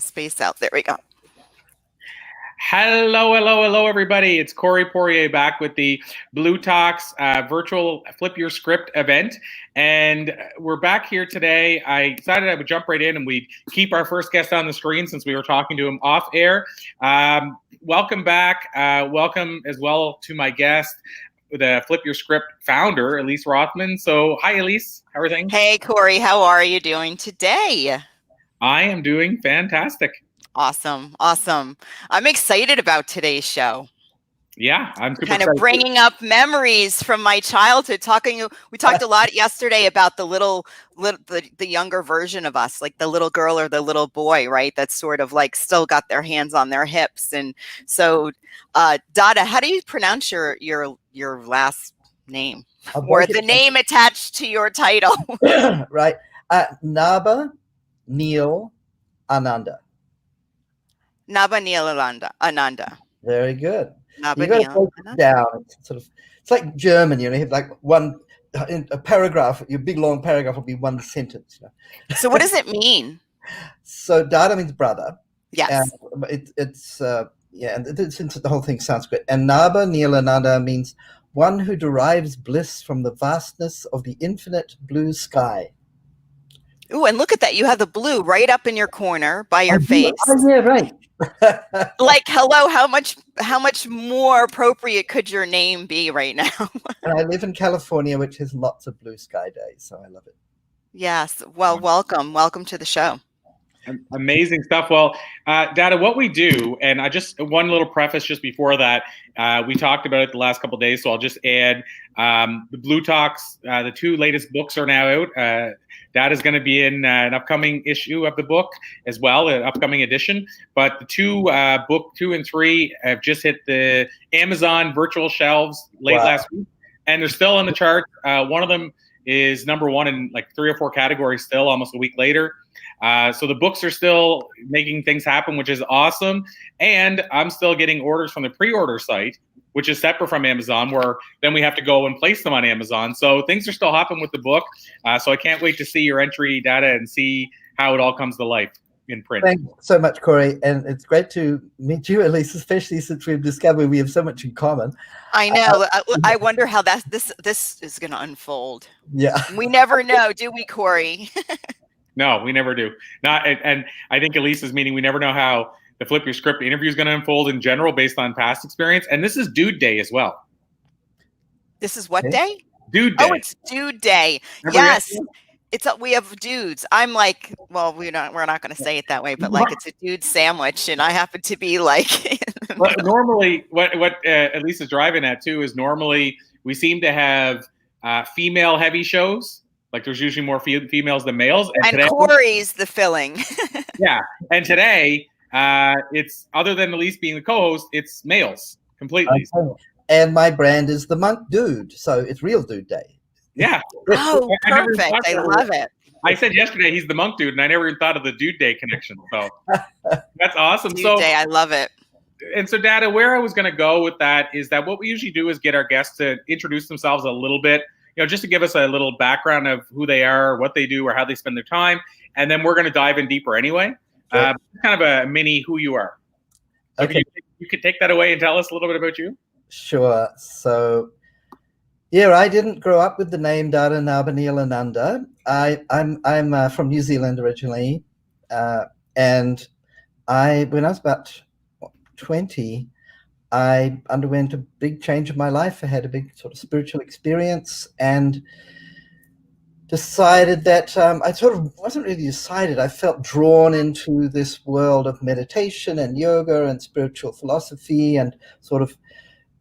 Space out. There we go. Hello, everybody. It's Corey Poirier back with the bLU Talks virtual Flip Your Script event. And we're back here today. I decided I would jump right in and we'd keep our first guest on the screen since we were talking to him off air. Welcome back. Welcome as well to my guest, the Flip Your Script founder, Elise Rothman. So, hi, Elise. How are things? Hey, Corey. How are you doing today? I am doing fantastic. Awesome. I'm excited about today's show. Yeah, I'm super kind excited. of bringing up memories from my childhood. We talked a lot yesterday about the younger version of us, like the little girl or the little boy, right? That's sort of like still got their hands on their hips. And so, Dada, how do you pronounce your last name or the name attached to your title? Right, Naba Neil Ananda. Naba Neil Ananda. Very good. Naba You got to Neil break it down. It's like German. You have like a paragraph. Your big long paragraph will be one sentence. So what does it mean? So Dada means brother. Yes. And since the whole thing sounds great. And Naba Neil Ananda means one who derives bliss from the vastness of the infinite blue sky. Ooh, and look at that. You have the blue right up in your corner by your face. Oh, yeah, right. Like, hello, how much more appropriate could your name be right now? And I live in California, which has lots of blue sky days, so I love it. Yes. Well, welcome to the show. Amazing stuff. Well, Dada, what we do, and one little preface just before that, we talked about it the last couple of days, so I'll just add the bLU Talks. The two latest books are now out. Dada's going to be in an upcoming issue of the book as well, an upcoming edition. But the book 2 and 3 have just hit the Amazon virtual shelves last week, and they're still on the chart. One of them is number 1 in like 3 or 4 categories still, almost a week later. So the books are still making things happen, which is awesome. And I'm still getting orders from the pre-order site, which is separate from Amazon, where then we have to go and place them on Amazon. So things are still happening with the book. So I can't wait to see your entry, Dada, and see how it all comes to life in print. Thanks so much, Corey. And it's great to meet you, Elise, especially since we've discovered we have so much in common. I know. I wonder how this is going to unfold. Yeah. We never know, do we, Corey? No, we never do. And I think Elise's meaning we never know how the Flip Your Script interview is going to unfold in general based on past experience. And this is Dude Day as well. This is what day? Dude Day. Oh, it's Dude Day. Yes. We have dudes. I'm like, well, we're not going to say it that way, but like it's a dude sandwich, and I happen to be like. Normally, what Elise is driving at too is normally we seem to have female heavy shows. Like there's usually more females than males. And today, Corey's the filling. Yeah. And today, it's other than Elise being the co-host, it's males completely. Okay. And my brand is the Mink Dude. So it's real Dude Day. Yeah. Oh, perfect. I love it. I said yesterday he's the Mink Dude, and I never even thought of the Dude Day connection. So that's awesome. Dude Day, I love it. And so, Dada, where I was going to go with that is that what we usually do is get our guests to introduce themselves a little bit, just to give us a little background of who they are, what they do, or how they spend their time. And then we're going to dive in deeper anyway. Sure. Kind of a mini who you are. So okay. You could take that away and tell us a little bit about you? Sure. So, yeah, I didn't grow up with the name Dada Naba Neil Ananda. I'm from New Zealand originally. And when I was about 20, I underwent a big change in my life. I had a big sort of spiritual experience and decided that I sort of wasn't really decided. I felt drawn into this world of meditation and yoga and spiritual philosophy and sort of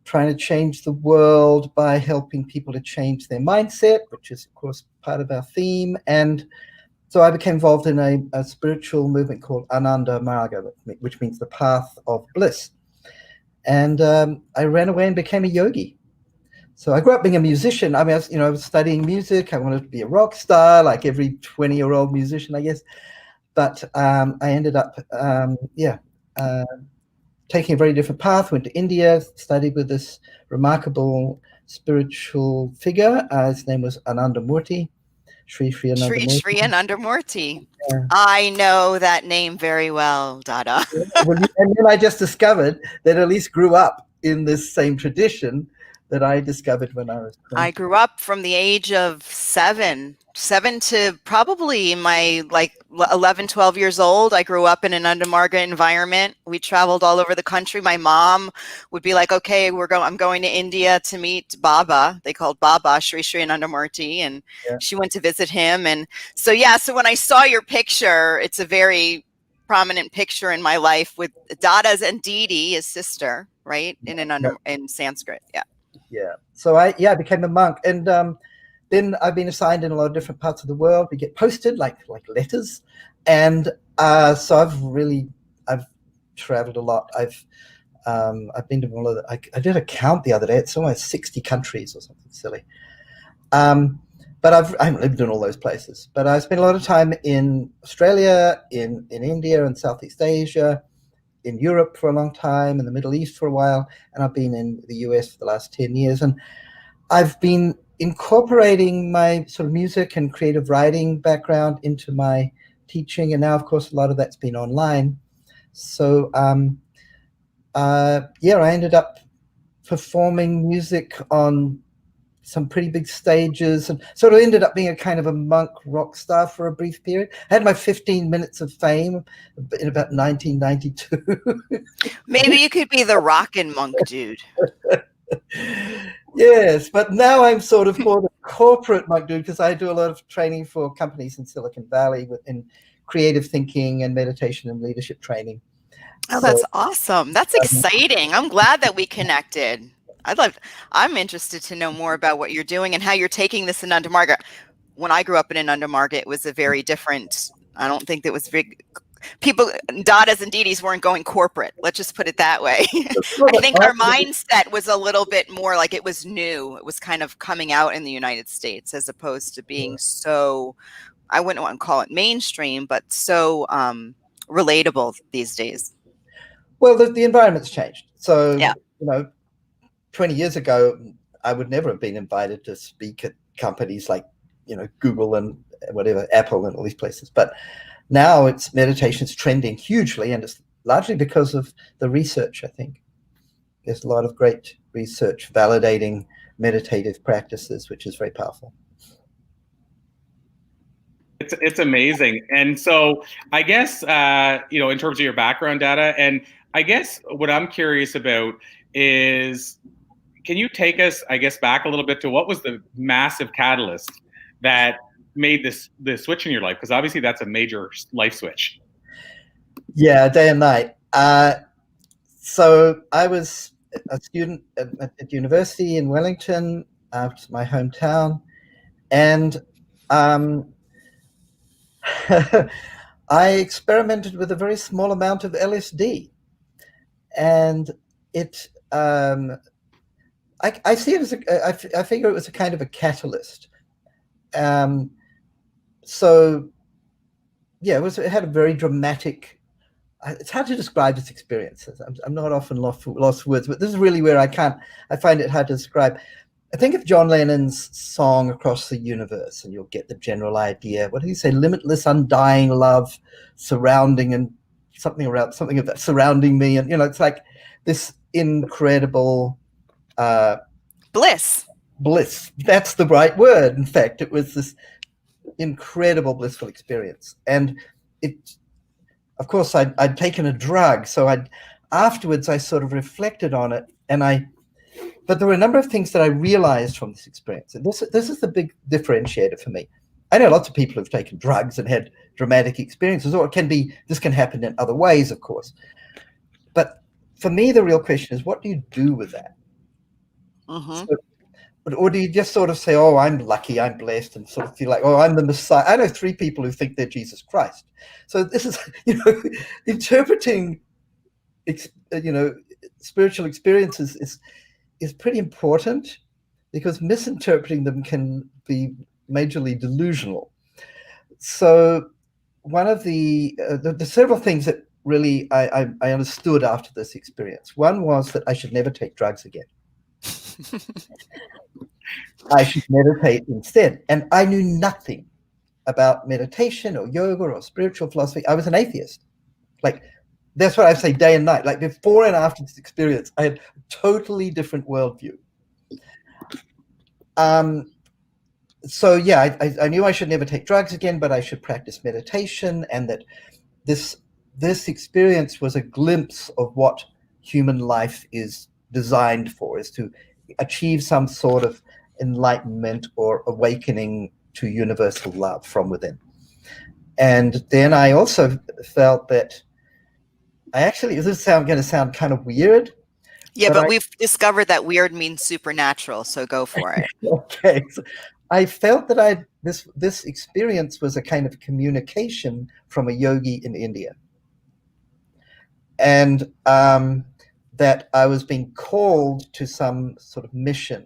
trying to change the world by helping people to change their mindset, which is, of course, part of our theme. And so I became involved in a spiritual movement called Ananda Marga, which means the path of bliss. And I ran away and became a yogi. So I grew up being a musician. I mean, I was studying music. I wanted to be a rock star, like every 20-year-old musician, I guess. But I ended up, taking a very different path. Went to India, studied with this remarkable spiritual figure. His name was Anandamurti. Sri Sri Shri Anandamurti. Shri Anandamurti. Yeah. I know that name very well, Dada. Well, and then I just discovered that Elise grew up in this same tradition that I discovered when I was 20. I grew up from the age of seven to probably my like 11, 12 years old. I grew up in an Andamarga environment. We traveled all over the country. My mom would be like, okay, I'm going to India to meet Baba. They called Baba Sri Sri Anandamurti, and she went to visit him. And so, so when I saw your picture, it's a very prominent picture in my life with Dada's and Didi, his sister, right? In Sanskrit. Yeah. Yeah. So I became a monk, and then I've been assigned in a lot of different parts of the world. We get posted like letters, and so I've traveled a lot. I've been to all of the, I did a count the other day. It's almost 60 countries or something silly. But I haven't lived in all those places. But I spent a lot of time in Australia, in India and Southeast Asia, in Europe for a long time, in the Middle East for a while, and I've been in the US for the last 10 years. And I've been incorporating my sort of music and creative writing background into my teaching. And now, of course, a lot of that's been online. So, I ended up performing music on some pretty big stages and sort of ended up being a kind of a monk rock star for a brief period. I had my 15 minutes of fame in about 1992. Maybe you could be the rockin' monk dude. Yes, but now I'm sort of more the corporate monk dude because I do a lot of training for companies in Silicon Valley in creative thinking and meditation and leadership training. Oh, that's awesome. That's exciting. I'm glad that we connected. I'm interested to know more about what you're doing and how you're taking this in Andamarga. When I grew up in Andamarga, it was a very different, I don't think that was big. People, Dadas and Didis weren't going corporate. Let's just put it that way. I think our mindset was a little bit more like it was new. It was kind of coming out in the United States as opposed to being so, I wouldn't want to call it mainstream, but so relatable these days. Well, the environment's changed. So, 20 years ago, I would never have been invited to speak at companies like, Google and whatever, Apple and all these places. But now meditation's trending hugely, and it's largely because of the research, I think. There's a lot of great research validating meditative practices, which is very powerful. It's amazing. And so I guess, in terms of your background data, and I guess what I'm curious about is, can you take us, I guess, back a little bit to what was the massive catalyst that made the switch in your life? Because obviously that's a major life switch. Yeah, day and night. So I was a student at university in Wellington, my hometown, and I experimented with a very small amount of LSD, and it. I see it as I figure it was a kind of a catalyst. So, it had a very dramatic. It's hard to describe this experience. I'm not often lost for words, but this is really where I find it hard to describe. I think of John Lennon's song "Across the Universe," and you'll get the general idea. What did he say? Limitless, undying love, surrounding, and something of that surrounding me, and it's like this incredible. Bliss. That's the right word. In fact, it was this incredible blissful experience. And of course, I'd taken a drug. So afterwards I sort of reflected on it, but there were a number of things that I realized from this experience. And this is the big differentiator for me. I know lots of people who've taken drugs and had dramatic experiences, or this can happen in other ways, of course. But for me, the real question is, what do you do with that? Mm-hmm. Or do you just sort of say, oh, I'm lucky, I'm blessed, and sort of feel like, oh, I'm the Messiah? I know 3 people who think they're Jesus Christ. So this is, interpreting, spiritual experiences is pretty important, because misinterpreting them can be majorly delusional. So one of the several things that really I understood after this experience. One was that I should never take drugs again. I should meditate instead. And I knew nothing about meditation or yoga or spiritual philosophy, I was an atheist. Like, that's what I say day and night. Like, before and after this experience, I had a totally different worldview. So yeah, I knew I should never take drugs again, but I should practice meditation, and that this experience was a glimpse of what human life is designed for, is to achieve some sort of enlightenment or awakening to universal love from within. And then I also felt that this is going to sound kind of weird. Yeah, but we've discovered that weird means supernatural, so go for it. Okay. So I felt that this experience was a kind of communication from a yogi in India. And that I was being called to some sort of mission.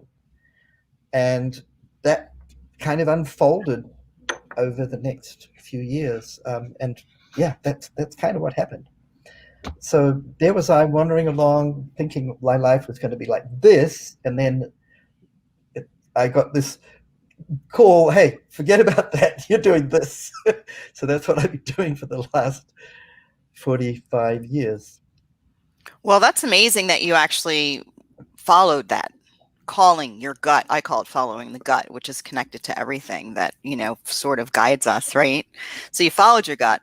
And that kind of unfolded over the next few years. And yeah, that's kind of what happened. So there was I wandering along thinking my life was going to be like this. And then I got this call, hey, forget about that. You're doing this. So that's what I've been doing for the last 45 years. Well, that's amazing that you actually followed that calling, your gut. I call it following the gut, which is connected to everything that, sort of guides us, right? So you followed your gut.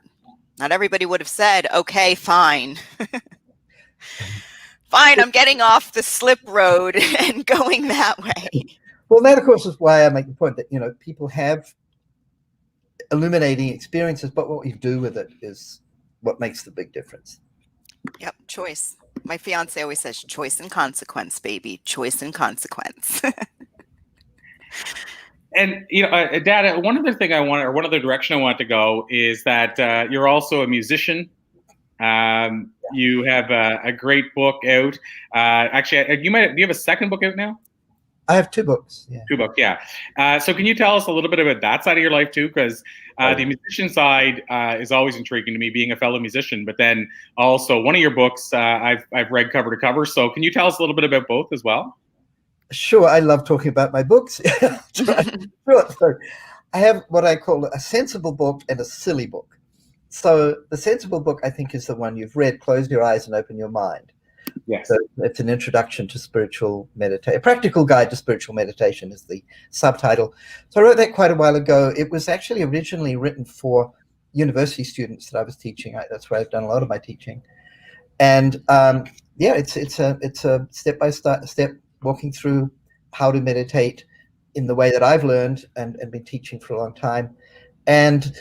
Not everybody would have said, okay, fine. Fine, I'm getting off the slip road and going that way. Well, that, of course, is why I make the point that, people have illuminating experiences, but what you do with it is what makes the big difference. Yep, choice. My fiance always says choice and consequence, baby. Choice and consequence. And, Dad, one other thing one other direction I want to go is that you're also a musician. You have a great book out. Actually, do you have a second book out now? I have 2 books. Yeah. 2 books, yeah. So can you tell us a little bit about that side of your life too? Because the musician side is always intriguing to me, being a fellow musician. But then also one of your books I've read cover to cover. So can you tell us a little bit about both as well? Sure, I love talking about my books. Sure. So I have what I call a sensible book and a silly book. So the sensible book, I think, is the one you've read, Close Your Eyes and Open Your Mind. Yes. So it's an introduction to spiritual meditation. A practical guide to spiritual meditation is the subtitle. So I wrote that quite a while ago. It was actually originally written for university students that I was teaching. That's where I've done a lot of my teaching. And it's a step-by-step walking through how to meditate in the way that I've learned and been teaching for a long time. And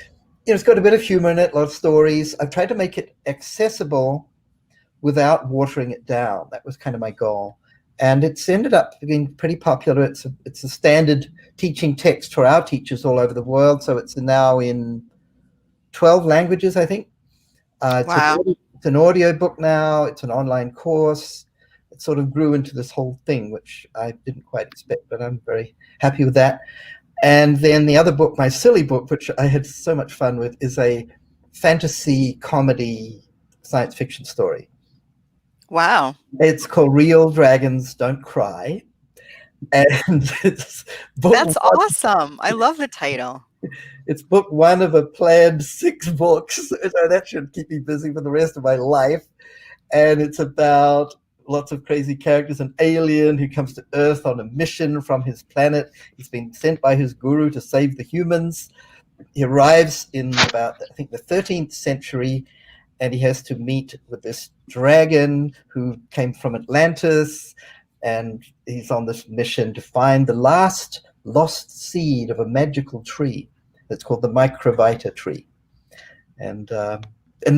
it's got a bit of humor in it, a lot of stories. I've tried to make it accessible without watering it down. That was kind of my goal. And it's ended up being pretty popular. It's a standard teaching text for our teachers all over the world. So it's now in 12 languages, I think. Wow. It's an audio book now. It's an online course. It sort of grew into this whole thing, which I didn't quite expect, but I'm very happy with that. And then the other book, my silly book, which I had so much fun with, is a fantasy comedy science fiction story. Wow. It's called Real Dragons Don't Cry. And it's That's awesome. I love the title. It's book 1 of a planned 6 books. So that should keep me busy for the rest of my life. And it's about lots of crazy characters, an alien who comes to Earth on a mission from his planet. He's been sent by his guru to save the humans. He arrives in about, I think, the 13th century, and he has to meet with this dragon who came from Atlantis, and he's on this mission to find the last lost seed of a magical tree that's called the microvita tree. And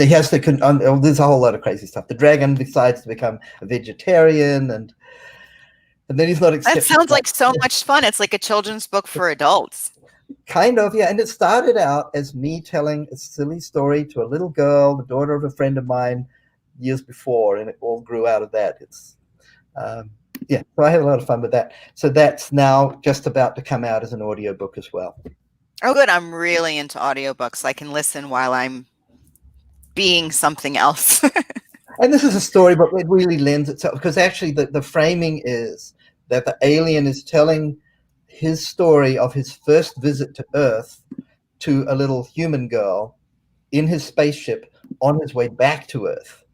he has to, there's a whole lot of crazy stuff. The dragon decides to become a vegetarian, and then he's not accepted. That sounds like so much fun. It's like a children's book for adults. Kind of, yeah. And it started out as me telling a silly story to a little girl, the daughter of a friend of mine, years before, and it all grew out of that. It's, so I had a lot of fun with that. So that's now just about to come out as an audiobook as well. Oh, good. I'm really into audiobooks. I can listen while I'm being something else. And this is a story, but it really lends itself, because actually the framing is that the alien is telling his story of his first visit to Earth to a little human girl in his spaceship on his way back to Earth.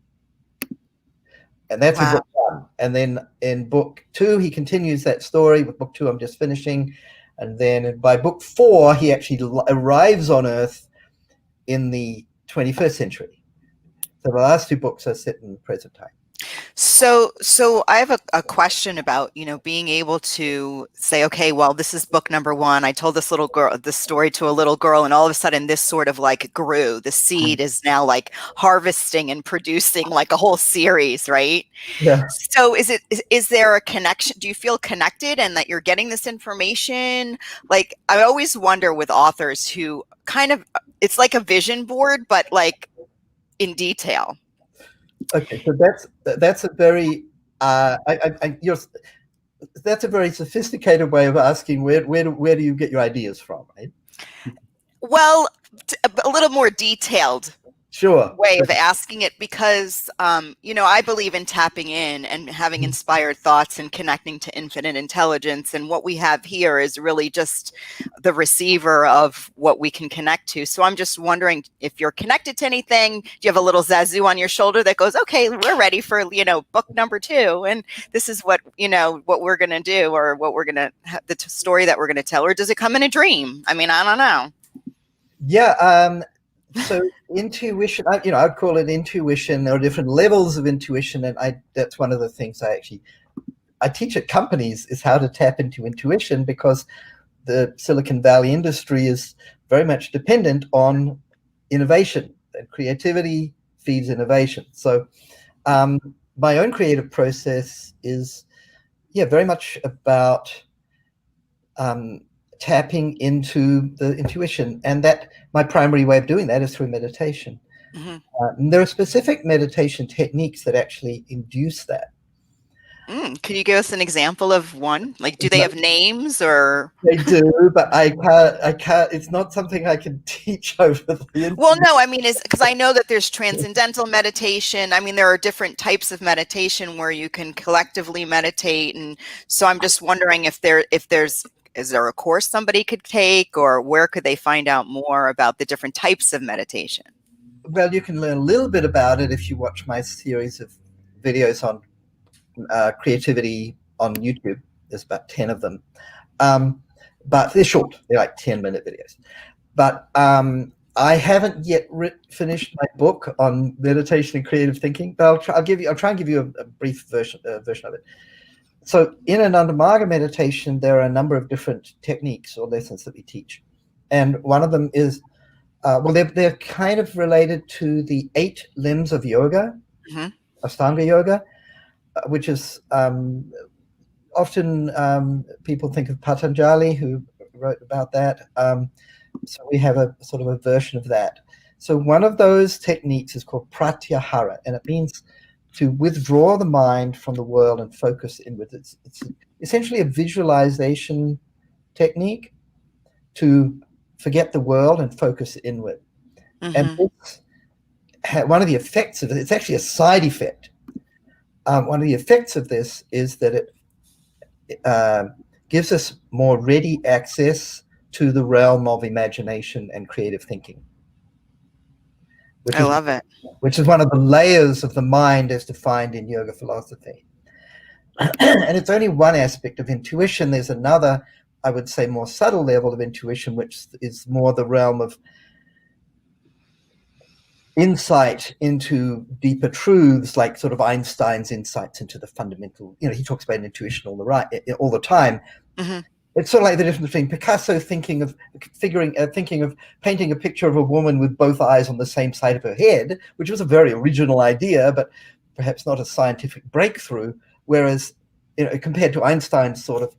And that's in book 1. And then in book 2, he continues that story. With book 2, I'm just finishing. And then by book 4, he actually arrives on Earth in the 21st century. So the last 2 books are set in present time. So I have a question about, being able to say, okay, well, this is book number 1. I told this story to a little girl, and all of a sudden this sort of like grew. The seed is now like harvesting and producing like a whole series, right? Yeah. So is there a connection? Do you feel connected and that you're getting this information? Like, I always wonder with authors who kind of, it's like a vision board, but like in detail. Okay, so that's a very that's a very sophisticated way of asking where do you get your ideas from, right? Well, a little more detailed Sure. way of asking it, because I believe in tapping in and having inspired thoughts and connecting to infinite intelligence, and what we have here is really just the receiver of what we can connect to. So I'm just wondering if you're connected to anything. Do you have a little zazu on your shoulder that goes, okay, we're ready for book number 2, and this is what what we're gonna do, or what we're gonna the story that we're gonna tell? Or does it come in a dream? I mean, I don't know. Yeah. So intuition, I'd call it intuition. There are different levels of intuition, and that's one of the things I teach at companies, is how to tap into intuition, because the Silicon Valley industry is very much dependent on innovation, and creativity feeds innovation. So my own creative process is very much about tapping into the intuition, and that my primary way of doing that is through meditation. There are specific meditation techniques that actually induce that. Can you give us an example of one? Like, do they have names, or? They do, but I can't. It's not something I can teach over the internet. Well, no, I mean, because I know that there's transcendental meditation. I mean, there are different types of meditation where you can collectively meditate, and so I'm just wondering is there a course somebody could take, or where could they find out more about the different types of meditation? Well, you can learn a little bit about it if you watch my series of videos on creativity on YouTube. There's about 10 of them, but they're short. They're like 10-minute videos. But I haven't yet finished my book on meditation and creative thinking, but I'll try and give you a brief version of it. So in an Anandamaga meditation, there are a number of different techniques or lessons that we teach. And one of them is, they're kind of related to the 8 limbs of yoga, Ashtanga yoga, which is often people think of Patanjali, who wrote about that. So we have a sort of a version of that. So one of those techniques is called pratyahara, and it means to withdraw the mind from the world and focus inward. It's essentially a visualization technique to forget the world and focus inward. And one of the effects of it, it's actually a side effect. One of the effects of this is that it gives us more ready access to the realm of imagination and creative thinking. I love it. Which is one of the layers of the mind as defined in yoga philosophy. And it's only one aspect of intuition. There's another, I would say, more subtle level of intuition, which is more the realm of insight into deeper truths, like sort of Einstein's insights into the fundamental, he talks about intuition all the time. It's sort of like the difference between Picasso thinking of painting a picture of a woman with both eyes on the same side of her head, which was a very original idea, but perhaps not a scientific breakthrough. Whereas, compared to Einstein's sort of,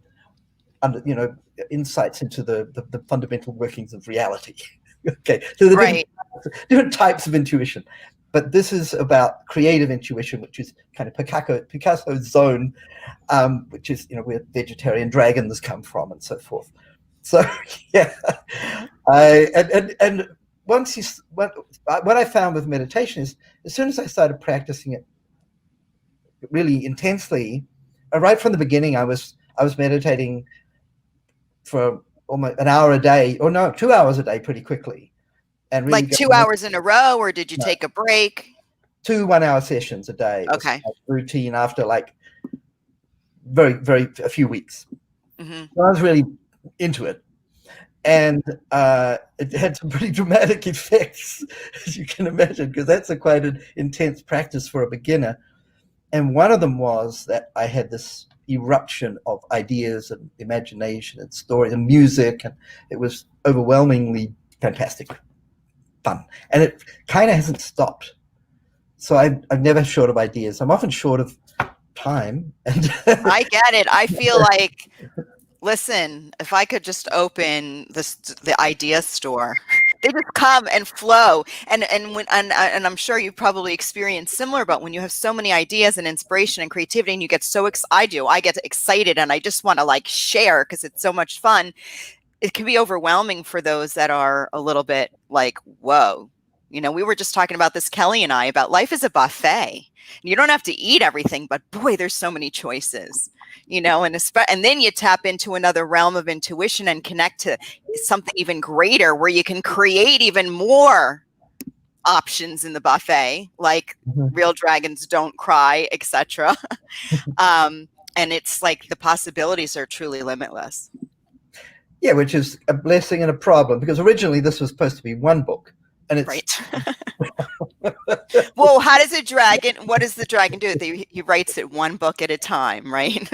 insights into the fundamental workings of reality. Okay, so the different types of intuition. But this is about creative intuition, which is kind of Picasso's zone, which is, where vegetarian dragons come from and so forth. So, yeah. And once what I found with meditation is, as soon as I started practicing it really intensely, right from the beginning, I was meditating for almost an hour a day, or no, 2 hours a day pretty quickly. And really like 2 hours in a row, or did you take a break? 2 1-hour sessions a day. Okay. Was routine after like a few weeks. Mm-hmm. So I was really into it. And it had some pretty dramatic effects, as you can imagine, because that's quite an intense practice for a beginner. And one of them was that I had this eruption of ideas and imagination and stories and music, and it was overwhelmingly fantastic fun. And it kind of hasn't stopped. So I'm never short of ideas. I'm often short of time. And I get it. I feel like, listen, if I could just open the idea store, they just come and flow. And I'm sure you probably experienced similar, but when you have so many ideas and inspiration and creativity, and you get so I get excited, and I just want to like share because it's so much fun. It can be overwhelming for those that are a little bit like, whoa. You know, we were just talking about this, Kelly and I, about life is a buffet. You don't have to eat everything, but boy, there's so many choices, you know, and then you tap into another realm of intuition and connect to something even greater where you can create even more options in the buffet, like real dragons don't cry, etc. And it's like the possibilities are truly limitless. Yeah, which is a blessing and a problem, because originally this was supposed to be one book. And it's right. Well, how does a dragon, what does the dragon do? He writes it one book at a time, right?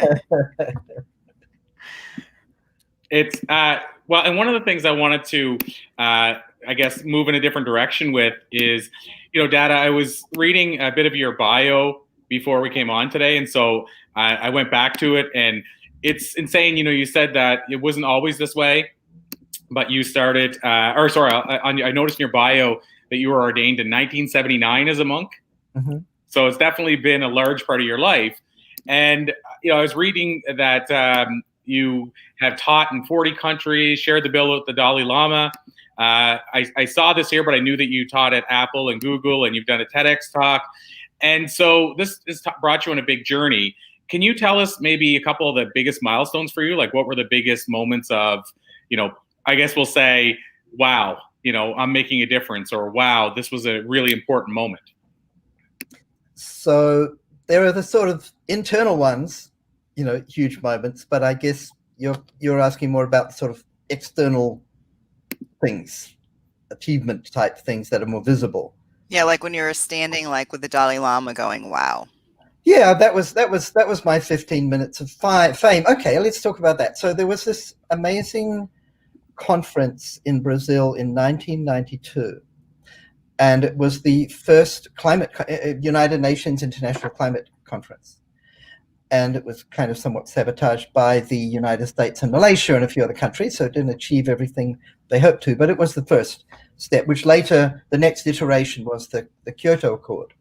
It's well, and one of the things I wanted to I guess move in a different direction with is, you know, Dada, I was reading a bit of your bio before we came on today, and so I went back to it, and it's insane. You know, you said that it wasn't always this way, but you started, I noticed in your bio that you were ordained in 1979 as a monk. Mm-hmm. So it's definitely been a large part of your life. And, you know, I was reading that you have taught in 40 countries, shared the bill with the Dalai Lama. I saw this here, but I knew that you taught at Apple and Google, and you've done a TEDx talk. And so this brought you on a big journey. Can you tell us maybe a couple of the biggest milestones for you? Like, what were the biggest moments of, you know, I guess we'll say, wow, you know, I'm making a difference, or wow, this was a really important moment? So there are the sort of internal ones, you know, huge moments, but I guess you're asking more about sort of external things, achievement type things that are more visible. Yeah, like when you were standing like with the Dalai Lama going, wow. Yeah, that was my 15 minutes of fame. Okay, let's talk about that. So there was this amazing conference in Brazil in 1992, and it was the first United Nations International Climate Conference, and it was kind of somewhat sabotaged by the United States and Malaysia and a few other countries, so it didn't achieve everything they hoped to, but it was the first step, which later, the next iteration was the Kyoto Accord.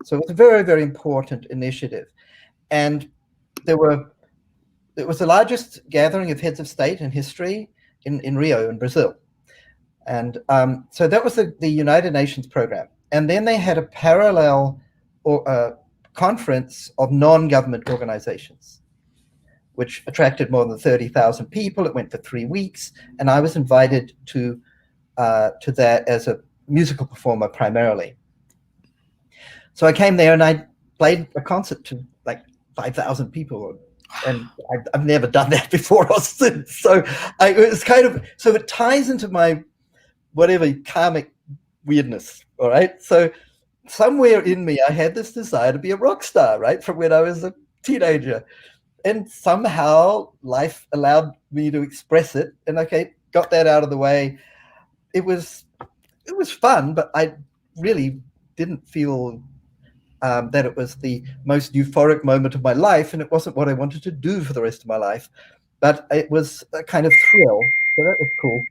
So it was a very, very important initiative, and it was the largest gathering of heads of state in history in Rio, in Brazil. And so that was the United Nations program. And then they had a parallel conference of non-government organizations, which attracted more than 30,000 people. It went for 3 weeks. And I was invited to that as a musical performer primarily. So I came there and I played a concert to like 5,000 people. And I've never done that before or since. So it was kind of, so it ties into my whatever karmic weirdness. All right. So somewhere in me, I had this desire to be a rock star, right? From when I was a teenager. And somehow life allowed me to express it. And okay, got that out of the way. It was fun, but I really didn't feel that it was the most euphoric moment of my life, and it wasn't what I wanted to do for the rest of my life. But it was a kind of thrill, so that was cool.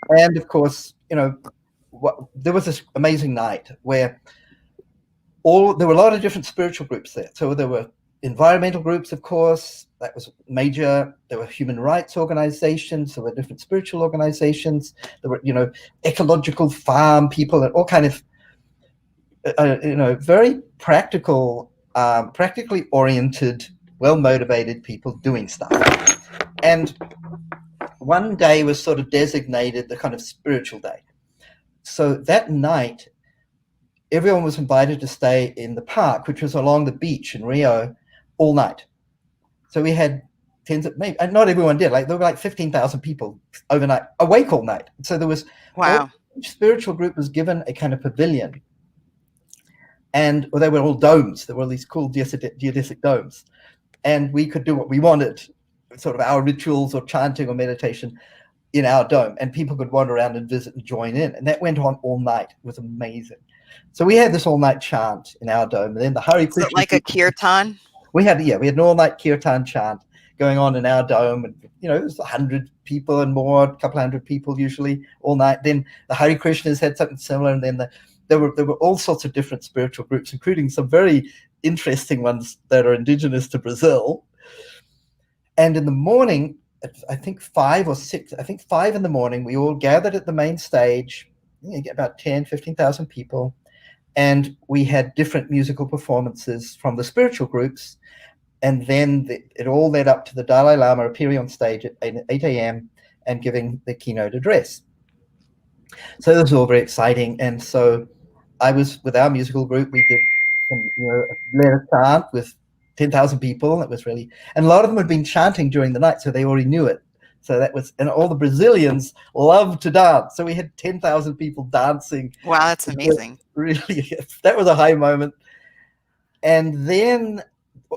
And of course, you know, there was this amazing night where there were a lot of different spiritual groups there. So there were environmental groups, of course, that was major. There were human rights organizations. There were different spiritual organizations. There were, you know, ecological farm people and all kind of, very practical, practically oriented, well-motivated people doing stuff. And one day was sort of designated the kind of spiritual day. So that night, everyone was invited to stay in the park, which was along the beach in Rio, all night. So we had tens of, maybe not everyone did, like there were like 15,000 people overnight, awake all night. So there was, Wow. each spiritual group was given a kind of pavilion, and they were all domes. There were all these cool geodesic domes, and we could do what we wanted, sort of our rituals or chanting or meditation in our dome, and people could wander around and visit and join in. And that went on all night. It was amazing. So we had this all-night chant in our dome, and then the Hare Krishna. Is it like a kirtan? We had an all-night kirtan chant going on in our dome, and it was 100 people and more, a couple hundred people usually all night. Then the Hare Krishnas had something similar, and then there were all sorts of different spiritual groups, including some very interesting ones that are indigenous to Brazil. And in the morning, I think 5 in the morning, we all gathered at the main stage. You get about 15,000 people. And we had different musical performances from the spiritual groups. And then it all led up to the Dalai Lama appearing on stage at 8 a.m. and giving the keynote address. So this was all very exciting. And so I was with our musical group. We did led a chant with 10,000 people. It was really, and a lot of them had been chanting during the night, so they already knew it. So that was, and all the Brazilians loved to dance. So we had 10,000 people dancing. Wow, that's amazing. Really, that was a high moment. And then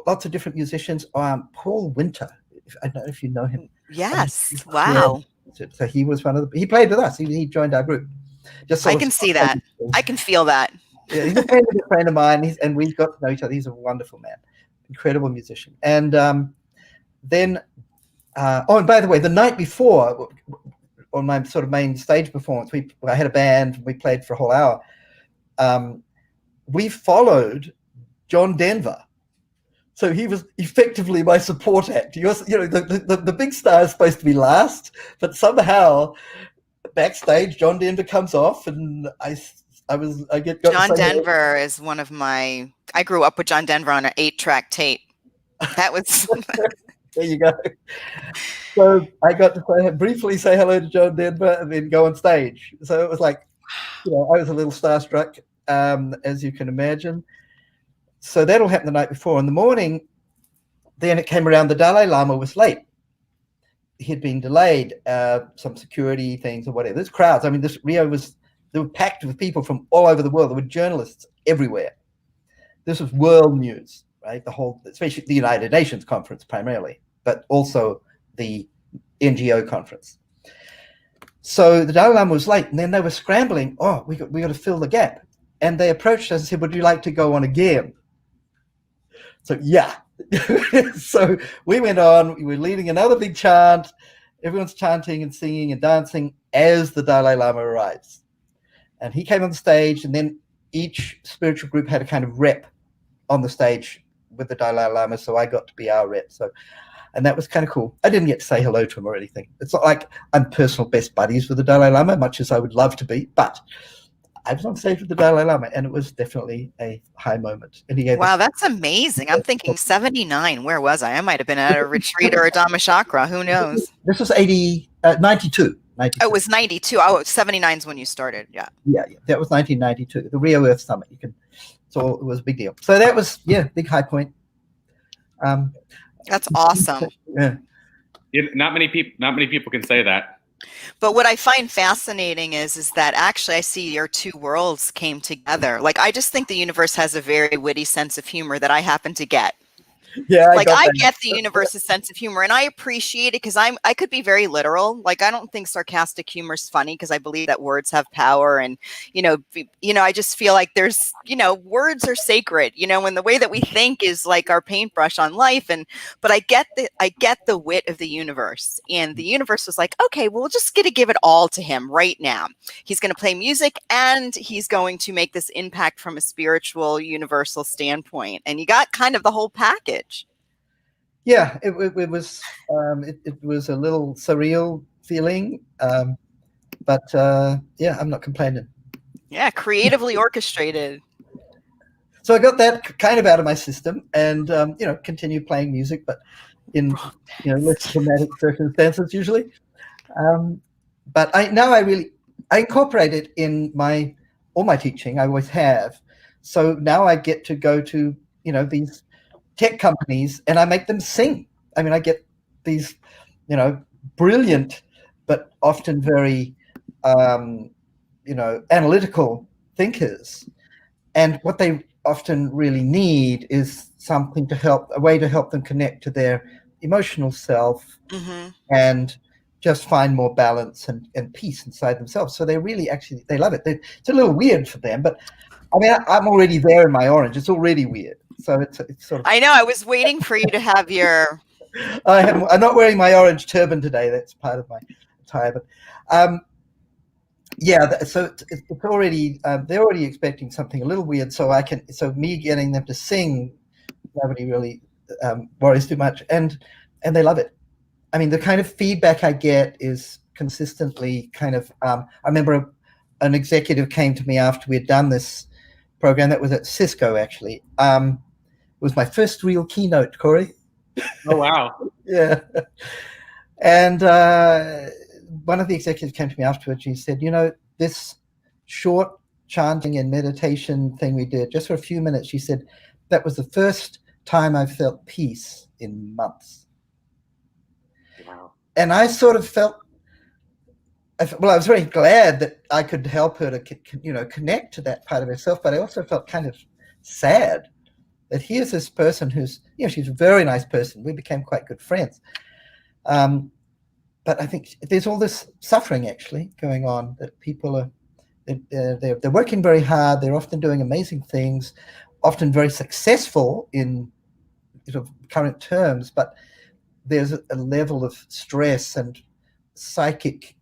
lots of different musicians. Paul Winter, I don't know if you know him. Yes. Wow. So he was he played with us. He joined our group. I can see that. I can feel that. Yeah, he's a friend of mine, and we got to know each other. He's a wonderful man, incredible musician. And then, and by the way, the night before, on my sort of main stage performance, I had a band. We played for a whole hour. We followed John Denver. So he was effectively my support act. He was, the big star is supposed to be last, but somehow backstage, John Denver comes off, and John Denver is one of my. I grew up with John Denver on an 8-track tape. That was. There you go. So I got to briefly say hello to John Denver and then go on stage. So it was like, I was a little starstruck, as you can imagine. So that'll happen the night before. In the morning, then it came around, the Dalai Lama was late. He had been delayed, some security things or whatever. There's crowds. I mean, they were packed with people from all over the world. There were journalists everywhere. This was world news, right? Especially the United Nations conference primarily, but also the NGO conference. So the Dalai Lama was late, and then they were scrambling. Oh, we got to fill the gap. And they approached us and said, would you like to go on again? So, yeah. So we went on. We were leading another big chant. Everyone's chanting and singing and dancing as the Dalai Lama arrives. And he came on the stage, and then each spiritual group had a kind of rep on the stage with the Dalai Lama. So I got to be our rep. And that was kind of cool. I didn't get to say hello to him or anything. It's not like I'm personal best buddies with the Dalai Lama, much as I would love to be, but I was on stage with the Dalai Lama, and it was definitely a high moment. And he gave that's amazing. I'm thinking 79. Where was I? I might have been at a retreat or a Dhammachakra. Who knows? This was 92. Oh, it was 92. Oh, 79 is when you started. Yeah. Yeah. That was 1992. The Rio Earth Summit. So it was a big deal. So that was, big high point. That's awesome. Yeah. Not many people can say that. But what I find fascinating is that actually I see your two worlds came together. Like, I just think the universe has a very witty sense of humor that I happen to get. Yeah, I get the universe's sense of humor, and I appreciate it because I could be very literal. Like, I don't think sarcastic humor is funny because I believe that words have power, and I just feel like there's words are sacred, and the way that we think is like our paintbrush on life. But I get the wit of the universe, and the universe was like, okay, well, we're just gonna give it all to him right now. He's gonna play music, and he's going to make this impact from a spiritual, universal standpoint, and you got kind of the whole package. Yeah, it was it was a little surreal feeling, but I'm not complaining. Yeah, creatively orchestrated. So I got that kind of out of my system, and continued playing music, but in less dramatic circumstances usually. But now I incorporate it in all my teaching. I always have. So now I get to go to, these tech companies and I make them sing. I mean, I get these, brilliant, but often very, analytical thinkers. And what they often really need is a way to help them connect to their emotional self and just find more balance and peace inside themselves. So they really they love it. It's a little weird for them, but I mean, I'm already there in my orange. It's already weird. So it's sort of. I know. I was waiting for you to have your. I'm not wearing my orange turban today. That's part of my attire. But so it's already. They're already expecting something a little weird. So me getting them to sing, nobody really worries too much, and they love it. I mean, the kind of feedback I get is consistently kind of. I remember an executive came to me after we had done this program that was at Cisco. Actually, it was my first real keynote, Corey. Oh wow! Yeah, and one of the executives came to me afterwards. She said, this short chanting and meditation thing we did just for a few minutes. She said that was the first time I felt peace in months. Wow. And I sort of felt, I was very glad that I could help her to, connect to that part of herself. But I also felt kind of sad that here's this person who's, she's a very nice person. We became quite good friends. But I think there's all this suffering actually going on that people are, they're working very hard. They're often doing amazing things, often very successful in current terms, but there's a level of stress and psychic.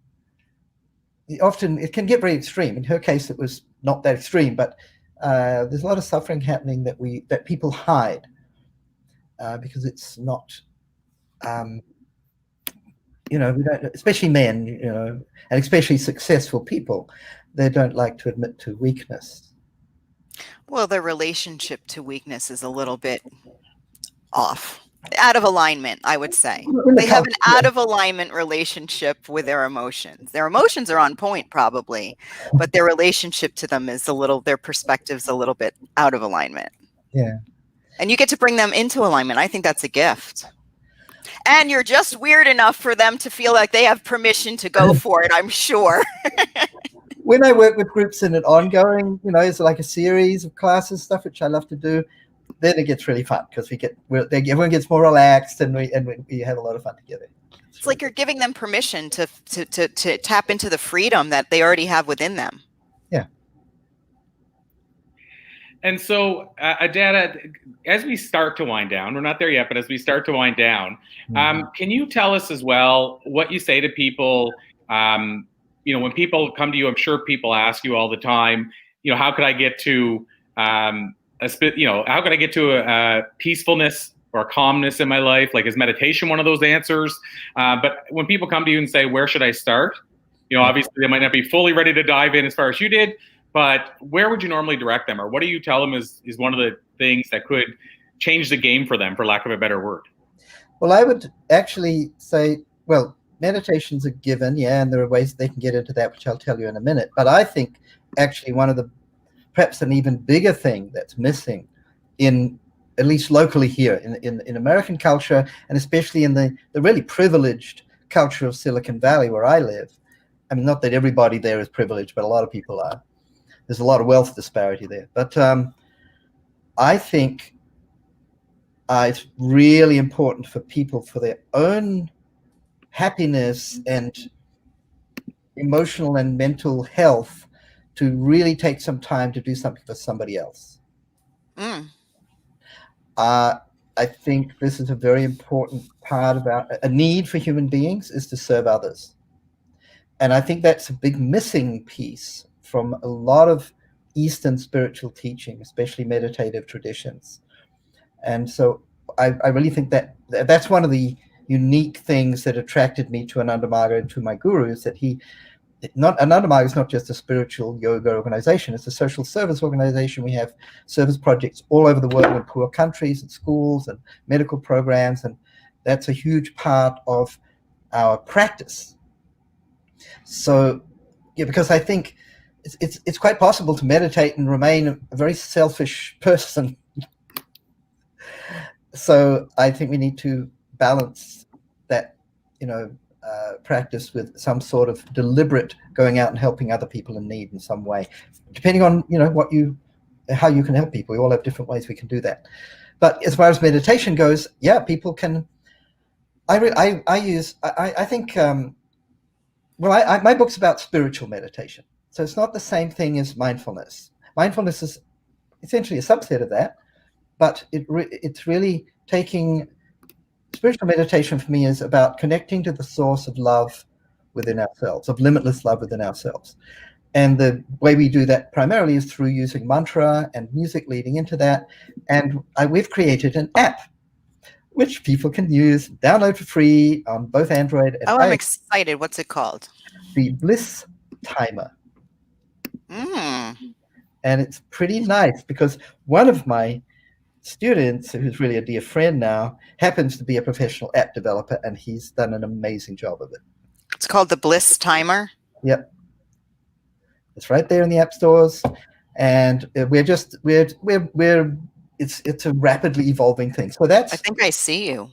Often it can get very extreme. In her case, it was not that extreme, but there's a lot of suffering happening that people hide because it's not, we don't, especially men, and especially successful people, they don't like to admit to weakness. Well, their relationship to weakness is a little bit off. Out of alignment, I would say. They have an out of alignment relationship with their emotions. Their emotions are on point probably, but their relationship to them is their perspective's a little bit out of alignment. Yeah. And you get to bring them into alignment. I think that's a gift. And you're just weird enough for them to feel like they have permission to go for it, I'm sure. When I work with groups in an ongoing, it's like a series of classes stuff, which I love to do, then it gets really fun because everyone gets more relaxed and we have a lot of fun together. It's like you're giving them permission to tap into the freedom that they already have within them. Yeah. And so, Dada, as we start to wind down, we're not there yet, but as we start to wind down, can you tell us as well what you say to people? When people come to you, I'm sure people ask you all the time, how could I get to how can I get to a peacefulness or calmness in my life? Like, is meditation one of those answers? But when people come to you and say, where should I start? Obviously they might not be fully ready to dive in as far as you did, but where would you normally direct them? Or what do you tell them is one of the things that could change the game for them, for lack of a better word? Well, I would actually say, meditation's a given, and there are ways they can get into that, which I'll tell you in a minute. But I think actually perhaps an even bigger thing that's missing in, at least locally here in American culture, and especially in the really privileged culture of Silicon Valley where I live. I mean, not that everybody there is privileged, but a lot of people are. There's a lot of wealth disparity there. But I think it's really important for people, for their own happiness and emotional and mental health, to really take some time to do something for somebody else. I think this is a very important part about a need for human beings, is to serve others. And I think that's a big missing piece from a lot of Eastern spiritual teaching, especially meditative traditions. And so I really think that's one of the unique things that attracted me to Ananda Marga and to my guru, is that Ananda Marga is not just a spiritual yoga organization, it's a social service organization. We have service projects all over the world in poor countries and schools and medical programs, and that's a huge part of our practice. So, yeah, because I think it's quite possible to meditate and remain a very selfish person. So I think we need to balance that, practice with some sort of deliberate going out and helping other people in need in some way, depending on how you can help people. We all have different ways we can do that. But as far as meditation goes, yeah, people can. My book's about spiritual meditation, so it's not the same thing as mindfulness. Mindfulness is essentially a subset of that, but it's really taking. Spiritual meditation for me is about connecting to the source of love within ourselves, of limitless love within ourselves. And the way we do that primarily is through using mantra and music leading into that. And we've created an app which people can use, download for free on both Android and iOS. I'm excited. What's it called? The Bliss Timer. Mm. And it's pretty nice because one of my students, who's really a dear friend now, happens to be a professional app developer, and he's done an amazing job of it. It's called the Bliss Timer. Yep, it's right there in the app stores, and it's a rapidly evolving thing. So that's. I think I see you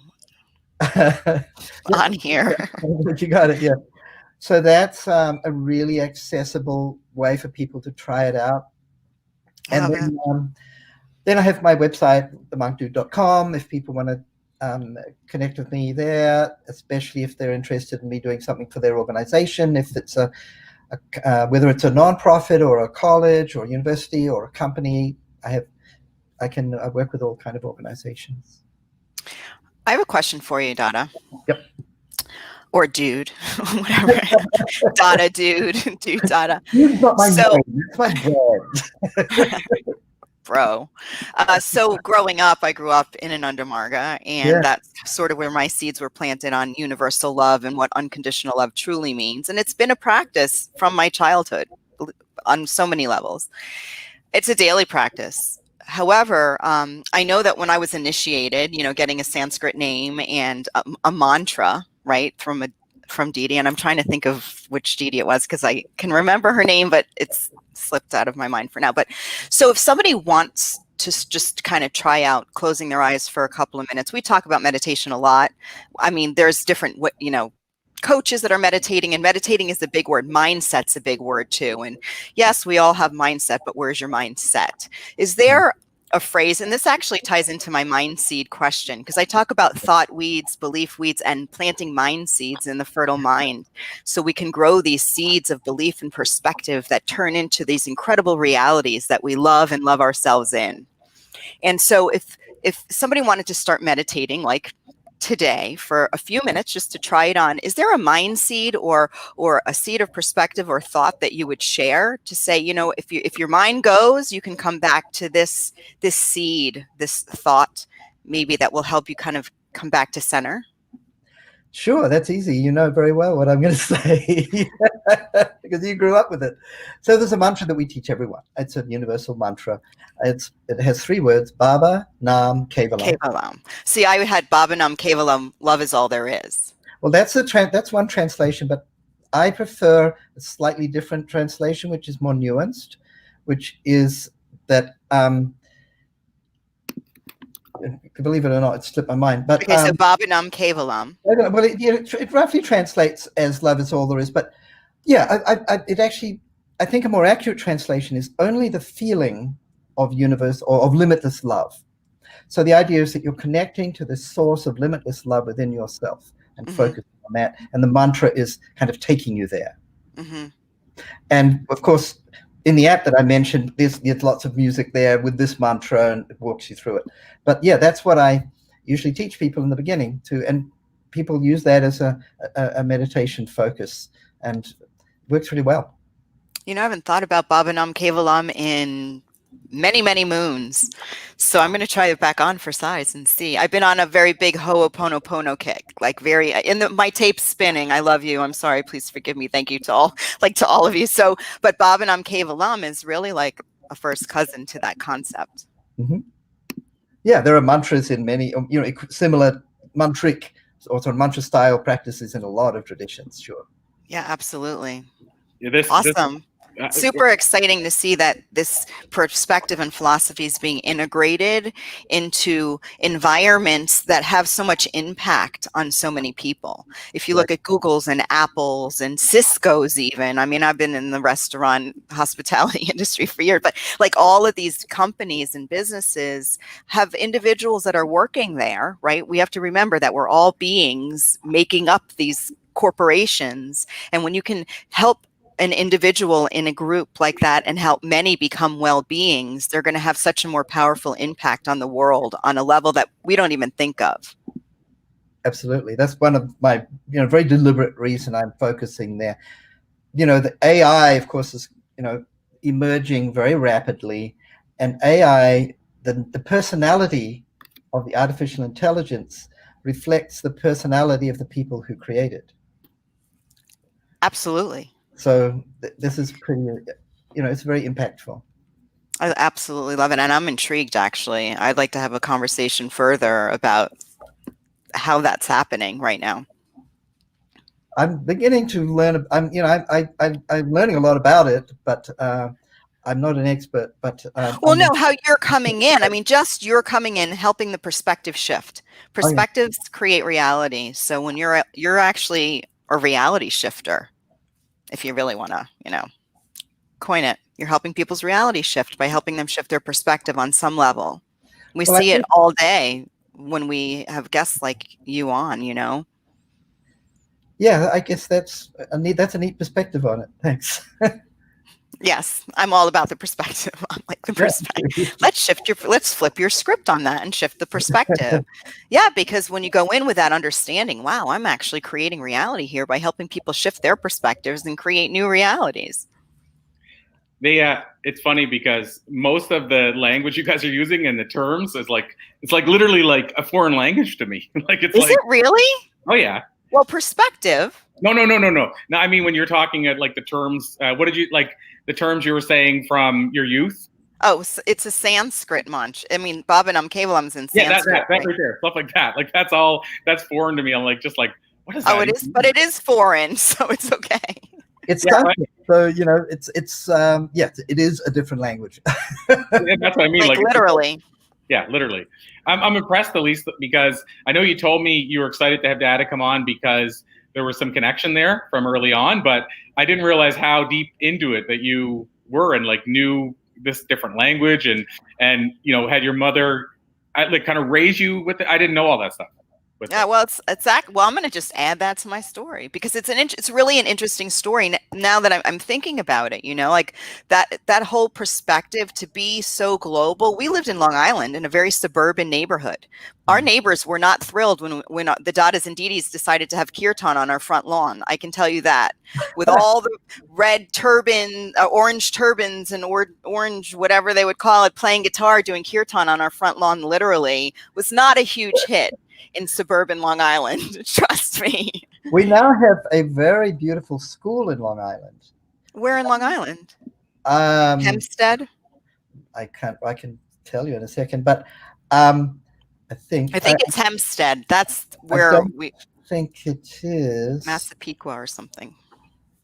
on here. You got it, yeah. So that's a really accessible way for people to try it out, and then I have my website, theminkdude.com, if people want to connect with me there, especially if they're interested in me doing something for their organization, if it's whether it's a nonprofit or a college or a university or a company. I work with all kind of organizations. I have a question for you, Dada. Yep. Or dude, whatever. Dada, dude, Dada. It's not my name, it's my brand. Bro. So growing up, I grew up in an Undermarga, and that's sort of where my seeds were planted on universal love and what unconditional love truly means. And it's been a practice from my childhood on so many levels. It's a daily practice. However, I know that when I was initiated, getting a Sanskrit name and a mantra, right, from Didi, and I'm trying to think of which Didi it was because I can remember her name, but it's slipped out of my mind for now. But so if somebody wants to just kind of try out closing their eyes for a couple of minutes, we talk about meditation a lot. I mean, there's different, coaches that are meditating, and meditating is a big word. Mindset's a big word too. And yes, we all have mindset, but where's your mindset? Is there a phrase, and this actually ties into my mind seed question, because I talk about thought weeds, belief weeds, and planting mind seeds in the fertile mind, so we can grow these seeds of belief and perspective that turn into these incredible realities that we love and love ourselves in. And so if somebody wanted to start meditating, like today, for a few minutes just to try it on, is there a mind seed or a seed of perspective or thought that you would share to say, if your mind goes, you can come back to this seed, this thought, maybe that will help you kind of come back to center? Sure, that's easy. You know very well what I'm going to say because you grew up with it. So there's a mantra that we teach everyone. It's a universal mantra. It has 3 words: Baba, Nam, Kevalam. Kevalam. See, I had Baba, Nam, Kevalam, love is all there is. Well, that's one translation, but I prefer a slightly different translation, which is more nuanced, which is that believe it or not, it slipped my mind. But okay, so Baba Nam Kevalam. Well, it roughly translates as "love is all there is." But yeah, I think a more accurate translation is only the feeling of universe or of limitless love. So the idea is that you're connecting to the source of limitless love within yourself and focusing on that. And the mantra is kind of taking you there. Mm-hmm. And of course, in the app that I mentioned, there's lots of music there with this mantra, and it walks you through it. But yeah, that's what I usually teach people in the beginning and people use that as a meditation focus, and it works really well. I haven't thought about Baba Nam Kevalam in many, many moons. So I'm going to try it back on for size and see. I've been on a very big Ho'oponopono kick, like my tape's spinning. I love you. I'm sorry. Please forgive me. Thank you to all of you. So, but Baba Nam Kevalam is really like a first cousin to that concept. Mm-hmm. Yeah, there are mantras in many, similar mantric or sort of mantra style practices in a lot of traditions. Sure. Yeah, absolutely. This Awesome. Super exciting to see that this perspective and philosophy is being integrated into environments that have so much impact on so many people. If you look at Google's and Apple's and Cisco's even, I mean, I've been in the restaurant hospitality industry for years, but like all of these companies and businesses have individuals that are working there, right? We have to remember that we're all beings making up these corporations. And when you can help an individual in a group like that and help many become well-beings, they're going to have such a more powerful impact on the world on a level that we don't even think of. Absolutely. That's one of my, very deliberate reason I'm focusing there. The AI, of course, is, emerging very rapidly, and AI, the personality of the artificial intelligence reflects the personality of the people who create it. Absolutely. So this is pretty, it's very impactful. I absolutely love it. And I'm intrigued, actually. I'd like to have a conversation further about how that's happening right now. I'm beginning to learn. I'm learning a lot about it, but I'm not an expert. But well, no, how you're coming in. I mean, just you're coming in, helping the perspective shift. Perspectives create reality. So when you're actually a reality shifter, if you really want to, coin it, you're helping people's reality shift by helping them shift their perspective on some level. We see it all day when we have guests like you on, Yeah, I guess that's a neat perspective on it. Thanks. Yes, I'm all about the perspective. I like the perspective. Let's flip your script on that and shift the perspective. Yeah, because when you go in with that understanding, wow, I'm actually creating reality here by helping people shift their perspectives and create new realities. It's funny because most of the language you guys are using and the terms it's like literally like a foreign language to me. Like it's Is it really? Oh yeah. Well, perspective. No. No, I mean when you're talking at like the terms, what did you like the terms you were saying from your youth? Oh, it's a Sanskrit munch. I mean, Bob and Kevalam's in Sanskrit. Yeah, that right there, stuff like that. Like that's foreign to me. I'm like, just like, what is that? Oh, it is, but it is foreign, so it's okay. It's Sanskrit, so it is a different language. That's what I mean, like literally. Yeah, literally. I'm impressed, at least because I know you told me you were excited to have Dada come on because there was some connection there from early on, but I didn't realize how deep into it that you were and like knew this different language and had your mother like kind of raise you with it. I didn't know all that stuff. Yeah, well, well, I'm going to just add that to my story because it's really an interesting story now that I'm thinking about it. Like that whole perspective to be so global. We lived in Long Island in a very suburban neighborhood. Our neighbors were not thrilled when the Dadas and Didis decided to have kirtan on our front lawn. I can tell you that, with all the red orange turbans and orange whatever they would call it, playing guitar, doing kirtan on our front lawn, literally was not a huge hit in suburban Long Island. Trust me. We now have a very beautiful school in Long Island. Where in Long Island? Hempstead? I can tell you in a second, but I think it's Hempstead. That's where we think it is Massapequa or something.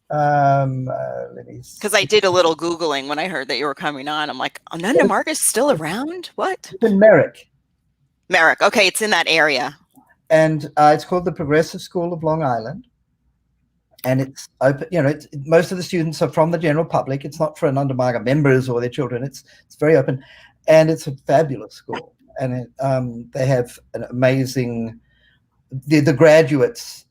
Let me see. Because I did a little Googling when I heard that you were coming on. I'm like, Nunda Marga's still around? What? It's in Merrick. Merrick. Okay, it's in that area. And it's called the Progressive School of Long Island. And it's open, most of the students are from the general public. It's not for Ananda Marga members or their children. It's very open. And it's a fabulous school. And they have an amazing, the graduates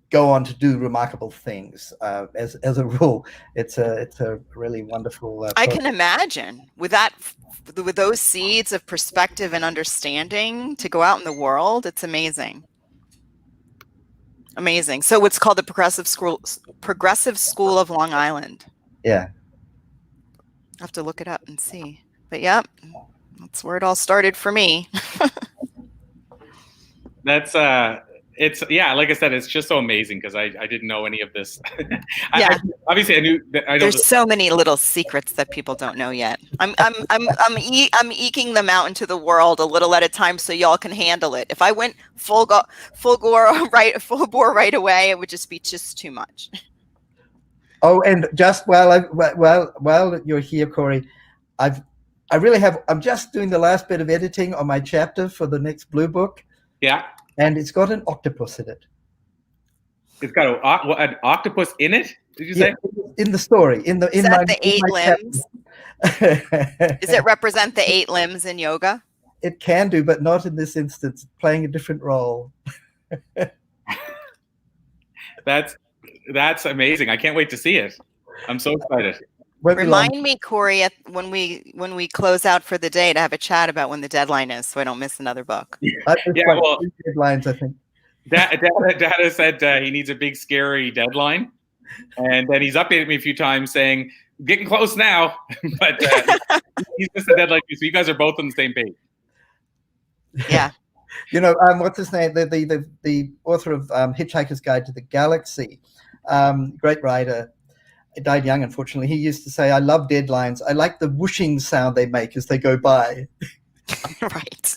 go on to do remarkable things. As a rule, it's a really wonderful. I can imagine with those seeds of perspective and understanding to go out in the world. It's amazing. Amazing. So it's called the Progressive School of Long Island. Yeah. I have to look it up and see. But yeah, that's where it all started for me. That's It's like I said, it's just so amazing because I didn't know any of this. Yeah. Obviously I knew that. I know There's so many little secrets that people don't know yet. I'm eking them out into the world a little at a time so y'all can handle it. If I went full bore right away, it would just be too much. Oh, and just while you're here, Corey, I'm just doing the last bit of editing on my chapter for the next Blue book. Yeah. And it's got an octopus in it. It's got an octopus in it. Did you say? In the story, Is that the 8 limbs? Does it represent the 8 limbs in yoga? It can do, but not in this instance. Playing a different role. That's amazing. I can't wait to see it. I'm so excited. Remind me, Corey, when we close out for the day to have a chat about when the deadline is, so I don't miss another book. Well, deadlines, I think. Data said he needs a big, scary deadline, and then he's updated me a few times saying, "Getting close now," but he's missed the deadline. So you guys are both on the same page. Yeah. What's his name? The author of Hitchhiker's Guide to the Galaxy, great writer. He died young, unfortunately. He used to say, "I love deadlines. I like the whooshing sound they make as they go by." Right.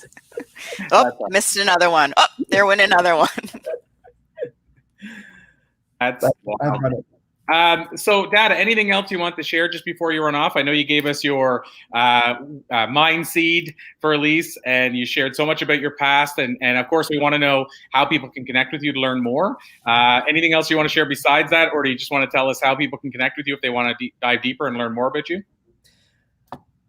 Oh, missed another one. Oh, there went another one. That's so, Data, anything else you want to share just before you run off? I know you gave us your mind seed for Elise, and you shared so much about your past, and of course, we want to know how people can connect with you to learn more. Anything else you want to share besides that, or do you just want to tell us how people can connect with you if they want to dive deeper and learn more about you?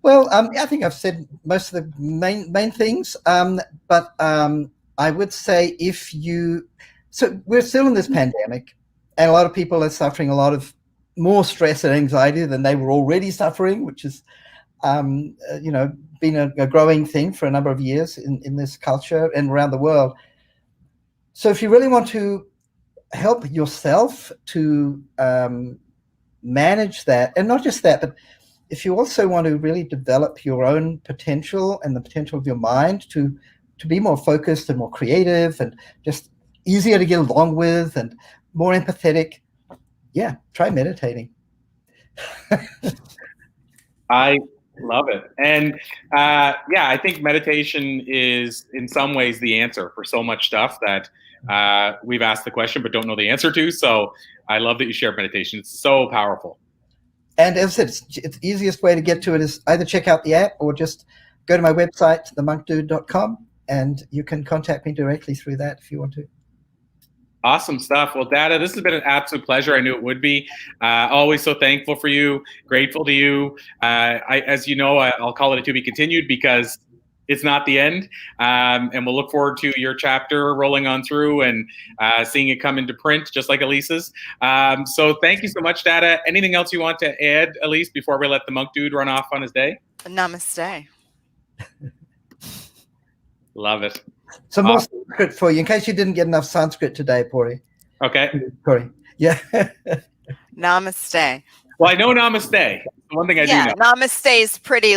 Well, I think I've said most of the main things, but I would say so we're still in this pandemic, and a lot of people are suffering a lot of more stress and anxiety than they were already suffering, which is, been a growing thing for a number of years in this culture and around the world. So if you really want to help yourself to manage that, and not just that, but if you also want to really develop your own potential and the potential of your mind to be more focused and more creative and just easier to get along with and more empathetic, try meditating. I love it. And I think meditation is in some ways the answer for so much stuff that we've asked the question but don't know the answer to. So I love that you share meditation. It's so powerful. And as I said, it's the easiest way to get to it is either check out the app or just go to my website, themonkdude.com, and you can contact me directly through that if you want to. Awesome stuff. Well, Data, this has been an absolute pleasure. I knew it would be. Always so thankful for you, grateful to you. As you know, I'll call it a to be continued because it's not the end. And we'll look forward to your chapter rolling on through and seeing it come into print, just like Elise's. So thank you so much, Data. Anything else you want to add, Elise, before we let the Monk Dude run off on his day? Namaste. Love it. Some more Sanskrit for you, in case you didn't get enough Sanskrit today, Corey. Okay. Corey. Yeah. Namaste. Well, I know namaste. One thing I do know. Namaste is pretty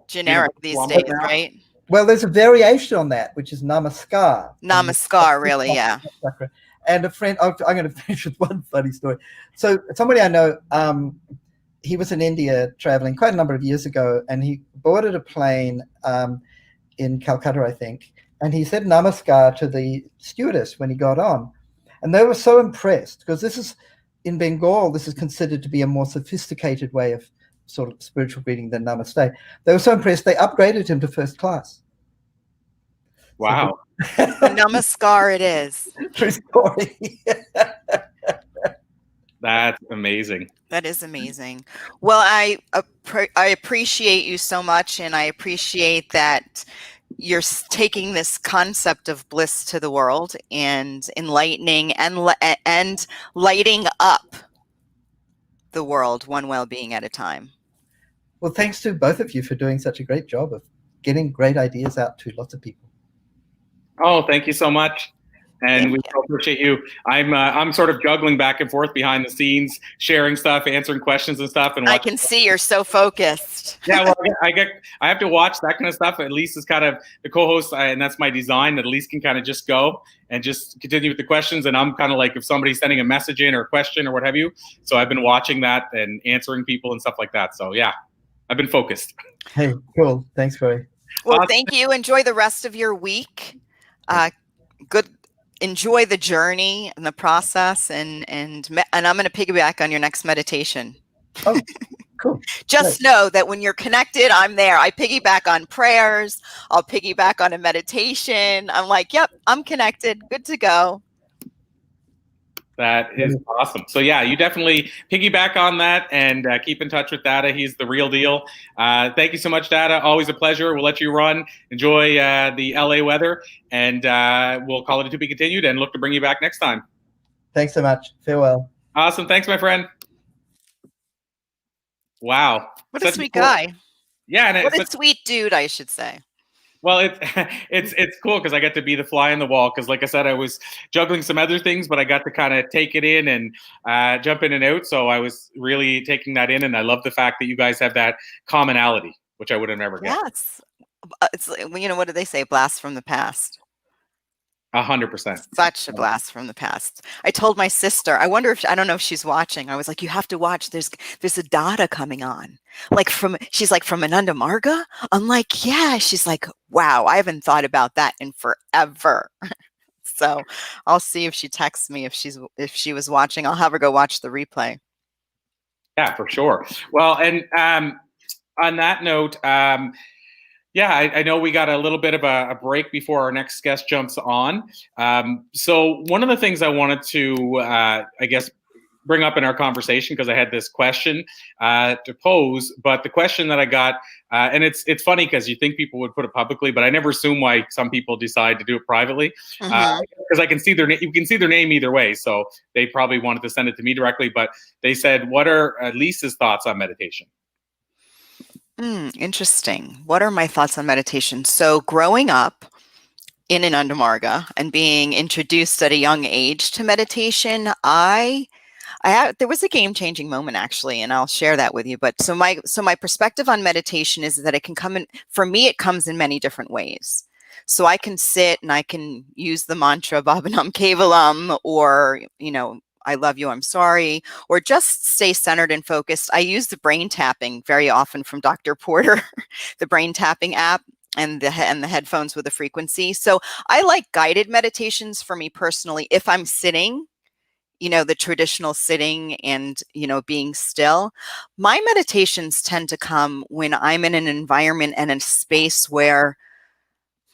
generic these days, right? Well, there's a variation on that, which is namaskar. Namaskar, really, yeah. And a friend, I'm going to finish with one funny story. So somebody I know, he was in India traveling quite a number of years ago, and he boarded a plane in Calcutta, I think, and he said namaskar to the stewardess when he got on. And they were so impressed because in Bengal, this is considered to be a more sophisticated way of sort of spiritual greeting than namaste. They were so impressed, they upgraded him to first class. Wow. So, namaskar it is. True story. That's amazing. That is amazing. Well, I appreciate you so much, and I appreciate that you're taking this concept of bliss to the world and enlightening and lighting up the world one well-being at a time. Well, thanks to both of you for doing such a great job of getting great ideas out to lots of people. Oh, thank you so much. And we so appreciate you. I'm sort of juggling back and forth behind the scenes, sharing stuff, answering questions and stuff. And I can see you're so focused. Yeah, well, I have to watch that kind of stuff. At least is kind of the co-host, and that's my design. That at least can kind of just go and just continue with the questions. And I'm kind of like if somebody's sending a message in or a question or what have you. So I've been watching that and answering people and stuff like that. So yeah, I've been focused. Hey, cool. Thanks, Barry. Well, thank you. Enjoy the rest of your week. Good. Enjoy the journey and the process, and I'm going to piggyback on your next meditation. Oh, cool. Just know that when you're connected, I'm there. I piggyback on prayers. I'll piggyback on a meditation. I'm like, yep, I'm connected. Good to go. That is awesome. So yeah, you definitely piggyback on that and keep in touch with Dada. He's the real deal. Thank you so much, Dada. Always a pleasure. We'll let you run. Enjoy the LA weather, and we'll call it a to be continued and look to bring you back next time. Thanks so much. Farewell. Awesome. Thanks, my friend. Wow. What a sweet guy. Yeah. And what a sweet dude, I should say. Well, it's cool because I get to be the fly on the wall because, like I said, I was juggling some other things, but I got to kind of take it in and jump in and out. So I was really taking that in, and I love the fact that you guys have that commonality, which I would have never guessed. Yes, it's what do they say? Blast from the past. 100%. Such a blast from the past. I told my sister, I don't know if she's watching. I was like, you have to watch. There's a Dada coming on. She's like, from Ananda Marga? I'm like, yeah. She's like, wow, I haven't thought about that in forever. So I'll see if she texts me if she was watching. I'll have her go watch the replay. Yeah, for sure. Well, and on that note, yeah, I know we got a little bit of a break before our next guest jumps on. So one of the things I wanted to, I guess, bring up in our conversation, because I had this question to pose, but the question that I got, and it's funny because you think people would put it publicly, but I never assume why some people decide to do it privately, because I can see you can see their name either way. So they probably wanted to send it to me directly, but they said, what are Lisa's thoughts on meditation? Interesting. What are my thoughts on meditation? So growing up in Ananda Marga and being introduced at a young age to meditation, there was a game-changing moment actually, and I'll share that with you. But so my perspective on meditation is that it can come in, for me, it comes in many different ways. So I can sit and I can use the mantra Bhavanam Kevalam, or I love you, I'm sorry, or just stay centered and focused. I use the brain tapping very often from Dr. Porter, the brain tapping app, and the headphones with the frequency. So I like guided meditations for me personally. If I'm sitting, the traditional sitting and, being still, my meditations tend to come when I'm in an environment and a space where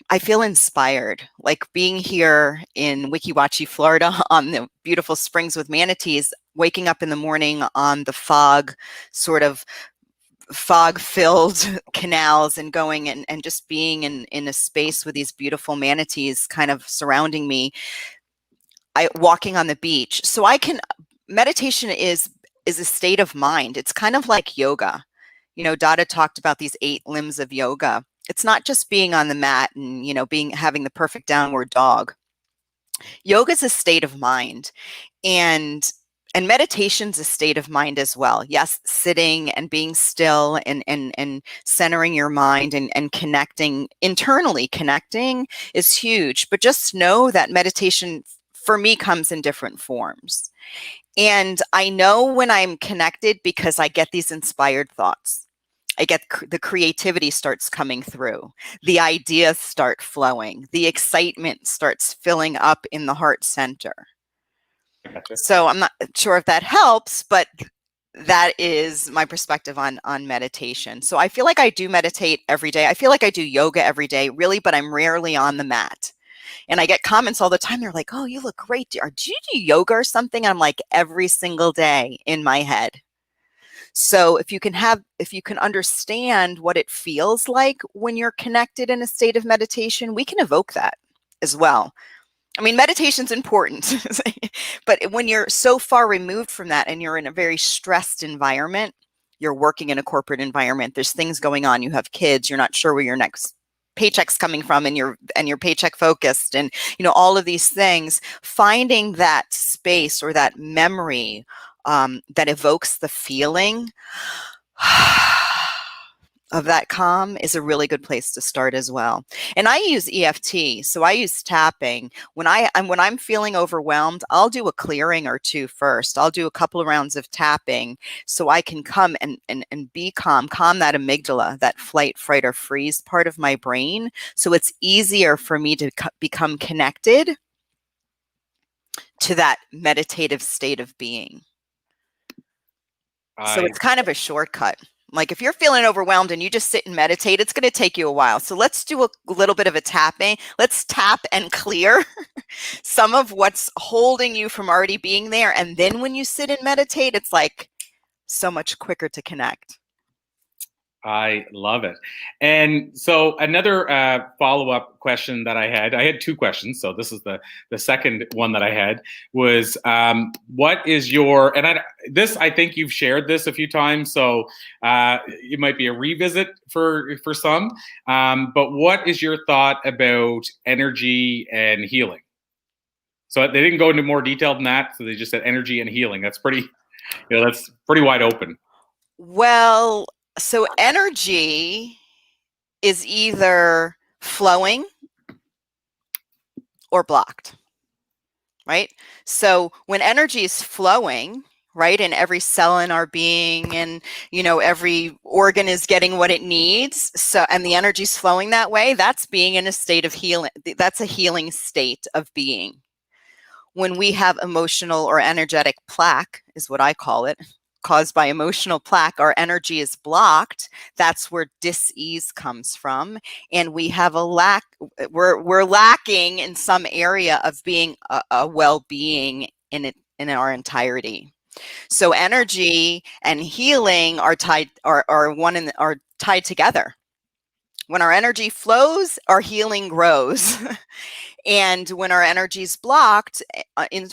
I feel inspired, like being here in Weeki Wachee, Florida, on the beautiful springs with manatees, waking up in the morning on the fog-filled canals and going and just being in a space with these beautiful manatees kind of surrounding me, walking on the beach. So meditation is a state of mind. It's kind of like yoga. Dada talked about these 8 limbs of yoga. It's not just being on the mat and, having the perfect downward dog. Yoga is a state of mind, and meditation's a state of mind as well. Yes, sitting and being still and centering your mind and connecting, internally connecting is huge. But just know that meditation for me comes in different forms. And I know when I'm connected because I get these inspired thoughts. I get the creativity starts coming through. The ideas start flowing. The excitement starts filling up in the heart center. Gotcha. So I'm not sure if that helps, but that is my perspective on meditation. So I feel like I do meditate every day. I feel like I do yoga every day, really, but I'm rarely on the mat. And I get comments all the time. They're like, oh, you look great. Do you do yoga or something? I'm like, every single day in my head. So if you can understand what it feels like when you're connected in a state of meditation, we can evoke that as well. I mean, meditation's important, but when you're so far removed from that and you're in a very stressed environment, you're working in a corporate environment, there's things going on, you have kids, you're not sure where your next paychecks coming from, and you're paycheck focused, and all of these things, finding that space or that memory that evokes the feeling of that calm is a really good place to start as well. And I use EFT, so I use tapping. When I'm feeling overwhelmed, I'll do a clearing or two first. I'll do a couple of rounds of tapping so I can come and be calm that amygdala, that flight, fright, or freeze part of my brain. So it's easier for me to become connected to that meditative state of being. So it's kind of a shortcut. Like if you're feeling overwhelmed and you just sit and meditate, it's going to take you a while. So let's do a little bit of a tapping. Let's tap and clear some of what's holding you from already being there. And then when you sit and meditate, it's like so much quicker to connect. I love it. And so another follow-up question that I had two questions. So this is the second one that I had was, what is your, and I think you've shared this a few times, so it might be a revisit for some, but what is your thought about energy and healing? So they didn't go into more detail than that. So they just said energy and healing. That's pretty, that's pretty wide open. Well, so energy is either flowing or blocked, right? So when energy is flowing, right, and every cell in our being and, every organ is getting what it needs, so, and the energy is flowing that way, that's being in a state of healing. That's a healing state of being. When we have emotional or energetic plaque, is what I call it, caused by emotional plaque, our energy is blocked. That's where dis-ease comes from. And we have a lack, we're lacking in some area of being a well-being in our entirety. So energy and healing are tied, are tied together. When our energy flows, our healing grows. And when our energy is blocked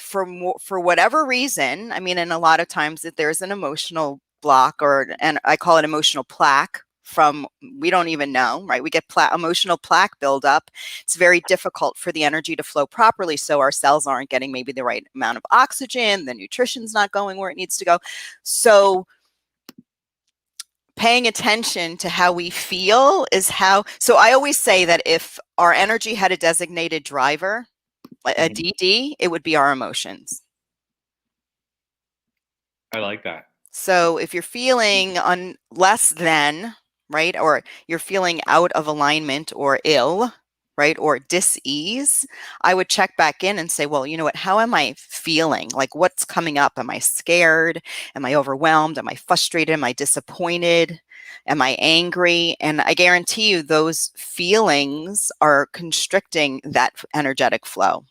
for whatever reason, I mean, and a lot of times that there's an emotional block, and I call it emotional plaque from, we don't even know, right? We get emotional plaque buildup. It's very difficult for the energy to flow properly. So our cells aren't getting maybe the right amount of oxygen. The nutrition's not going where it needs to go. So paying attention to how we feel is how, so I always say that if our energy had a designated driver, a DD, it would be our emotions. I like that. So if you're feeling less than, right, or you're feeling out of alignment or ill, right, or dis-ease, I would check back in and say, well, you know what, how am I feeling? Like, what's coming up? Am I scared? Am I overwhelmed? Am I frustrated? Am I disappointed? Am I angry? And I guarantee you those feelings are constricting that energetic flow.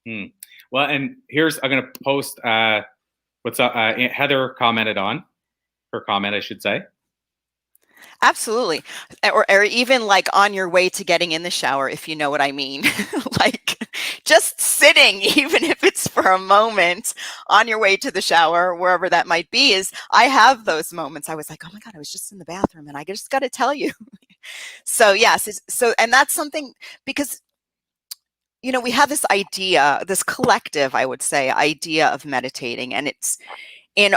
Well, and I'm going to post what's up. Heather commented on her comment, I should say. Absolutely. Or even like on your way to getting in the shower, if you know what I mean. Like just sitting, even if it's for a moment on your way to the shower, wherever that might be, is I have those moments. I was like, oh my God, I was just in the bathroom and I just got to tell you. So yes, and that's something, because we have this idea, this collective, I would say, idea of meditating, and it's and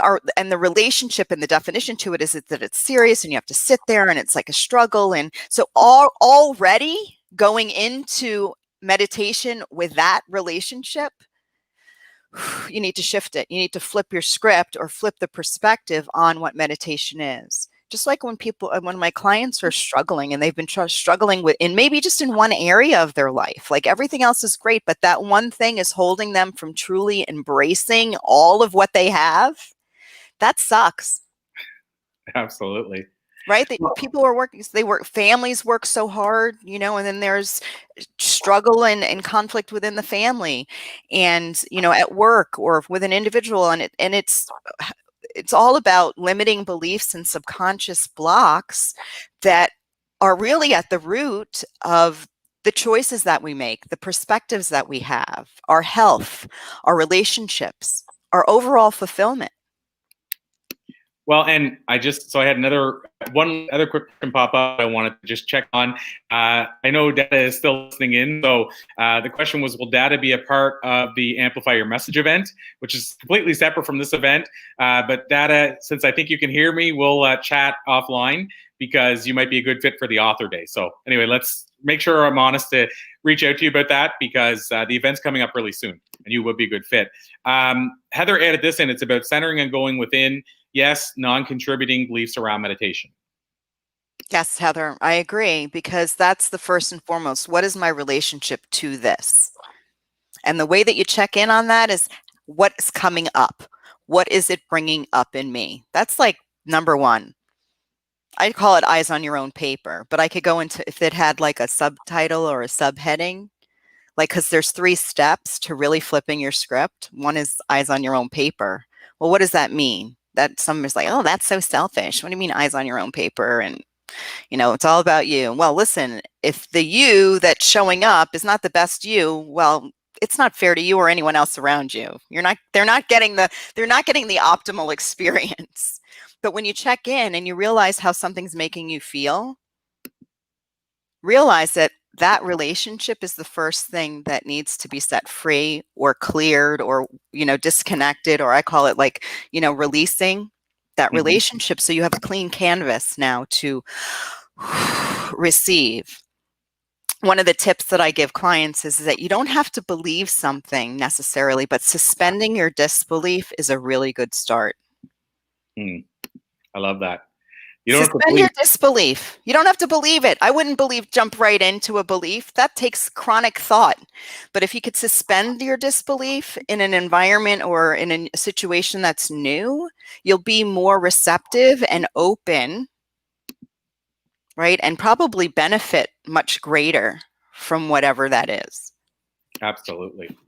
the relationship and the definition to it is that it's serious and you have to sit there and it's like a struggle. And so already going into meditation with that relationship, you need to shift it. You need to flip your script or flip the perspective on what meditation is. Just like when my clients are struggling and they've been struggling maybe just in one area of their life, like everything else is great, but that one thing is holding them from truly embracing all of what they have. That sucks. Absolutely. Right? People are working, families work so hard, and then there's struggle and conflict within the family and, at work or with an individual. And it's all about limiting beliefs and subconscious blocks that are really at the root of the choices that we make, the perspectives that we have, our health, our relationships, our overall fulfillment. Well, and I had one other quick question pop up I wanted to just check on. I know Data is still listening in. So the question was, will Data be a part of the Amplify Your Message event, which is completely separate from this event? But Data, since I think you can hear me, we'll chat offline because you might be a good fit for the author day. So anyway, let's make sure I'm honest to reach out to you about that because the event's coming up really soon and you would be a good fit. Heather added this in. It's about centering and going within. Yes, non-contributing beliefs around meditation. Yes, Heather, I agree, because that's the first and foremost. What is my relationship to this? And the way that you check in on that is what is coming up? What is it bringing up in me? That's like number one. I'd call it eyes on your own paper, but I could go into if it had like a subtitle or a subheading, like, because there's 3 steps to really flipping your script. One is eyes on your own paper. Well, what does that mean? That somebody's like, oh, that's so selfish. What do you mean eyes on your own paper? And, it's all about you. Well, listen, if the you that's showing up is not the best you, well, it's not fair to you or anyone else around you. They're not getting the optimal experience. But when you check in and you realize how something's making you feel, realize that relationship is the first thing that needs to be set free or cleared or, disconnected, or I call it like, releasing that relationship. So you have a clean canvas now to receive. One of the tips that I give clients is that you don't have to believe something necessarily, but suspending your disbelief is a really good start. I love that. You don't suspend your disbelief. You don't have to believe it. I wouldn't jump right into a belief. That takes chronic thought. But if you could suspend your disbelief in an environment or in a situation that's new, you'll be more receptive and open, right? And probably benefit much greater from whatever that is. Absolutely.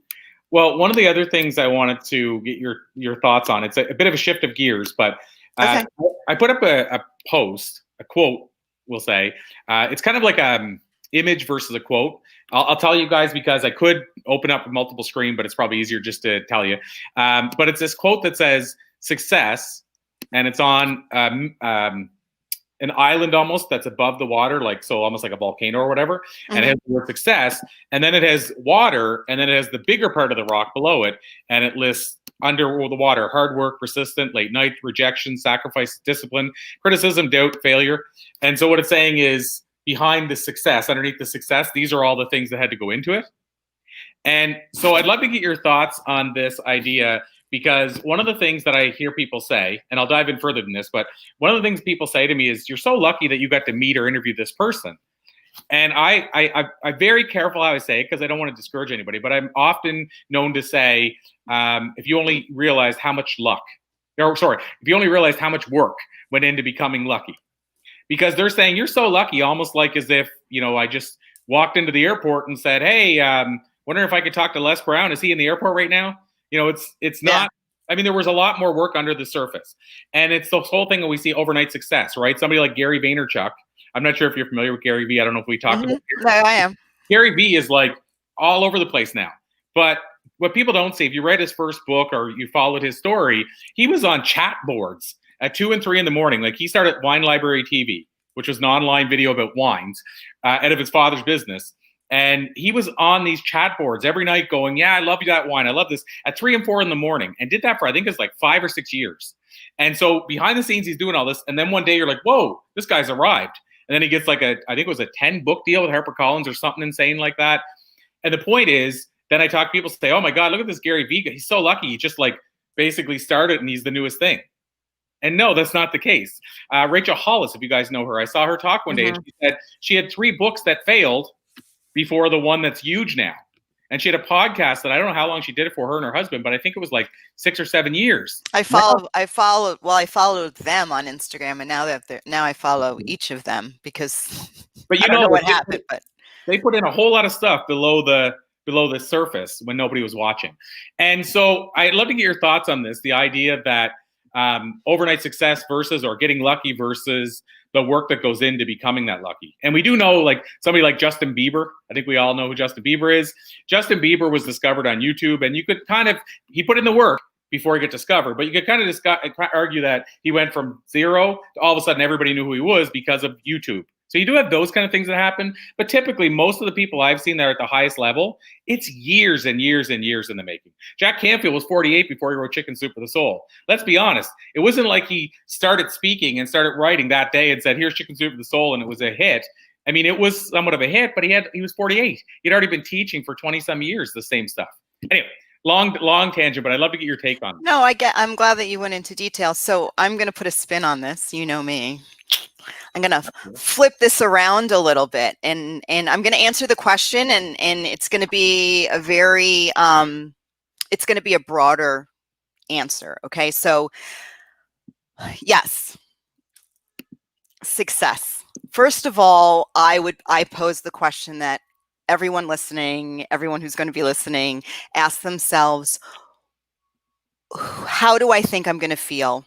Well, one of the other things I wanted to get your thoughts on, it's a bit of a shift of gears, but okay. I put up a post, a quote, we'll say. It's kind of like an image versus a quote. I'll tell you guys because I could open up a multiple screen, but it's probably easier just to tell you. But it's this quote that says, success, and it's on an island almost that's above the water, almost like a volcano or whatever. And it has the word success, and then it has water, and then it has the bigger part of the rock below it, and it lists under the water: hard work, persistent, late night, rejection, sacrifice, discipline, criticism, doubt, failure. And so what it's saying is behind the success, underneath the success, these are all the things that had to go into it. And so I'd love to get your thoughts on this idea, because one of the things that I hear people say, and I'll dive in further than this, but one of the things people say to me is, you're so lucky that you got to meet or interview this person. And I'm very careful how I say it because I don't want to discourage anybody, but I'm often known to say, if you only realized how much if you only realized how much work went into becoming lucky. Because they're saying you're so lucky, almost like as if, I just walked into the airport and said, hey, wondering if I could talk to Les Brown. Is he in the airport right now? It's not. I mean, there was a lot more work under the surface. And it's the whole thing that we see overnight success, right? Somebody like Gary Vaynerchuk. I'm not sure if you're familiar with Gary Vee. I don't know if we talked about Gary. No, I am. Gary Vee is like all over the place now. But what people don't see, if you read his first book or you followed his story, he was on chat boards at 2 and 3 in the morning. Like, he started Wine Library TV, which was an online video about wines out of his father's business. And he was on these chat boards every night going, yeah, I love that wine. I love this, at 3 and 4 in the morning, and did that for, I think it's like 5 or 6 years. And so behind the scenes, he's doing all this. And then one day you're like, whoa, this guy's arrived. And then he gets like I think it was a 10-book deal with HarperCollins or something insane like that. And the point is, then I talk to people say, oh my God, look at this Gary Vee. He's so lucky. He just like basically started and he's the newest thing. And no, that's not the case. Rachel Hollis, if you guys know her, I saw her talk one day and she said she had 3 books that failed before the one that's huge now. And she had a podcast that I don't know how long she did it for, her and her husband, but I think it was like 6 or 7 years. I followed them on Instagram, and now I follow each of them because but I don't know what happened. But they put in a whole lot of stuff below the surface when nobody was watching. And so I'd love to get your thoughts on this, the idea that overnight success versus, or getting lucky versus the work that goes into becoming that lucky. And we do know, like somebody like Justin Bieber, I think we all know who Justin Bieber is. Justin Bieber was discovered on YouTube, and you could he put in the work before he got discovered. But you could kind of argue that he went from zero to all of a sudden everybody knew who he was because of YouTube. So you do have those kind of things that happen. But typically, most of the people I've seen that are at the highest level, it's years and years and years in the making. Jack Canfield was 48 before he wrote Chicken Soup for the Soul. Let's be honest. It wasn't like he started speaking and started writing that day and said, here's Chicken Soup for the Soul, and it was a hit. I mean, it was somewhat of a hit, but he was 48. He'd already been teaching for 20-some years the same stuff. Anyway, long tangent, but I'd love to get your take on it. No, I'm glad that you went into detail. So I'm going to put a spin on this. You know me. I'm going to flip this around a little bit, and I'm going to answer the question, and it's going to be a very it's going to be a broader answer. Okay, so yes, success. First of all, I pose the question that everyone listening, everyone who's going to be listening, ask themselves, how do I think I'm going to feel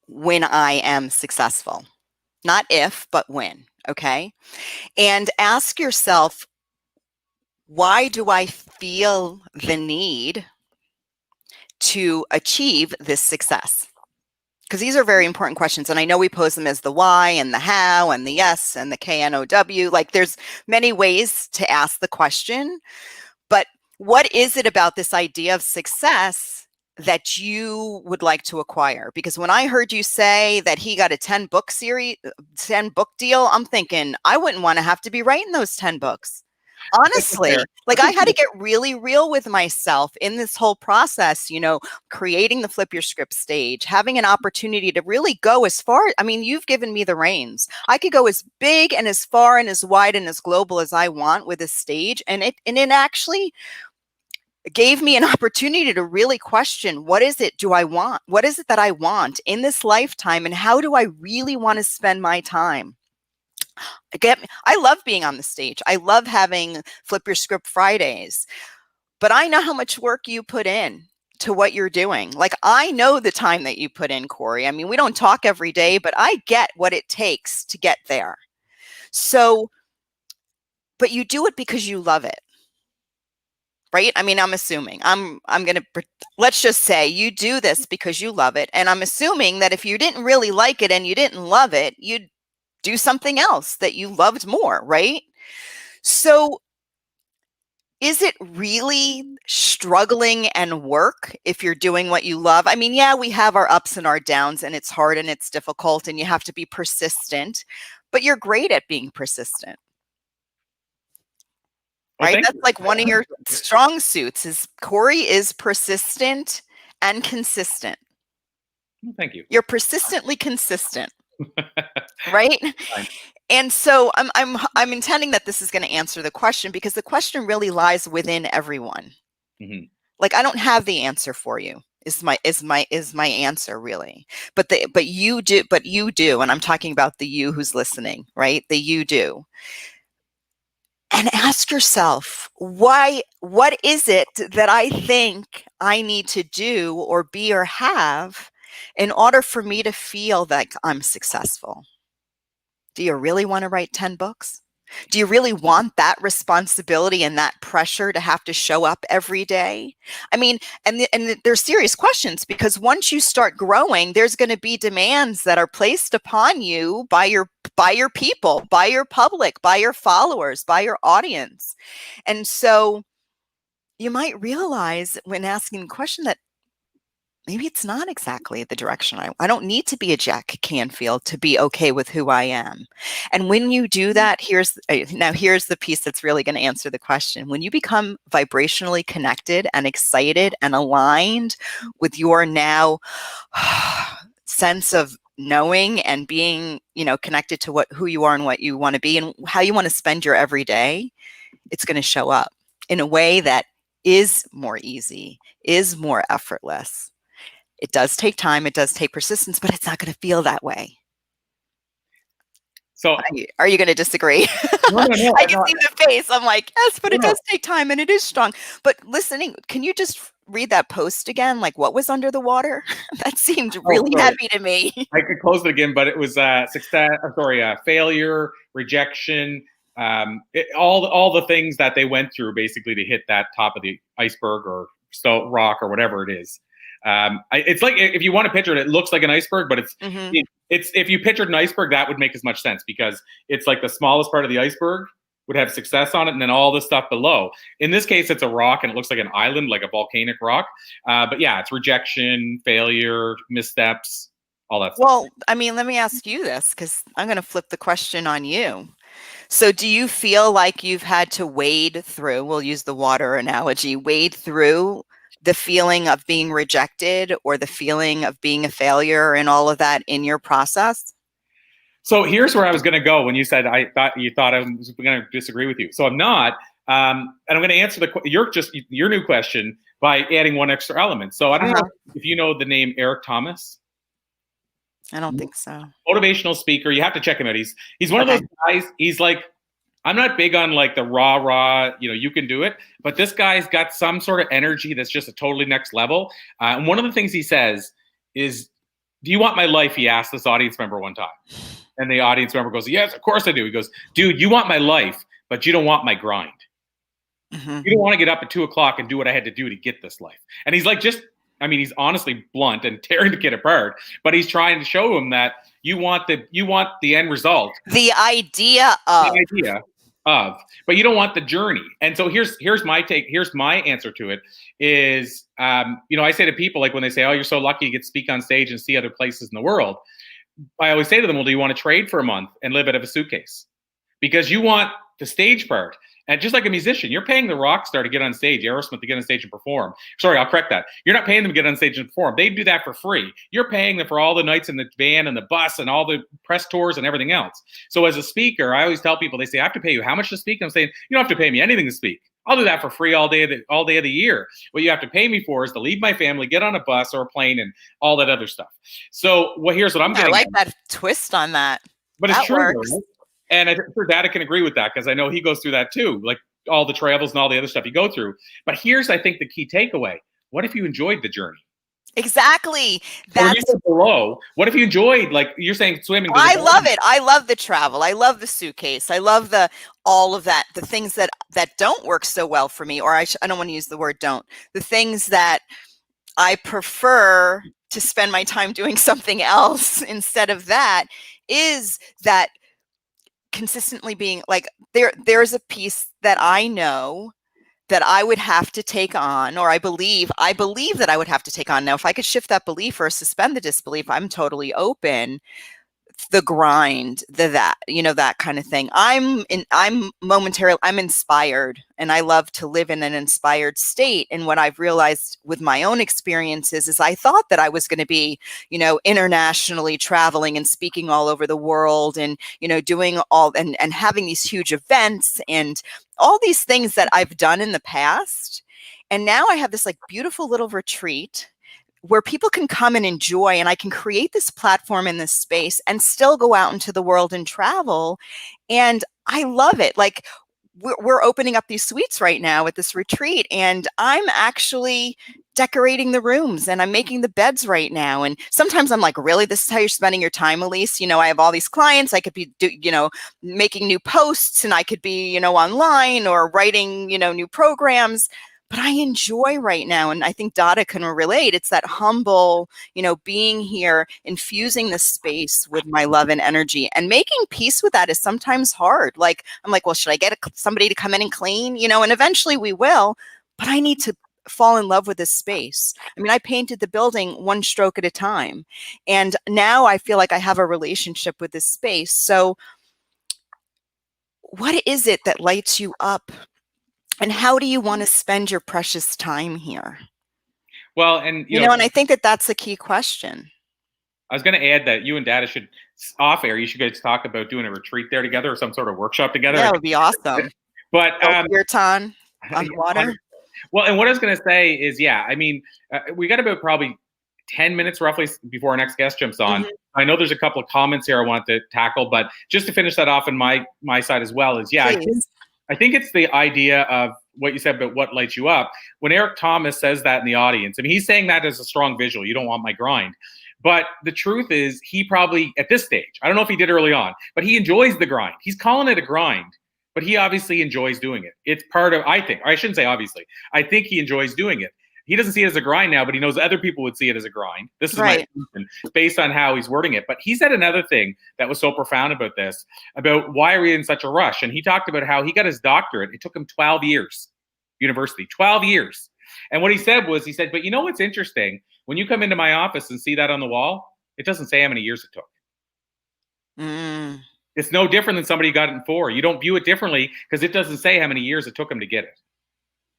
when I am successful? Not if, but when, okay? And ask yourself, why do I feel the need to achieve this success? Because these are very important questions. And I know we pose them as the why and the how and the yes and the KNOW. Like there's many ways to ask the question, but what is it about this idea of success that you would like to acquire? Because when I heard you say that he got a 10-book deal, I'm thinking I wouldn't want to have to be writing those 10 books. Honestly, like I had to get really real with myself in this whole process, you know, creating the Flip Your Script stage, having an opportunity to really go as far. I mean, you've given me the reins. I could go as big and as far and as wide and as global as I want with this stage. And it actually gave me an opportunity to really question, what is it do I want? What is it that I want in this lifetime? And how do I really want to spend my time? I love being on the stage. I love having Flip Your Script Fridays, but I know how much work you put in to what you're doing. Like I know the time that you put in, Corey. I mean, we don't talk every day, but I get what it takes to get there. So, but you do it because you love it. Right? I mean, I'm assuming let's just say you do this because you love it. And I'm assuming that if you didn't really like it and you didn't love it, you'd do something else that you loved more, right? So is it really struggling and work if you're doing what you love? I mean, yeah, we have our ups and our downs, and it's hard and it's difficult and you have to be persistent, but you're great at being persistent. Right? That's like one of your strong suits is Corey is persistent and consistent. Thank you. You're persistently consistent. Right? And so I'm intending that this is going to answer the question, because the question really lies within everyone. Mm-hmm. Like I don't have the answer for you. Is my answer really? But you do, and I'm talking about the you who's listening, right? The you do. And ask yourself, what is it that I think I need to do or be or have in order for me to feel like I'm successful? Do you really want to write 10 books? Do you really want that responsibility and that pressure to have to show up every day? I mean, and there's serious questions, because once you start growing, there's going to be demands that are placed upon you by your people, by your public, by your followers, by your audience. And so you might realize when asking the question that maybe it's not exactly the direction I don't need to be a Jack Canfield to be okay with who I am. And when you do that, here's the piece that's really going to answer the question. When you become vibrationally connected and excited and aligned with your now sense of knowing and being, connected to who you are and what you want to be and how you want to spend your everyday, it's going to show up in a way that is more easy, is more effortless. It does take time, it does take persistence, but it's not going to feel that way. So are you going to disagree? No, I can see the face. I'm like, yes, but it does take time and it is strong. But listening, can you just read that post again? Like, what was under the water? That seemed really heavy to me. I could close it again, but it was failure, rejection, all the things that they went through basically to hit that top of the iceberg or rock or whatever it is. It's like, if you want to picture it, it looks like an iceberg, but it's if you pictured an iceberg, that would make as much sense, because it's like the smallest part of the iceberg would have success on it, and then all the stuff below. In this case, it's a rock, and it looks like an island, like a volcanic rock. But yeah, it's rejection, failure, missteps, all that stuff. Well, I mean, let me ask you this, because I'm going to flip the question on you. So do you feel like you've had to wade through, we'll use the water analogy, wade through the feeling of being rejected or the feeling of being a failure and all of that in your process? So here's where I was going to go when you said I thought I was going to disagree with you. So I'm not, and I'm going to answer your new question by adding one extra element. So I don't know if you know the name Eric Thomas. I don't think so. Motivational speaker. You have to check him out. He's one of those guys. He's like, I'm not big on like the rah, you can do it, but this guy's got some sort of energy that's just a totally next level. And one of the things he says is, "Do you want my life?" He asked this audience member one time. And the audience member goes, "Yes, of course I do." He goes, "Dude, you want my life, but you don't want my grind. You don't want to get up at 2 o'clock and do what I had to do to get this life." And he's like, he's honestly blunt and tearing the kid apart, but he's trying to show him that you want the end result. The idea of, but you don't want the journey. And so here's my take. Here's my answer to it is, I say to people, like when they say, "Oh, you're so lucky you get to speak on stage and see other places in the world," I always say to them, "Well, do you want to trade for a month and live out of a suitcase?" Because you want the stage part. And just like a musician, you're paying the rock star to get on stage, Aerosmith, to get on stage and perform. Sorry, I'll correct that. You're not paying them to get on stage and perform. They do that for free. You're paying them for all the nights in the van and the bus and all the press tours and everything else. So as a speaker, I always tell people, they say, "I have to pay you how much to speak?" I'm saying, "You don't have to pay me anything to speak. I'll do that for free all day of the year. What you have to pay me for is to leave my family, get on a bus or a plane, and all that other stuff." So here's what I'm getting. I like that twist on that. But it's true, works. right? And I'm sure Dada can agree with that, because I know he goes through that too, like all the travels and all the other stuff you go through. But here's, I think, the key takeaway. What if you enjoyed the journey? Exactly. That's below. What if you enjoyed, like you're saying, swimming? I love it. I love the travel. I love the suitcase. I love all of that. The things that don't work so well for me, or I don't want to use the word don't. The things that I prefer to spend my time doing something else instead of that, is that consistently being like, there's a piece that I know that I would have to take on, or I believe that I would have to take on. Now, if I could shift that belief or suspend the disbelief, I'm totally open. The grind, that kind of thing. I'm inspired, and I love to live in an inspired state. And what I've realized with my own experiences is I thought that I was going to be, internationally traveling and speaking all over the world, and, doing all and having these huge events and all these things that I've done in the past. And now I have this like beautiful little retreat where people can come and enjoy, and I can create this platform in this space and still go out into the world and travel. And I love it. Like, we're opening up these suites right now at this retreat, and I'm actually decorating the rooms and I'm making the beds right now. And sometimes I'm like, really, this is how you're spending your time, Elise? I have all these clients. I could be, making new posts, and I could be, online or writing, new programs. But I enjoy right now, and I think Dada can relate. It's that humble, being here, infusing the space with my love and energy, and making peace with that is sometimes hard. Like, I'm like, well, should I get somebody to come in and clean? And eventually we will, but I need to fall in love with this space. I mean, I painted the building one stroke at a time, and now I feel like I have a relationship with this space. So what is it that lights you up? And how do you want to spend your precious time here? Well, and and I think that that's the key question. I was going to add that you and Dada should, off air, you should guys talk about doing a retreat there together, or some sort of workshop together. Yeah, it would be awesome. But Kirtan on the water. Well, and what I was going to say is, we got about probably 10 minutes roughly before our next guest jumps on. I know there's a couple of comments here I want to tackle, but just to finish that off on my side as well is, I think it's the idea of what you said about what lights you up. When Eric Thomas says that in the audience, I mean, he's saying that as a strong visual. You don't want my grind. But the truth is, he probably, at this stage, I don't know if he did early on, but he enjoys the grind. He's calling it a grind, but he obviously enjoys doing it. It's part of, I shouldn't say obviously, I think he enjoys doing it. he doesn't see it as a grind now, but he knows other people would see it as a grind. This is my opinion based on how he's wording it. But he said another thing that was so profound about this, about why are we in such a rush? And he talked about how he got his doctorate. It took him 12 years, university, 12 years. And what he said was, he said, but you know what's interesting? When you come into my office and see that on the wall, it doesn't say how many years it took. It's no different than somebody got it in 4. You don't view it differently because it doesn't say how many years it took him to get it.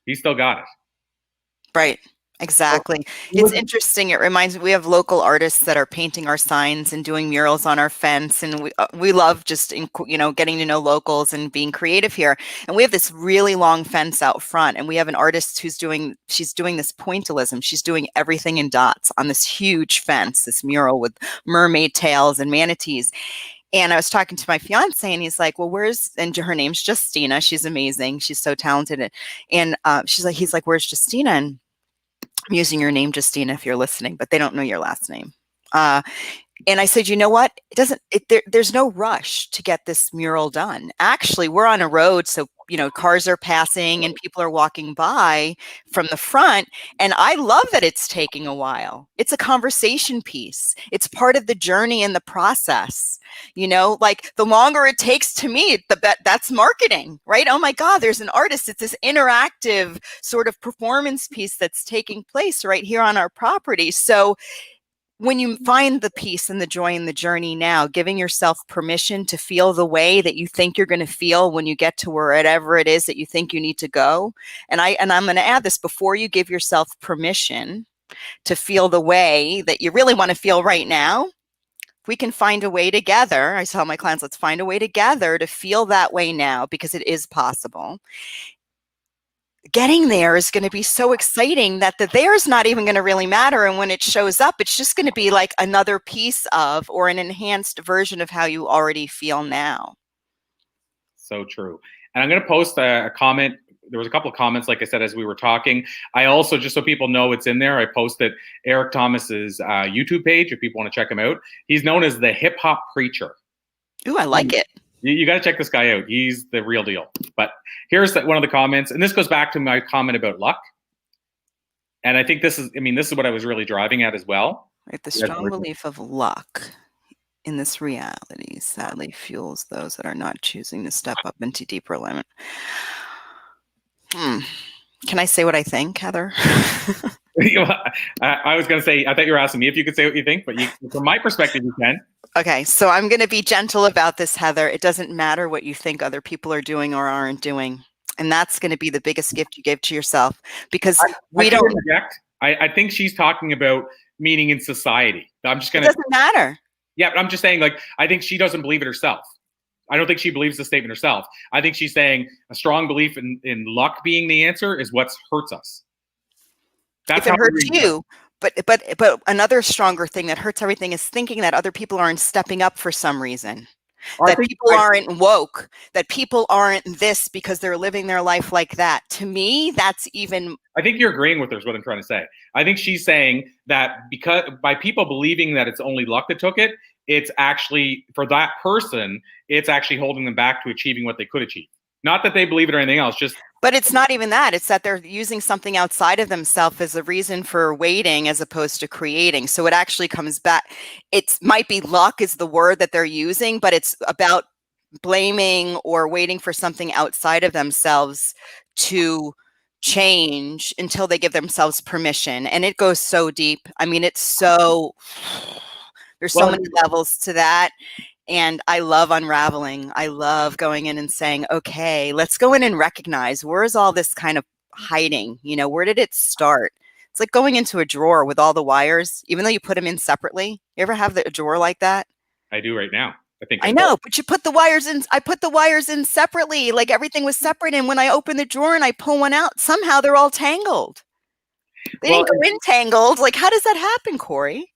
He still got it. Right. Exactly. It's interesting. It reminds me, we have local artists that are painting our signs and doing murals on our fence. And we love just, getting to know locals and being creative here. And we have this really long fence out front. And we have an artist she's doing this pointillism. She's doing everything in dots on this huge fence, this mural with mermaid tails and manatees. And I was talking to my fiance and he's like, well, and her name's Justina. She's amazing. She's so talented. And he's like, where's Justina? And I'm using your name, Justina, if you're listening, but they don't know your last name. And I said, you know what? There's no rush to get this mural done. Actually, we're on a road. So, cars are passing and people are walking by from the front. And I love that it's taking a while. It's a conversation piece. It's part of the journey and the process. Like the longer it takes to me, that's marketing, right? Oh my God, there's an artist. It's this interactive sort of performance piece that's taking place right here on our property. So when you find the peace and the joy in the journey now, giving yourself permission to feel the way that you think you're going to feel when you get to wherever it is that you think you need to go. And I'm going to add this, before you give yourself permission to feel the way that you really want to feel right now, if we can find a way together, I tell my clients, let's find a way together to feel that way now, because it is possible. Getting there is going to be so exciting that the there's not even going to really matter. And when it shows up, it's just going to be like another piece of, or an enhanced version of how you already feel now. So true. And I'm going to post a comment. There was a couple of comments, like I said, as we were talking. I also, just so people know it's in there, I posted Eric Thomas's YouTube page if people want to check him out. He's known as the hip hop preacher. Ooh, I like it. You got to check this guy out. He's the real deal. But here's one of the comments, and this goes back to my comment about luck. And I think this is what I was really driving at as well. Right, the strong belief of luck in this reality sadly fuels those that are not choosing to step up into deeper alignment. Can I say what I think, Heather? I was going to say, I thought you were asking me if you could say what you think, but from my perspective, you can. Okay, so I'm going to be gentle about this, Heather. It doesn't matter what you think other people are doing or aren't doing. And that's going to be the biggest gift you give to yourself, because we don't. I think she's talking about meaning in society. I'm just going to. It doesn't matter. Yeah, but I'm just saying, I think she doesn't believe it herself. I don't think she believes the statement herself. I think she's saying a strong belief in luck being the answer is what hurts us. That's if it hurts you. But another stronger thing that hurts everything is thinking that other people aren't stepping up for some reason. That people aren't woke, that people aren't this because they're living their life like that. To me, that's even. I think you're agreeing with her is what I'm trying to say. I think she's saying that because by people believing that it's only luck that took it, it's actually, for that person, it's actually holding them back to achieving what they could achieve. Not that they believe it or anything else, just. But it's not even that. It's that they're using something outside of themselves as a reason for waiting as opposed to creating. So it actually comes back. It might be luck is the word that they're using, but it's about blaming or waiting for something outside of themselves to change until they give themselves permission. And it goes so deep. I mean, there's so many levels to that. And I love unraveling. I love going in and saying, okay, let's go in and recognize, where is all this kind of hiding? Where did it start? It's like going into a drawer with all the wires, even though you put them in separately. You ever have a drawer like that? I do right now. I know, but you put the wires in. I put the wires in separately, like everything was separate. And when I open the drawer and I pull one out, somehow they're all tangled. They didn't go in tangled. Like, how does that happen, Corey?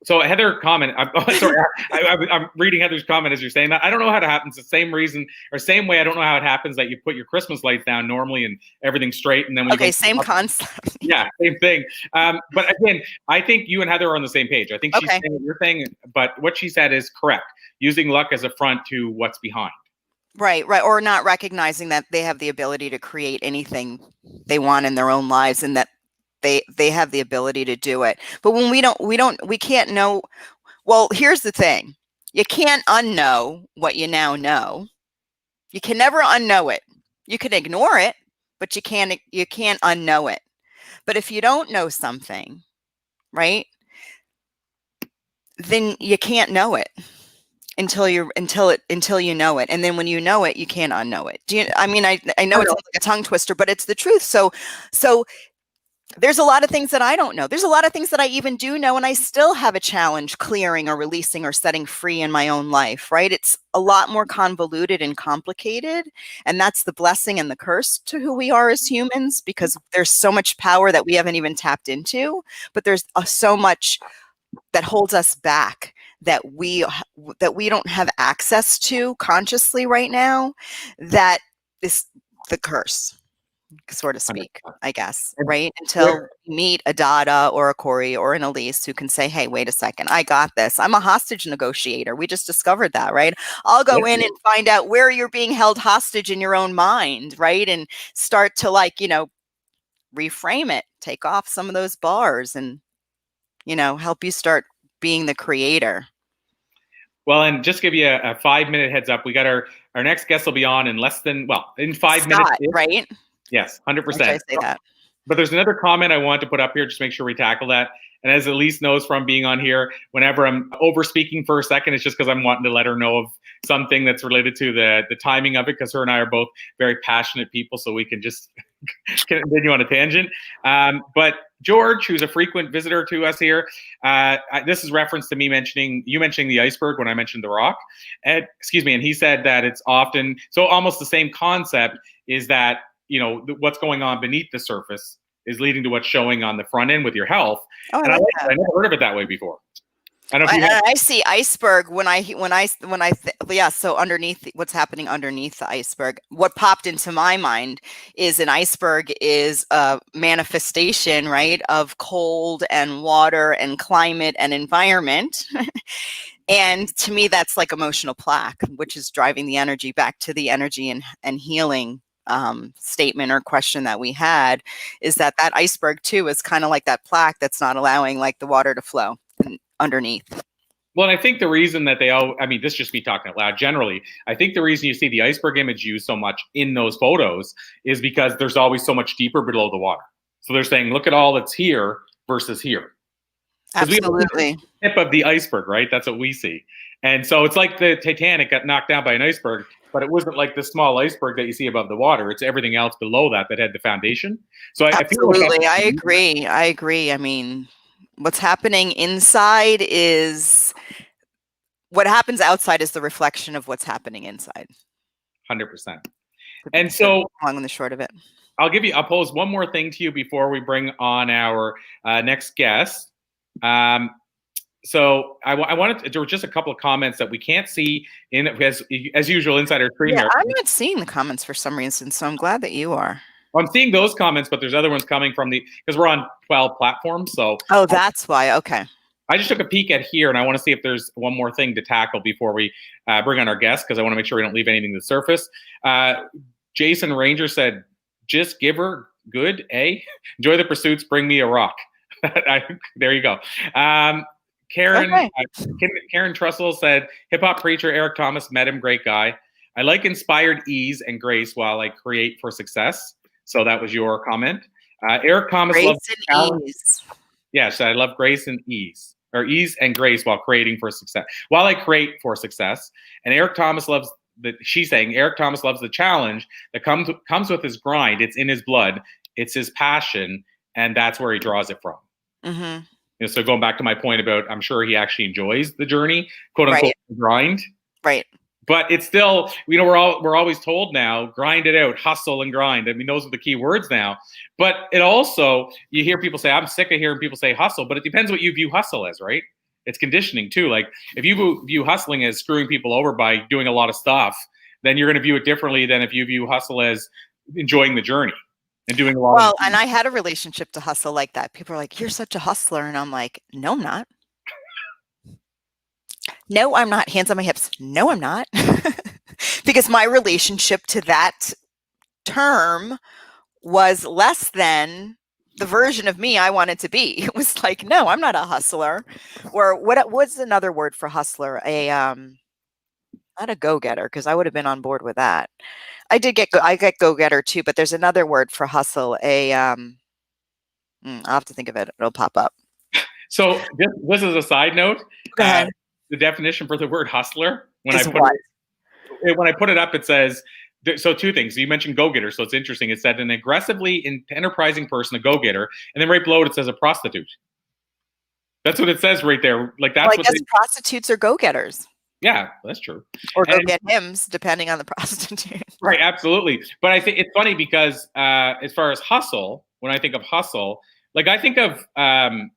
So Heather comment, I'm reading Heather's comment as you're saying that. I don't know how it happens. The same reason or same way. I don't know how it happens that you put your Christmas lights down normally and everything's straight. And then when same concept. Yeah, same thing. But again, I think you and Heather are on the same page. I think she's saying what you're saying, but what she said is correct. Using luck as a front to what's behind. Right. Or not recognizing that they have the ability to create anything they want in their own lives, and that They have the ability to do it. But when we can't know. Well, here's the thing. You can't unknow what you now know. You can never unknow it. You can ignore it, but you can't unknow it. But if you don't know something, right, then you can't know it until you know it. And then when you know it, you can't unknow it. I mean, I know it sounds like a tongue twister, but it's the truth. So there's a lot of things that I don't know. There's a lot of things that I even do know, and I still have a challenge clearing or releasing or setting free in my own life, right? It's a lot more convoluted and complicated, and that's the blessing and the curse to who we are as humans, because there's so much power that we haven't even tapped into, but there's so much that holds us back that we don't have access to consciously right now. That is the curse, so to speak, I guess, right? Until you meet a Dada or a Corey or an Elise who can say, hey, wait a second, I got this. I'm a hostage negotiator. We just discovered that, right? I'll go in and find out where you're being held hostage in your own mind, right? And start to reframe it, take off some of those bars and, help you start being the creator. Well, and just give you a 5-minute heads up. We got our next guest will be on in in 5 minutes. Right? Yes, 100%. I say that. But there's another comment I want to put up here, just make sure we tackle that. And as Elise knows from being on here, whenever I'm over speaking for a second, it's just because I'm wanting to let her know of something that's related to the timing of it, because her and I are both very passionate people, so we can just continue on a tangent. But George, who's a frequent visitor to us here, this is reference to you mentioning the iceberg when I mentioned the rock. And he said that it's often, so almost the same concept is that, what's going on beneath the surface is leading to what's showing on the front end with your health. Oh, and I never heard of it that way before. I see iceberg so underneath, what's happening underneath the iceberg, what popped into my mind is an iceberg is a manifestation, right, of cold and water and climate and environment. And to me, that's like emotional plaque, which is driving the energy back to the energy and healing statement or question that we had, is that iceberg too is kind of like that plaque that's not allowing like the water to flow underneath. Well, and I think the reason that this is just me talking out loud generally, I think the reason you see the iceberg image used so much in those photos is because there's always so much deeper below the water. So they're saying, look at all that's here versus here. Absolutely. The tip of the iceberg, right? That's what we see. And so it's like the Titanic got knocked down by an iceberg, but it wasn't like the small iceberg that you see above the water. It's everything else below that had the foundation. So absolutely, I agree. I mean, what's happening inside is what happens outside is the reflection of what's happening inside. 100%. And so, long and the short of it, I'll pose one more thing to you before we bring on our next guest. So I wanted there were just a couple of comments that we can't see as usual inside our screen. Yeah, I'm not seeing the comments for some reason, so I'm glad that you are. Well, I'm seeing those comments, but there's other ones coming from because we're on 12 platforms. So that's why. Okay. I just took a peek at here, and I want to see if there's one more thing to tackle before we bring on our guest, because I want to make sure we don't leave anything to the surface. Jason Ranger said, "Just give her good, eh? Enjoy the pursuits. Bring me a rock." There you go. Karen Trussell said, "Hip hop preacher Eric Thomas, met him, great guy. I like inspired ease and grace while I create for success." So that was your comment. Eric Thomas grace loves and ease. Yes, I love grace and ease, or ease and grace while creating for success. While I create for success, and Eric Thomas loves she's saying Eric Thomas loves the challenge that comes with his grind. It's in his blood. It's his passion, and that's where he draws it from. Mm-hmm. So going back to my point about, I'm sure he actually enjoys the journey, quote unquote, grind. Right. But it's still, we're always told now, grind it out, hustle and grind. I mean, those are the key words now. But it also, you hear people say, I'm sick of hearing people say hustle, but it depends what you view hustle as, right? It's conditioning too. Like if you view hustling as screwing people over by doing a lot of stuff, then you're going to view it differently than if you view hustle as enjoying the journey and doing a lot. Well, and I had a relationship to hustle like that. People are like, "You're such a hustler," and I'm like, "No, I'm not." No, I'm not. Hands on my hips. No, I'm not. Because my relationship to that term was less than the version of me I wanted to be. It was like, no, I'm not a hustler. Or what's another word for hustler? Not a go-getter, because I would have been on board with that. I get go-getter too, but there's another word for hustle. I'll have to think of it. It'll pop up. So this is a side note. Go ahead. The definition for the word hustler, when Is I put it up, it says, so two things. You mentioned go-getter, so it's interesting. It said an aggressively enterprising person, a go-getter, and then right below it says a prostitute. That's what it says right there. Like that's well, I guess prostitutes are go-getters. Yeah, that's true. Or go get hims, depending on the prostitute. Right, absolutely. But I think it's funny because as far as hustle, when I think of hustle, like I think of I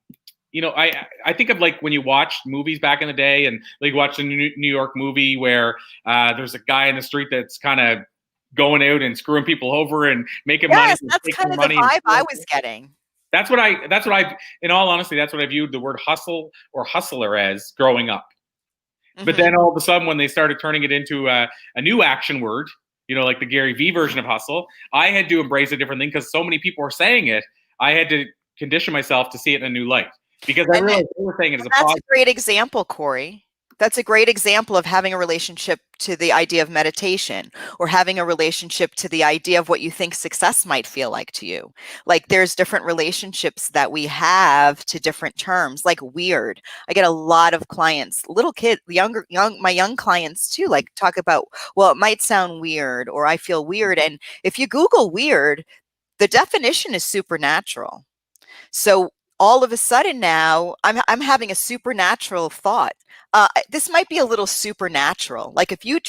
think of like when you watched movies back in the day, and like watch a New York movie where there's a guy in the street that's kind of going out and screwing people over and making money. Yes, that's kind of the vibe I was getting. That's what I, in all honesty, that's what I viewed the word hustle or hustler as growing up. But then all of a sudden, when they started turning it into a new action word, like the Gary Vee version of hustle, I had to embrace a different thing because so many people were saying it. I had to condition myself to see it in a new light because I realized they were saying it as a positive. That's a great example, Corey. That's a great example of having a relationship to the idea of meditation, or having a relationship to the idea of what you think success might feel like to you. Like there's different relationships that we have to different terms, like weird. I get a lot of clients, little kids, my young clients too, like talk about, well, it might sound weird, or I feel weird. And if you Google weird, the definition is supernatural. So all of a sudden now I'm having a supernatural thought. This might be a little supernatural. Like if you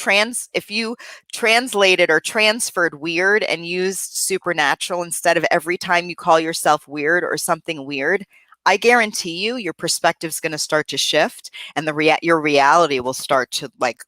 translated or transferred weird and used supernatural instead of every time you call yourself weird or something weird, I guarantee you your perspective's going to start to shift, and your reality will start to like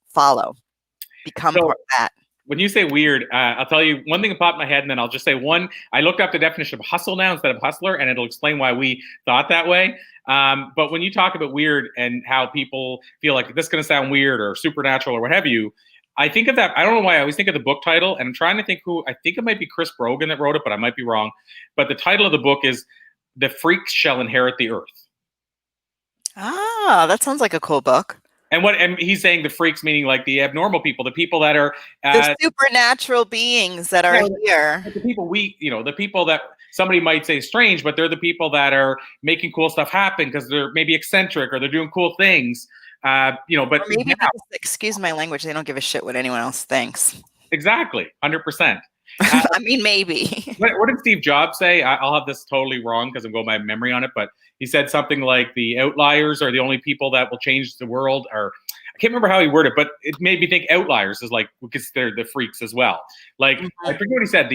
become part of that. When you say weird, I'll tell you one thing that popped in my head, and then I'll just say one. I looked up the definition of hustle now instead of hustler, and it'll explain why we thought that way. But when you talk about weird and how people feel like this is going to sound weird or supernatural or what have you, I think of that. I don't know why I always think of the book title, and I'm trying to think I think it might be Chris Brogan that wrote it, but I might be wrong. But the title of the book is "The Freaks Shall Inherit the Earth." Ah, that sounds like a cool book. And he's saying the freaks, meaning like the abnormal people, the people that are the supernatural beings that are here. The people the people that somebody might say strange, but they're the people that are making cool stuff happen because they're maybe eccentric or they're doing cool things. But or maybe excuse my language, they don't give a shit what anyone else thinks. Exactly, 100%. I mean, maybe. What did Steve Jobs say? I'll have this totally wrong because I'm going by memory on it, but he said something like the outliers are the only people that will change the world, or I can't remember how he worded it, but it made me think outliers is like because they're the freaks as well. Like I forget what he said.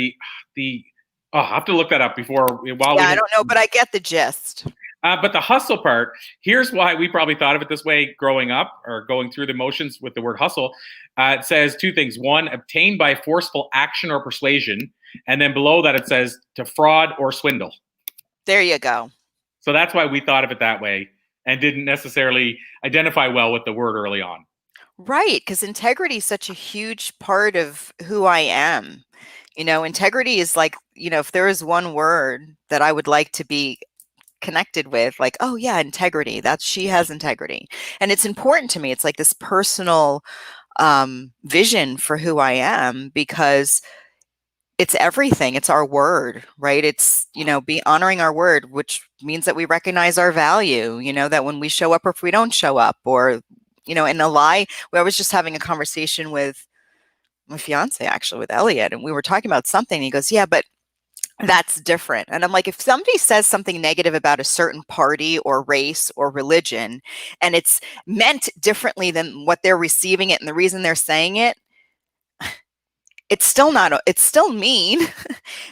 I'll have to look that up I don't know, but I get the gist. But the hustle part, here's why we probably thought of it this way growing up or going through the motions with the word hustle. It says two things. One, obtained by forceful action or persuasion. And then below that, it says to fraud or swindle. There you go. So that's why we thought of it that way and didn't necessarily identify well with the word early on. Right, because integrity is such a huge part of who I am. Integrity is like, if there is one word that I would like to be connected with, like, oh yeah, integrity, she has integrity. And it's important to me. It's like this personal vision for who I am, because it's everything. It's our word, right? It's, be honoring our word, which means that we recognize our value, that when we show up or if we don't show up, or, in a lie. I was just having a conversation with my fiance, actually, with Elliot, and we were talking about something. And he goes, yeah, but that's different. And I'm like, if somebody says something negative about a certain party or race or religion, and it's meant differently than what they're receiving it and the reason they're saying it, it's still mean.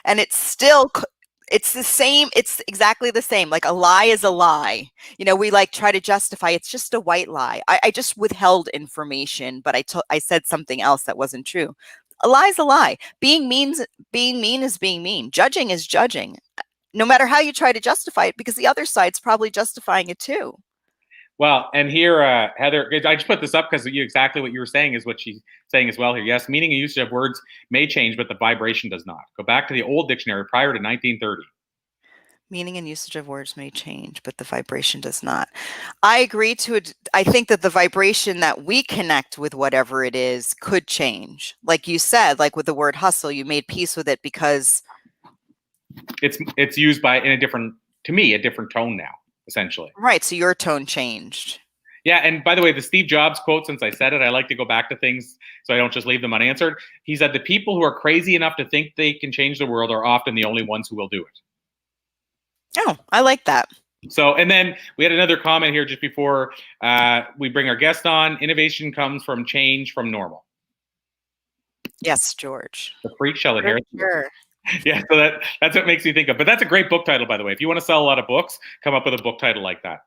And it's the same. It's exactly the same. Like a lie is a lie. We like try to justify it's just a white lie. I just withheld information, but I said something else that wasn't true. A lie is a lie. Being mean is being mean. Judging is judging. No matter how you try to justify it, because the other side's probably justifying it too. Well, and here, Heather, I just put this up because exactly what you were saying is what she's saying as well here. Yes, meaning and usage of words may change, but the vibration does not. Go back to the old dictionary prior to 1930. Meaning and usage of words may change, but the vibration does not. I agree to it. I think that the vibration that we connect with whatever it is could change. Like you said, like with the word hustle, you made peace with it because it's used by in a different tone now, essentially. Right. So your tone changed. Yeah, and by the way, the Steve Jobs quote, since I said it, I like to go back to things so I don't just leave them unanswered. He said, the people who are crazy enough to think they can change the world are often the only ones who will do it. Oh, I like that. So, and then we had another comment here just before we bring our guest on. Innovation comes from change from normal. Yes, George. The freak shall inherit. Sure. Yeah, so that's what makes me think of. But that's a great book title, by the way. If you want to sell a lot of books, come up with a book title like that.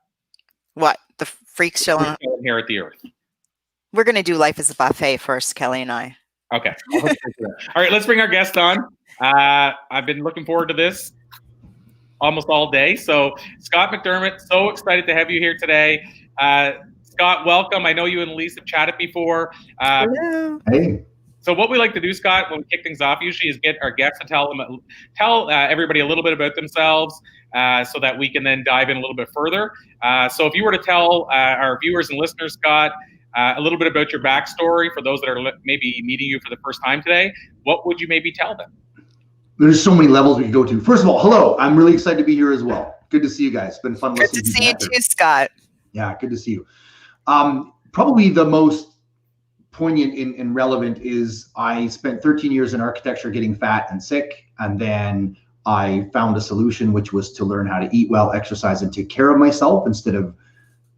What? The freak shall inherit the earth. We're going to do Life is a Buffet first, Kelly and I. Okay. All right, let's bring our guest on. I've been looking forward to this almost all day. So Scott McDermott, so excited to have you here today. Scott, welcome. I know you and Elise have chatted before. Hello. Hey. So what we like to do, Scott, when we kick things off, usually is get our guests to tell everybody a little bit about themselves, so that we can then dive in a little bit further. So if you were to tell our viewers and listeners, Scott, a little bit about your backstory for those that are maybe meeting you for the first time today, what would you maybe tell them? There's so many levels we could go to. First of all, hello. I'm really excited to be here as well. Good to see you guys. It's been fun listening to you. Good to see you too, Scott. Yeah, good to see you. Probably the most poignant and relevant is I spent 13 years in architecture getting fat and sick, and then I found a solution, which was to learn how to eat well, exercise, and take care of myself instead of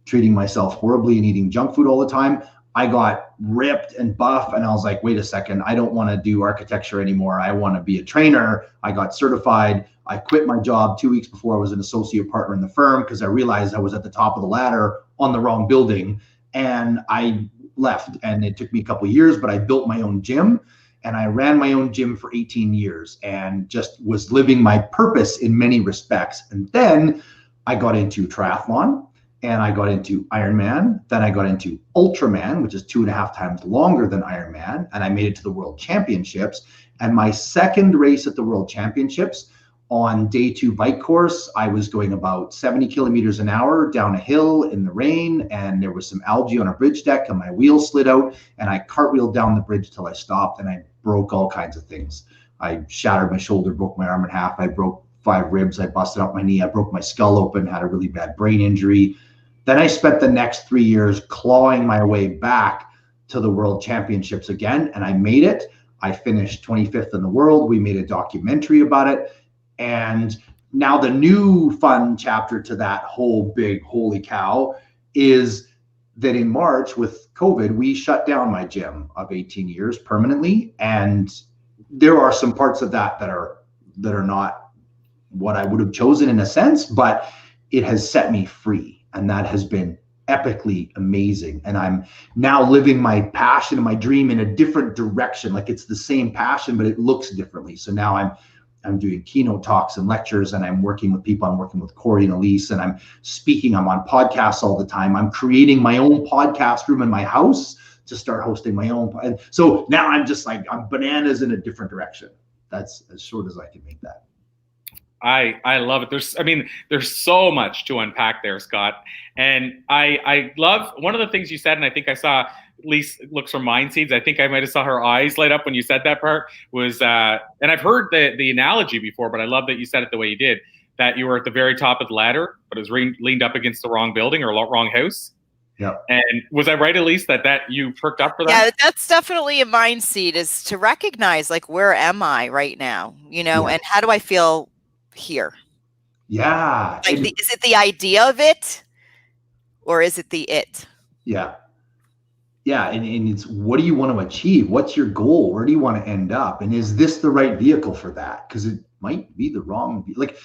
treating myself horribly and eating junk food all the time. I got ripped and buff, and I was like, wait a second, I don't want to do architecture anymore. I want to be a trainer. I got certified. I quit my job 2 weeks before I was an associate partner in the firm because I realized I was at the top of the ladder on the wrong building, and I left. And it took me a couple of years, but I built my own gym, and I ran my own gym for 18 years and just was living my purpose in many respects. And then I got into triathlon, and I got into Ironman. Then I got into Ultraman, which is 2.5 times longer than Ironman. And I made it to the World Championships. And my second race at the World Championships, on day 2 bike course, I was going about 70 kilometers an hour down a hill in the rain, and there was some algae on a bridge deck, and my wheel slid out, and I cartwheeled down the bridge till I stopped, and I broke all kinds of things. I shattered my shoulder, broke my arm in half. I broke 5 ribs. I busted out my knee. I broke my skull open, had a really bad brain injury. Then I spent the next 3 years clawing my way back to the World Championships again, and I made it. I finished 25th in the world. We made a documentary about it. And now the new fun chapter to that whole big holy cow is that in March with COVID, we shut down my gym of 18 years permanently. And there are some parts of that that are not what I would have chosen in a sense, but it has set me free. And that has been epically amazing. And I'm now living my passion and my dream in a different direction. Like it's the same passion, but it looks differently. So now I'm doing keynote talks and lectures, and I'm working with people. I'm working with Corey and Elise, and I'm speaking. I'm on podcasts all the time. I'm creating my own podcast room in my house to start hosting my own. And so now I'm just like, I'm bananas in a different direction. That's as short as I can make that. I love it. There's so much to unpack there, Scott. And I love one of the things you said, and I think I saw Lise looks from Mind Seeds. I think I might have saw her eyes light up when you said that part was, and I've heard the analogy before, but I love that you said it the way you did, that you were at the very top of the ladder, but it was leaned up against the wrong building or wrong house. Yeah. And was I right, Elise, that you perked up for that? Yeah, that's definitely a mind seed, is to recognize, like, where am I right now? And how do I feel here? Yeah. Like, is it the idea of it, or is it the it? Yeah. Yeah, and it's, what do you want to achieve? What's your goal? Where do you want to end up? And is this the right vehicle for that? Because it might be the wrong. Like,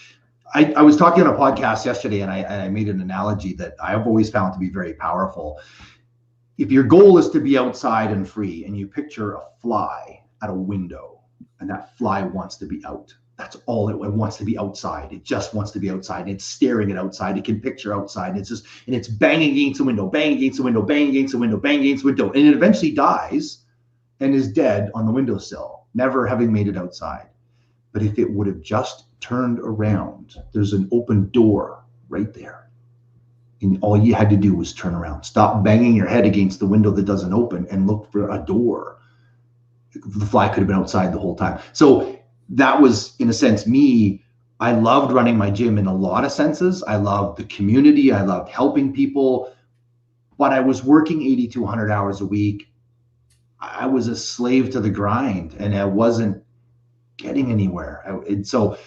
I was talking on a podcast yesterday, and I made an analogy that I've always found to be very powerful. If your goal is to be outside and free, and you picture a fly at a window, and that fly wants to be out. That's all it wants, to be outside. It just wants to be outside. It's staring at outside. It can picture outside. And it's banging against the window, banging against the window, banging against the window, banging against the window. And it eventually dies and is dead on the windowsill, never having made it outside. But if it would have just turned around, there's an open door right there. And all you had to do was turn around, stop banging your head against the window that doesn't open and look for a door. The fly could have been outside the whole time. So that was, in a sense, me. I loved running my gym in a lot of senses. I loved the community. I loved helping people. But I was working 80 to 100 hours a week. I was a slave to the grind, and I wasn't getting anywhere. So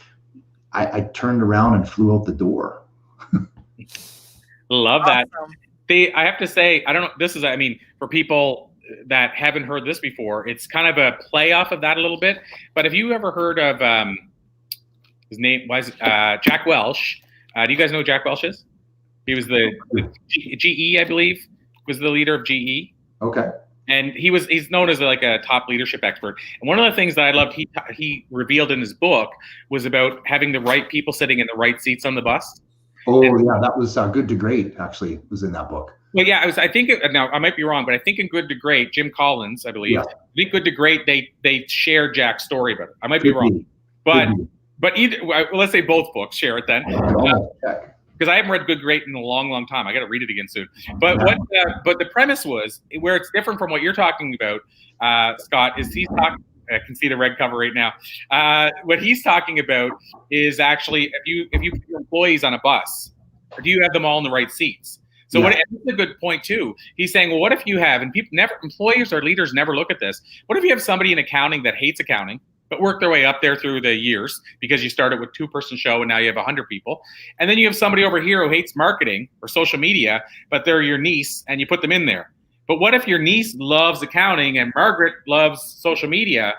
I turned around and flew out the door. Love that. Awesome. I have to say, I don't know, this is, I mean, for people that haven't heard this before, it's kind of a play off of that a little bit. But have you ever heard of, his name was Jack Welch? Do you guys know who Jack Welch is? He was the GE, I believe, was the leader of GE. Okay. And he's known as like a top leadership expert. And one of the things that I loved he revealed in his book was about having the right people sitting in the right seats on the bus. Oh, yeah, that was Good to Great, actually, was in that book. Well, yeah, I think now I might be wrong, but I think in Good to Great, Jim Collins, I believe, I think Good to Great, they shared Jack's story about it. I might be wrong, but either, let's say both books share it then, because I haven't read Good Great in a long, long time. I got to read it again soon. But but the premise was where it's different from what you're talking about, Scott, is he's talking. I can see the red cover right now. What he's talking about is actually if you put your employees on a bus, do you have them all in the right seats? So and this is a good point too. He's saying, well, what if you have, and employers or leaders never look at this. What if you have somebody in accounting that hates accounting, but worked their way up there through the years because you started with 2-person show and now you have 100 people. And then you have somebody over here who hates marketing or social media, but they're your niece and you put them in there. But what if your niece loves accounting and Margaret loves social media,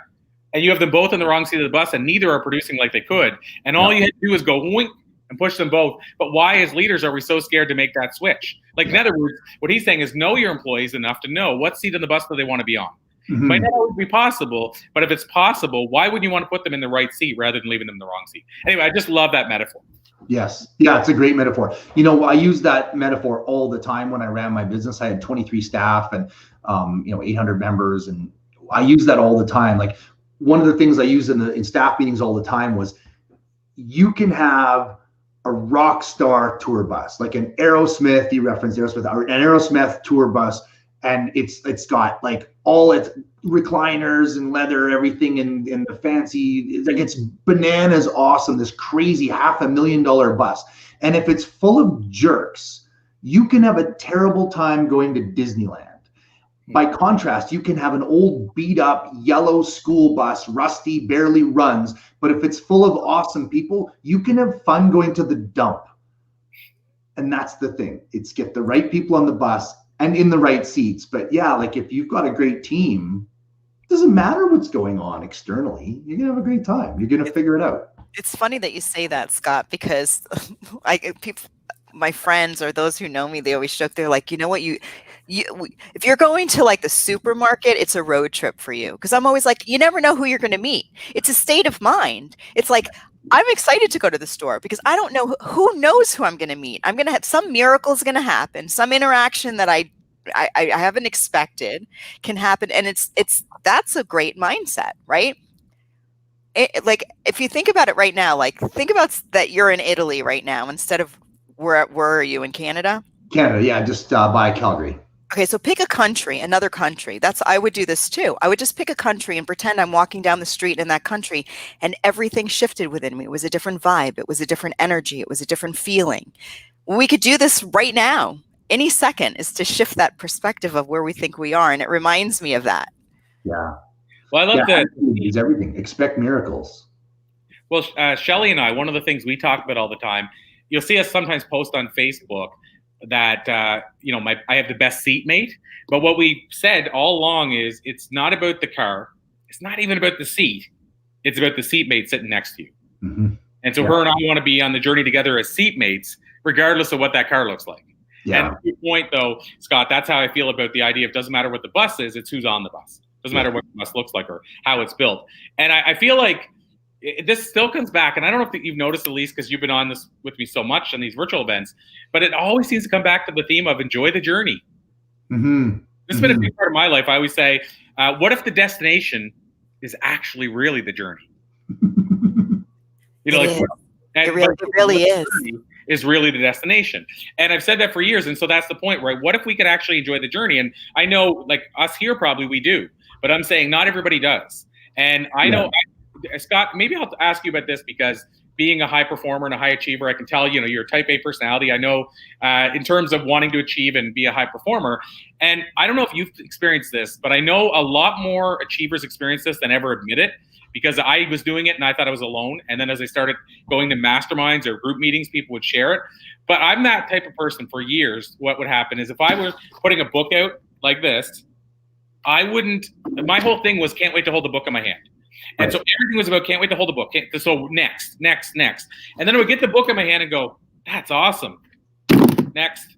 and you have them both in the wrong seat of the bus and neither are producing like they could, and all you had to do is go wink and push them both? But why as leaders are we so scared to make that switch? Like, in other words, what he's saying is know your employees enough to know what seat on the bus do they want to be on. Mm-hmm. Might not always be possible, but if it's possible, why would you want to put them in the right seat rather than leaving them in the wrong seat? Anyway, I just love that metaphor. Yes. Yeah, it's a great metaphor. You know, I use that metaphor all the time when I ran my business. I had 23 staff and, 800 members. And I use that all the time. Like, one of the things I use in staff meetings all the time was you can have a rock star tour bus, like an Aerosmith, you referenced Aerosmith, an Aerosmith tour bus. And it's got like all its recliners and leather, everything in the fancy, it's bananas awesome, this crazy $500,000 bus. And if it's full of jerks, you can have a terrible time going to Disneyland. By contrast, you can have an old beat up yellow school bus, rusty, barely runs, but if it's full of awesome people, you can have fun going to the dump. And that's the thing. It's get the right people on the bus and in the right seats. But yeah, like if you've got a great team, it doesn't matter what's going on externally. You're going to have a great time. You're going to figure it out. It's funny that you say that, Scott, because my friends or those who know me, they always joke. They're like, you know what, if you're going to like the supermarket, it's a road trip for you. Because I'm always like, you never know who you're going to meet. It's a state of mind. It's like, I'm excited to go to the store because I don't know who knows who I'm going to meet. I'm going to have some miracle's going to happen. Some interaction that I haven't expected can happen. And that's a great mindset, right? Like if you think about it right now, like think about that you're in Italy right now instead of where are you in Canada? Canada, yeah, just by Calgary. Okay, so pick a country, another country. I would do this too. I would just pick a country and pretend I'm walking down the street in that country and everything shifted within me. It was a different vibe. It was a different energy. It was a different feeling. We could do this right now. Any second is to shift that perspective of where we think we are. And it reminds me of that. Yeah. Well, I love that. It's everything. Expect miracles. Well, Shelly and I, one of the things we talk about all the time, you'll see us sometimes post on Facebook that I have the best seatmate. But what we said all along is it's not about the car. It's not even about the seat. It's about the seatmate sitting next to you. Mm-hmm. And so her and I want to be on the journey together as seatmates, regardless of what that car looks like. Yeah. And to your point, though, Scott, that's how I feel about the idea of doesn't matter what the bus is, it's who's on the bus. Doesn't matter what the bus looks like or how it's built. And I feel like this still comes back, and I don't know if you've noticed, Elise, because you've been on this with me so much on these virtual events, but it always seems to come back to the theme of enjoy the journey. Mm-hmm. This has been a big part of my life. I always say, what if the destination is actually really the journey? You know, It like is. It really is. Is really the destination. And I've said that for years. And so that's the point, right? What if we could actually enjoy the journey? And I know, like us here, probably we do, but I'm saying not everybody does. And I know, Scott, maybe I'll ask you about this because being a high performer and a high achiever, I can tell, you know, you're a type A personality. I know in terms of wanting to achieve and be a high performer. And I don't know if you've experienced this, but I know a lot more achievers experience this than ever admit it, because I was doing it and I thought I was alone. And then as I started going to masterminds or group meetings, people would share it. But I'm that type of person for years. What would happen is if I was putting a book out like this, my whole thing was can't wait to hold the book in my hand. And so everything was about can't wait to hold the book. So next. And then I would get the book in my hand and go, that's awesome. Next.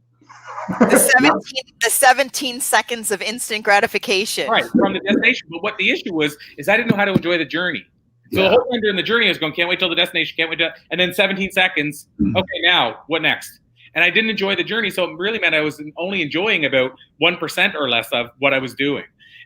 The 17 seconds of instant gratification. Right, from the destination. But what the issue was is I didn't know how to enjoy the journey. So the whole time during the journey, I was going, can't wait till the destination, can't wait to, and then 17 seconds, okay, now, what next? And I didn't enjoy the journey, so it really meant I was only enjoying about 1% or less of what I was doing.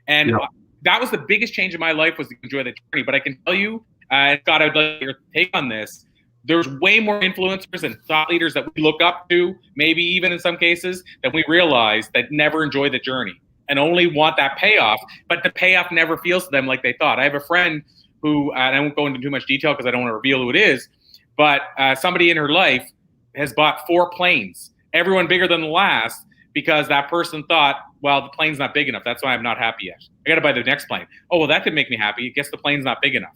And that was the biggest change in my life, was to enjoy the journey. But I can tell you, Scott, I would like your take on this. There's way more influencers and thought leaders that we look up to, maybe even in some cases, than we realize, that never enjoy the journey and only want that payoff. But the payoff never feels to them like they thought. I have a friend who, and I won't go into too much detail because I don't want to reveal who it is, but somebody in her life has bought 4 planes, everyone bigger than the last, because that person thought, well, the plane's not big enough. That's why I'm not happy yet. I got to buy the next plane. Oh, well, that could make me happy. I guess the plane's not big enough.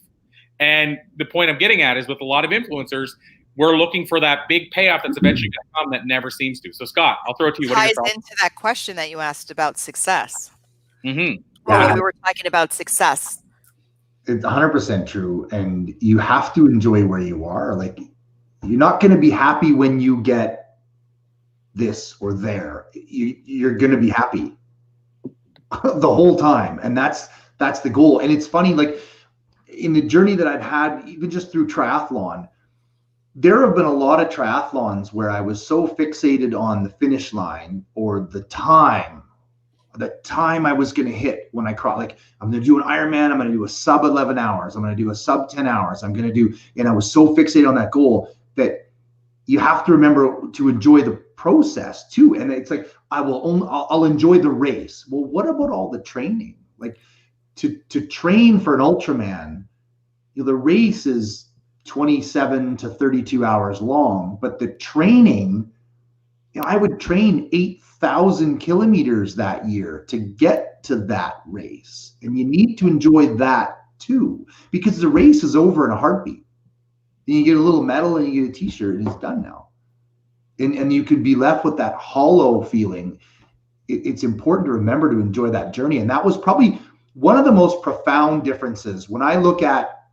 And the point I'm getting at is with a lot of influencers, we're looking for that big payoff that's eventually going to come that never seems to. So, Scott, I'll throw it to you. Ties into that question that you asked about success. Mm-hmm. Well, we were talking about success. It's 100% true. And you have to enjoy where you are. Like, you're not going to be happy when you get this or there. You're going to be happy the whole time. And that's the goal. And it's funny, like, in the journey that I've had, even just through triathlon, there have been a lot of triathlons where I was so fixated on the finish line or the time I was going to hit when I cross. Like, I'm going to do an Ironman, I'm going to do a sub 11 hours, I'm going to do a sub 10 hours, I'm going to do, and I was so fixated on that goal that you have to remember to enjoy the process too. And it's like, I'll enjoy the race. Well, what about all the training? Like, to train for an Ultraman, the race is 27 to 32 hours long, but the training, I would train 8,000 kilometers that year to get to that race. And you need to enjoy that too, because the race is over in a heartbeat. Then you get a little medal and you get a t-shirt and it's done now. And you could be left with that hollow feeling. It's important to remember to enjoy that journey. And that was probably one of the most profound differences when I look at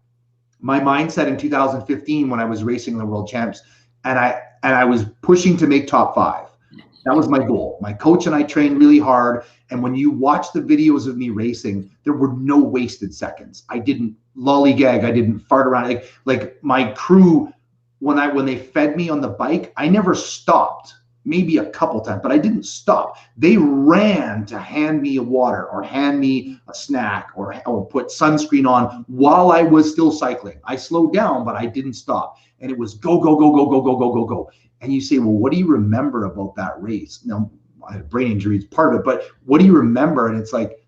my mindset in 2015 when I was racing the world champs, and I was pushing to make top 5. That was my goal. My coach and I trained really hard. And when you watch the videos of me racing, there were no wasted seconds. I didn't lollygag. I didn't fart around. Like my crew, when they fed me on the bike, I never stopped. Maybe a couple times, but I didn't stop. They ran to hand me a water or hand me a snack or put sunscreen on while I was still cycling. I slowed down, but I didn't stop. And it was go, go, go, go, go, go, go, go, go. And you say, well, what do you remember about that race? Now, I had brain injury, it's part of it, but what do you remember? And it's like,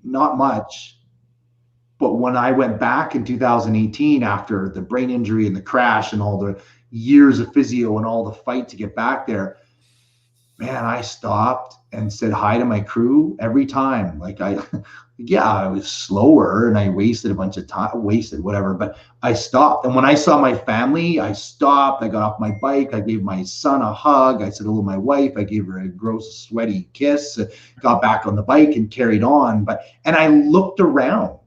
not much. But when I went back in 2018 after the brain injury and the crash and all the years of physio and all the fight to get back there, man, I stopped and said hi to my crew every time. Like I was slower and I wasted a bunch of time, whatever, but I stopped. And when I saw my family, I stopped, I got off my bike, I gave my son a hug, I said hello to my wife, I gave her a gross, sweaty kiss, got back on the bike and carried on. And I looked around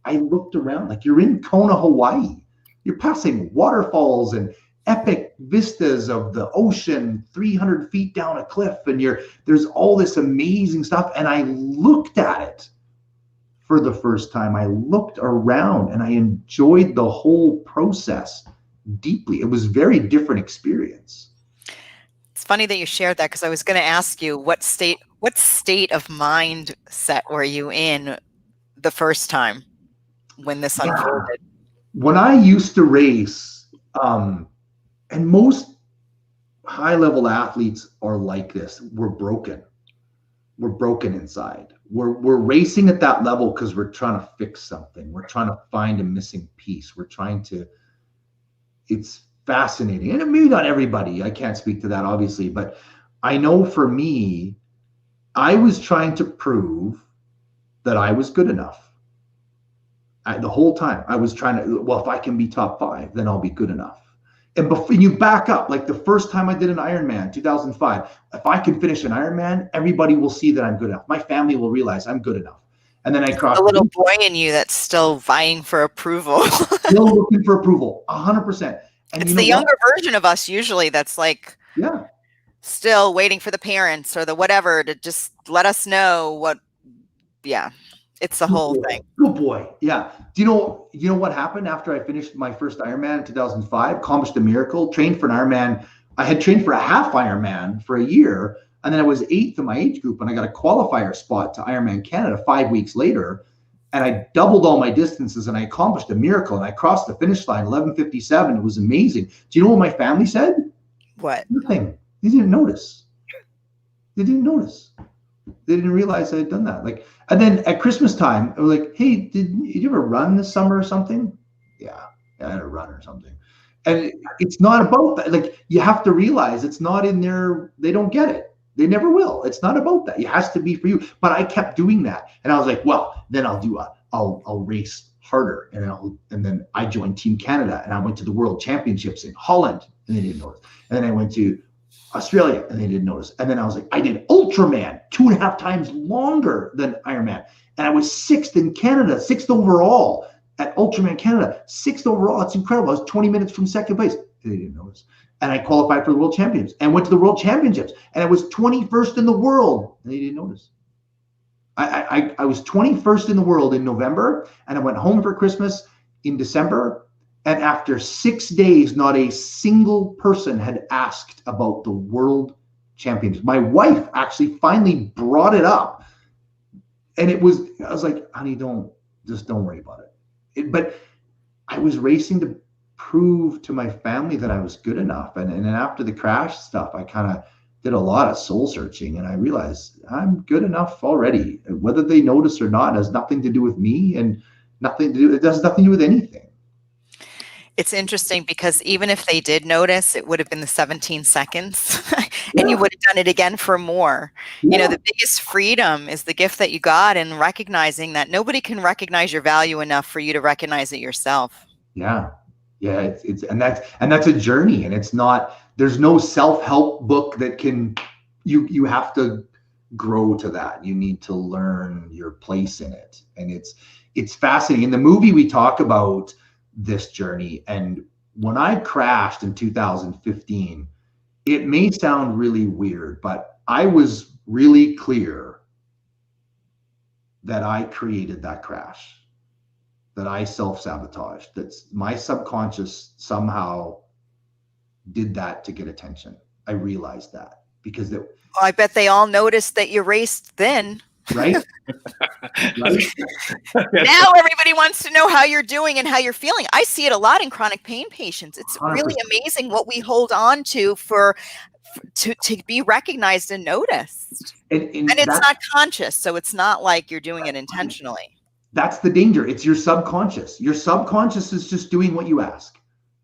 like you're in Kona, Hawaii. You're passing waterfalls and epic vistas of the ocean 300 feet down a cliff, and there's all this amazing stuff. And I looked at it for the first time. I looked around and I enjoyed the whole process deeply. It was a very different experience. It's funny that you shared that, because I was going to ask you what state of mindset were you in the first time when this unfolded? When I used to race, And most high level athletes are like this. We're broken. We're broken inside. We're racing at that level because we're trying to fix something. We're trying to find a missing piece. It's fascinating. And maybe not everybody, I can't speak to that obviously, but I know for me, I was trying to prove that I was good enough. The whole time I was trying to, well, if I can be top 5, then I'll be good enough. And before you back up, like the first time I did an Ironman, 2005, if I can finish an Ironman, everybody will see that I'm good enough. My family will realize I'm good enough. And then I crossed the little boy in you that's still vying for approval. Still looking for approval, 100%. And it's the younger version of us usually that's like, yeah, still waiting for the parents or the whatever to just let us know what. Yeah, it's the whole thing. Good boy. Yeah. Do you know what happened after I finished my first Ironman in 2005? Accomplished a miracle. Trained for an Ironman. I had trained for a half Ironman for a year, and then I was 8th in my age group, and I got a qualifier spot to Ironman Canada 5 weeks later. And I doubled all my distances, and I accomplished a miracle. And I crossed the finish line 11:57. It was amazing. Do you know what my family said? What? Nothing. They didn't notice. They didn't notice. They didn't realize I had done that. Like, and then at Christmas time, I was like, "Hey, did you ever run this summer or something?" Yeah, I had a run or something. And it's not about that. Like, you have to realize it's not in there. They don't get it. They never will. It's not about that. It has to be for you. But I kept doing that, and I was like, "Well, then I'll race harder." And then I joined Team Canada, and I went to the World Championships in Holland, and they didn't notice. And then I went to Australia, and they didn't notice. And then I was like, I did Ultraman 2.5 times longer than Ironman. And I was 6th in Canada, 6th overall at Ultraman Canada, 6th overall. It's incredible. I was 20 minutes from second place. They didn't notice. And I qualified for the World Championships and went to the World Championships. And I was 21st in the world. And they didn't notice. I was 21st in the world in November, and I went home for Christmas in December. And after 6 days, not a single person had asked about the World Championships. My wife actually finally brought it up. And I was like, honey, don't worry about it. But I was racing to prove to my family that I was good enough. And then after the crash stuff, I kind of did a lot of soul searching, and I realized I'm good enough already. Whether they notice or not has nothing to do with me, and it has nothing to do with anything. It's interesting because even if they did notice, it would have been the 17 seconds and you would have done it again for more. Yeah. You know, the biggest freedom is the gift that you got, and recognizing that nobody can recognize your value enough for you to recognize it yourself. Yeah. Yeah. That's a journey, and it's not, there's no self-help book that can, you have to grow to that. You need to learn your place in it. And it's fascinating. In the movie, we talk about this journey. And when I crashed in 2015, it may sound really weird, but I was really clear that I created that crash, that I self-sabotaged, that my subconscious somehow did that to get attention. I realized that because I bet they all noticed that you raced then. Right? Right? Now everybody wants to know how you're doing and how you're feeling. I see it a lot in chronic pain patients. It's 100%. Really amazing what we hold on to to be recognized and noticed. And it's not conscious, so it's not like you're doing it intentionally. That's the danger. It's your subconscious. Your subconscious is just doing what you ask.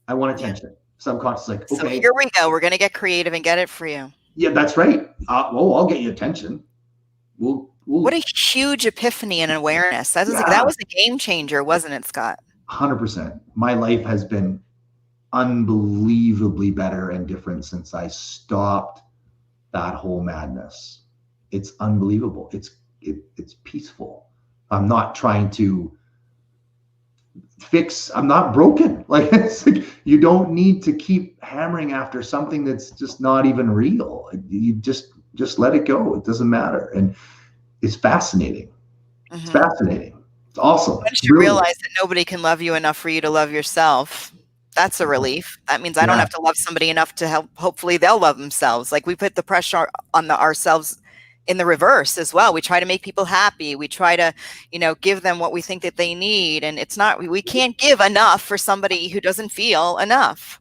I want attention. Yeah. Subconscious is like, okay. So here we go. We're going to get creative and get it for you. Yeah, that's right. Well, I'll get you attention. What a huge epiphany and awareness. That was a game changer, wasn't it, Scott? 100%. My life has been unbelievably better and different since I stopped that whole madness. It's unbelievable. It's peaceful. I'm not trying to fix, I'm not broken. Like, it's like, you don't need to keep hammering after something that's just not even real. You just let it go. It doesn't matter. And it's fascinating. Mm-hmm. It's fascinating. It's awesome. Once you realize that nobody can love you enough for you to love yourself, that's a relief. That means I don't have to love somebody enough to help. Hopefully they'll love themselves. Like, we put the pressure on ourselves in the reverse as well. We try to make people happy. We try to, give them what we think that they need. And it's not, we can't give enough for somebody who doesn't feel enough.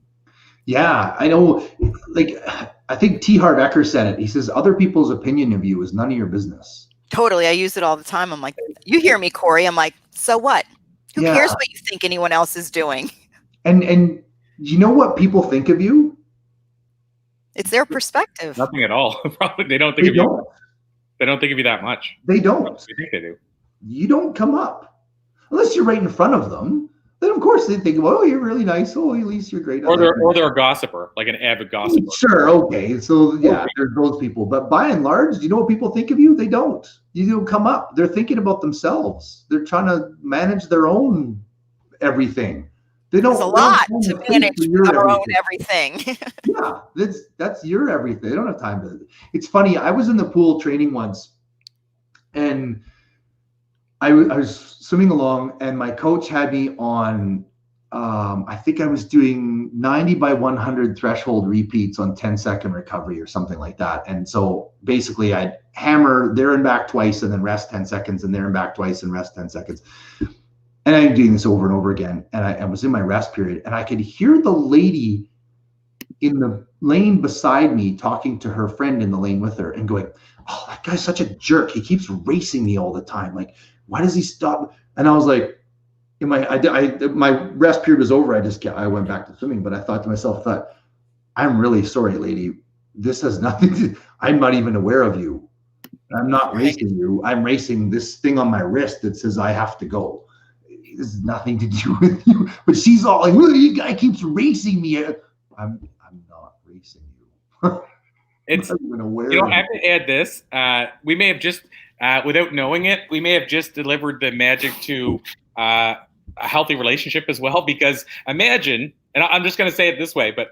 Yeah, I know. Like, I think T. Harv Eker said it. He says, other people's opinion of you is none of your business. Totally. I use it all the time. I'm like, you hear me, Corey. I'm like, so what? Who cares what you think anyone else is doing? And you know what people think of you? It's their perspective. Nothing at all. Probably they don't think of you. They don't think of you that much. They don't. You think they do. You don't come up unless you're right in front of them. Then of course they think, "Oh, you're really nice. Oh, at least you're great." Or they're a gossiper, like an avid gossiper. Sure, okay. So yeah, there's those people. But by and large, you know what people think of you? They don't. You don't come up. They're thinking about themselves. They're trying to manage their own everything. They don't. It's a lot to manage our own everything. Yeah, that's your everything. They don't have time to. It's funny. I was in the pool training once, and I was swimming along, and my coach had me on. I think I was doing 90 by 100 threshold repeats on 10-second recovery or something like that. And so basically, I'd hammer there and back twice, and then rest 10 seconds, and there and back twice, and rest 10 seconds. And I'm doing this over and over again. And I was in my rest period, and I could hear the lady in the lane beside me talking to her friend in the lane with her and going, "Oh, that guy's such a jerk. He keeps racing me all the time. Like, why does he stop?" And I was like, my rest period was over. I went back to swimming, but I thought to myself, I'm really sorry, lady. This has nothing to, I'm not even aware of you. I'm not racing you. I'm racing this thing on my wrist that says I have to go. This has nothing to do with you. But she's all like, "Well, you guy keeps racing me." I'm not racing you. It's, I have to add this. We may have just, without knowing it, we may have just delivered the magic to a healthy relationship as well. Because imagine, and I'm just going to say it this way, but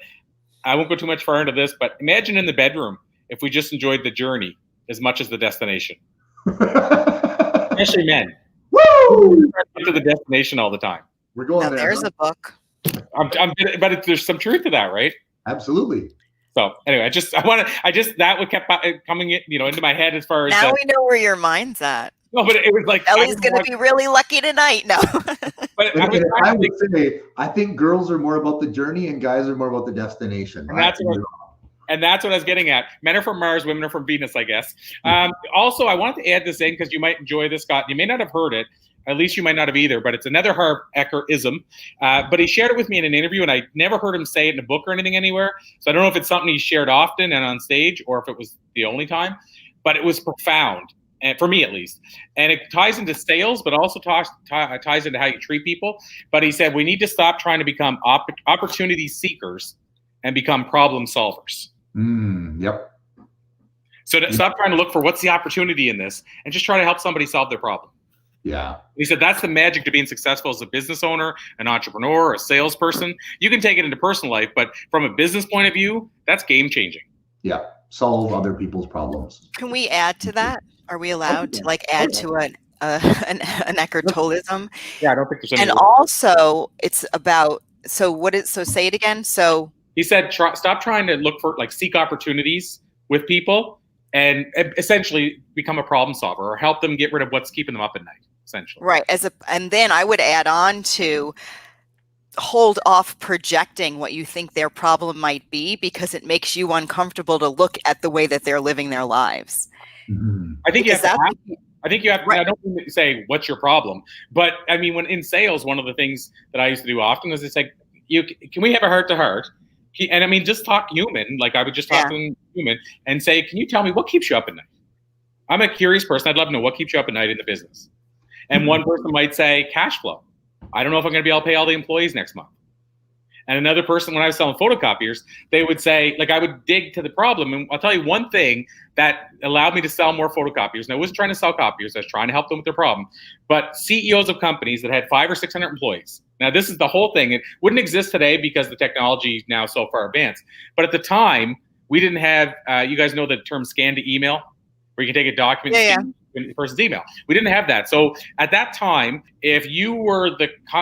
I won't go too much far into this, but imagine in the bedroom if we just enjoyed the journey as much as the destination. Especially men. Woo! To the destination all the time. We're going there. There's a book. But there's some truth to that, right? Absolutely. So anyway, that would kept coming into my head as far as now we know where your mind's at. No, but it was like Ellie's going to be really lucky tonight. No. But I would say I think girls are more about the journey and guys are more about the destination. And that's what I was getting at. Men are from Mars, women are from Venus, I guess. Also, I wanted to add this in because you might enjoy this, Scott. You may not have heard it. At least you might not have either, but it's another Harv Eker-ism. But he shared it with me in an interview, and I never heard him say it in a book or anything anywhere. So I don't know if it's something he shared often and on stage or if it was the only time. But it was profound, and for me at least. And it ties into sales, but also ties into how you treat people. But he said we need to stop trying to become opportunity seekers and become problem solvers. Yep. So stop trying to look for what's the opportunity in this and just try to help somebody solve their problem. Yeah. He said that's the magic to being successful as a business owner, an entrepreneur, a salesperson. You can take it into personal life, but from a business point of view, that's game changing. Yeah. Solve other people's problems. Can we add to that? Are we allowed to add to an Eckert-Tollism? Yeah, I don't think there's any. And also it's about, so say it again. So he said, stop trying to look for seek opportunities with people and essentially become a problem solver or help them get rid of what's keeping them up at night. Essentially. Right. And then I would add on to hold off projecting what you think their problem might be because it makes you uncomfortable to look at the way that they're living their lives. Mm-hmm. I think you have to, right. I don't mean to say what's your problem, but I mean, when in sales, one of the things that I used to do often is it's like, can we have a heart to heart? And I mean, just talk human. Like I would just talk to them human and say, can you tell me what keeps you up at night? I'm a curious person. I'd love to know what keeps you up at night in the business. And one person might say cash flow. I don't know if I'm going to be able to pay all the employees next month. And another person, when I was selling photocopiers, they would say, I would dig to the problem. And I'll tell you one thing that allowed me to sell more photocopiers. And I wasn't trying to sell copiers. I was trying to help them with their problem. But CEOs of companies that had 500 or 600 employees. Now, this is the whole thing. It wouldn't exist today because the technology is now so far advanced. But at the time, we didn't have, you guys know the term scan to email, where you can take a document and the person's email. We didn't have that. So at that time, if you were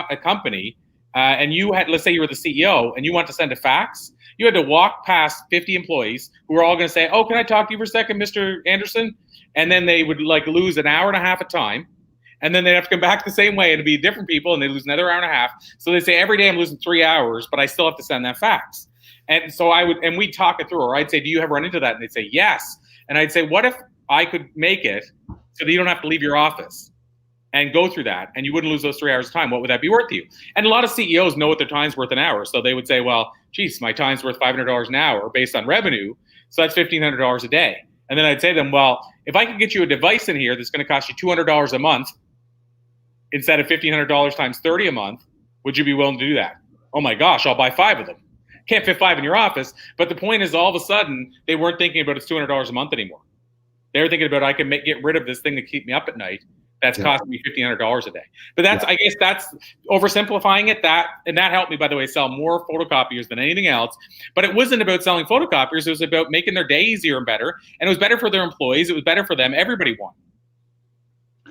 a company and you had, let's say you were the CEO and you want to send a fax, you had to walk past 50 employees who were all going to say, "Oh, can I talk to you for a second, Mr. Anderson?" And then they would like lose an hour and a half of time. And then they'd have to come back the same way and it'd be different people and they lose another hour and a half. So they say, every day I'm losing 3 hours, but I still have to send that fax. And so we'd talk it through, or I'd say, "Do you ever run into that?" And they'd say, "Yes." And I'd say, "What if I could make it so that you don't have to leave your office and go through that and you wouldn't lose those 3 hours of time? What would that be worth to you?" And a lot of CEOs know what their time's worth an hour. So they would say, "Well, geez, my time's worth $500 an hour based on revenue. So that's $1,500 a day." And then I'd say to them, "Well, if I could get you a device in here that's going to cost you $200 a month instead of $1,500 times 30 a month, would you be willing to do that?" "Oh my gosh, I'll buy 5 of them." Can't fit 5 in your office. But the point is, all of a sudden, they weren't thinking about it's $200 a month anymore. They were thinking about, I can get rid of this thing to keep me up at night. That's costing me $1,500 a day. But that's, I guess that's oversimplifying it. And that helped me, by the way, sell more photocopiers than anything else. But it wasn't about selling photocopiers. It was about making their day easier and better. And it was better for their employees. It was better for them. Everybody won.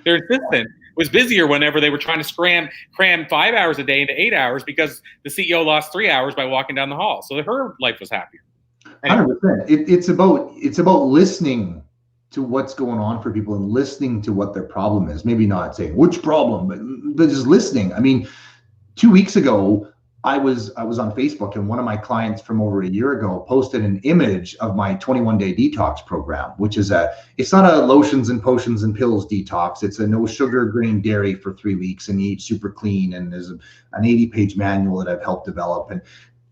Their assistant was busier whenever they were trying to cram 5 hours a day into 8 hours because the CEO lost 3 hours by walking down the hall. So her life was happier. Anyway. 100%. It's about listening to what's going on for people and listening to what their problem is. Maybe not saying which problem, but just listening. I mean, 2 weeks ago, I was on Facebook and one of my clients from over a year ago posted an image of my 21-day detox program, which is it's not a lotions and potions and pills detox. It's a no sugar, grain, dairy for 3 weeks and you eat super clean. And there's an 80-page manual that I've helped develop.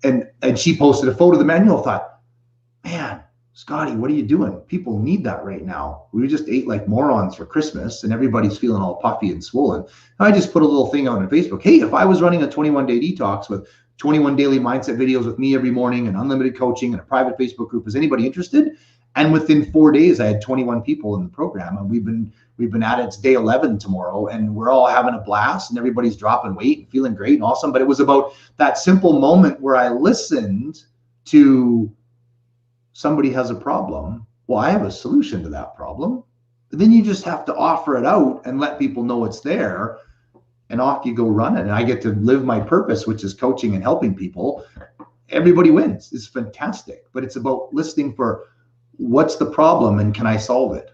And she posted a photo of the manual. I thought, man, Scotty, what are you doing? People need that right now. We just ate like morons for Christmas and everybody's feeling all puffy and swollen. I just put a little thing out on Facebook. Hey, if I was running a 21-day detox with 21 daily mindset videos with me every morning and unlimited coaching and a private Facebook group, is anybody interested? And within 4 days, I had 21 people in the program, and we've been at it. It's day 11 tomorrow, and we're all having a blast, and everybody's dropping weight and feeling great and awesome. But it was about that simple moment where I listened to somebody has a problem. Well, I have a solution to that problem. But then you just have to offer it out and let people know it's there, and off you go running. And I get to live my purpose, which is coaching and helping people. Everybody wins. It's fantastic. But it's about listening for what's the problem and can I solve it?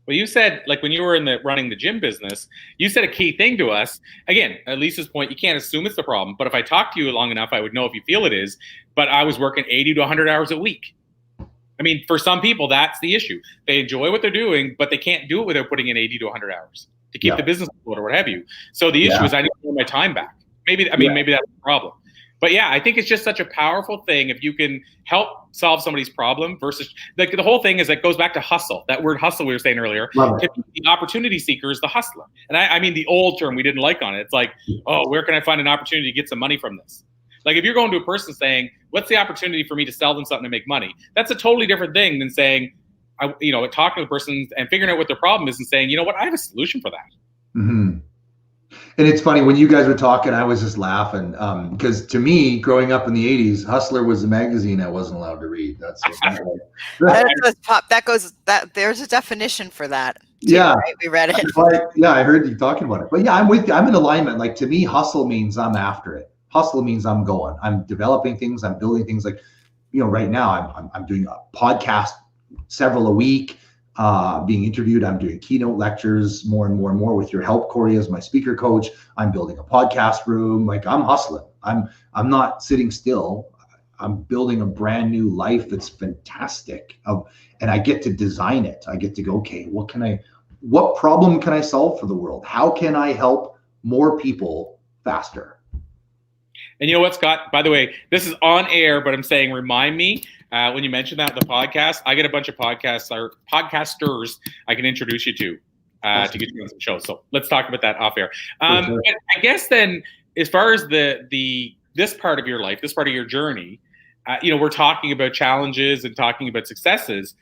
Well, you said, like when you were running the gym business, you said a key thing to us. Again, at Lisa's point, you can't assume it's the problem. But if I talk to you long enough, I would know if you feel it is. But I was working 80 to 100 hours a week. I mean, for some people, that's the issue. They enjoy what they're doing, but they can't do it without putting in 80 to 100 hours to keep the business afloat or what have you. So the issue is I need to get my time back. Maybe that's the problem. But yeah, I think it's just such a powerful thing if you can help solve somebody's problem versus the whole thing is it goes back to hustle. That word hustle we were saying earlier. The opportunity seeker is the hustler. And I mean the old term we didn't like on it. It's like, oh, where can I find an opportunity to get some money from this? Like if you're going to a person saying, what's the opportunity for me to sell them something to make money? That's a totally different thing than saying, talking to the person and figuring out what their problem is and saying, you know what, I have a solution for that. Mm-hmm. And it's funny, when you guys were talking, I was just laughing because to me, growing up in the 80s, Hustler was a magazine I wasn't allowed to read. That's there's a definition for that. Too, yeah, right? We read it. I heard you talking about it. But yeah, I'm with you. I'm in alignment. Like to me, hustle means I'm after it. Hustle means I'm going. I'm developing things. I'm building things. Like, right now I'm doing a podcast, several a week. Being interviewed. I'm doing keynote lectures more and more and more with your help, Corey, as my speaker coach. I'm building a podcast room. Like I'm hustling. I'm not sitting still. I'm building a brand new life that's fantastic. And I get to design it. I get to go, okay, what problem can I solve for the world? How can I help more people faster? And you know what, Scott? By the way, this is on air, but I'm saying remind me when you mention that in the podcast. I get a bunch of podcasters I can introduce you to get you on some shows. So let's talk about that off air. But I guess then, as far as this part of your life, this part of your journey, we're talking about challenges and talking about successes.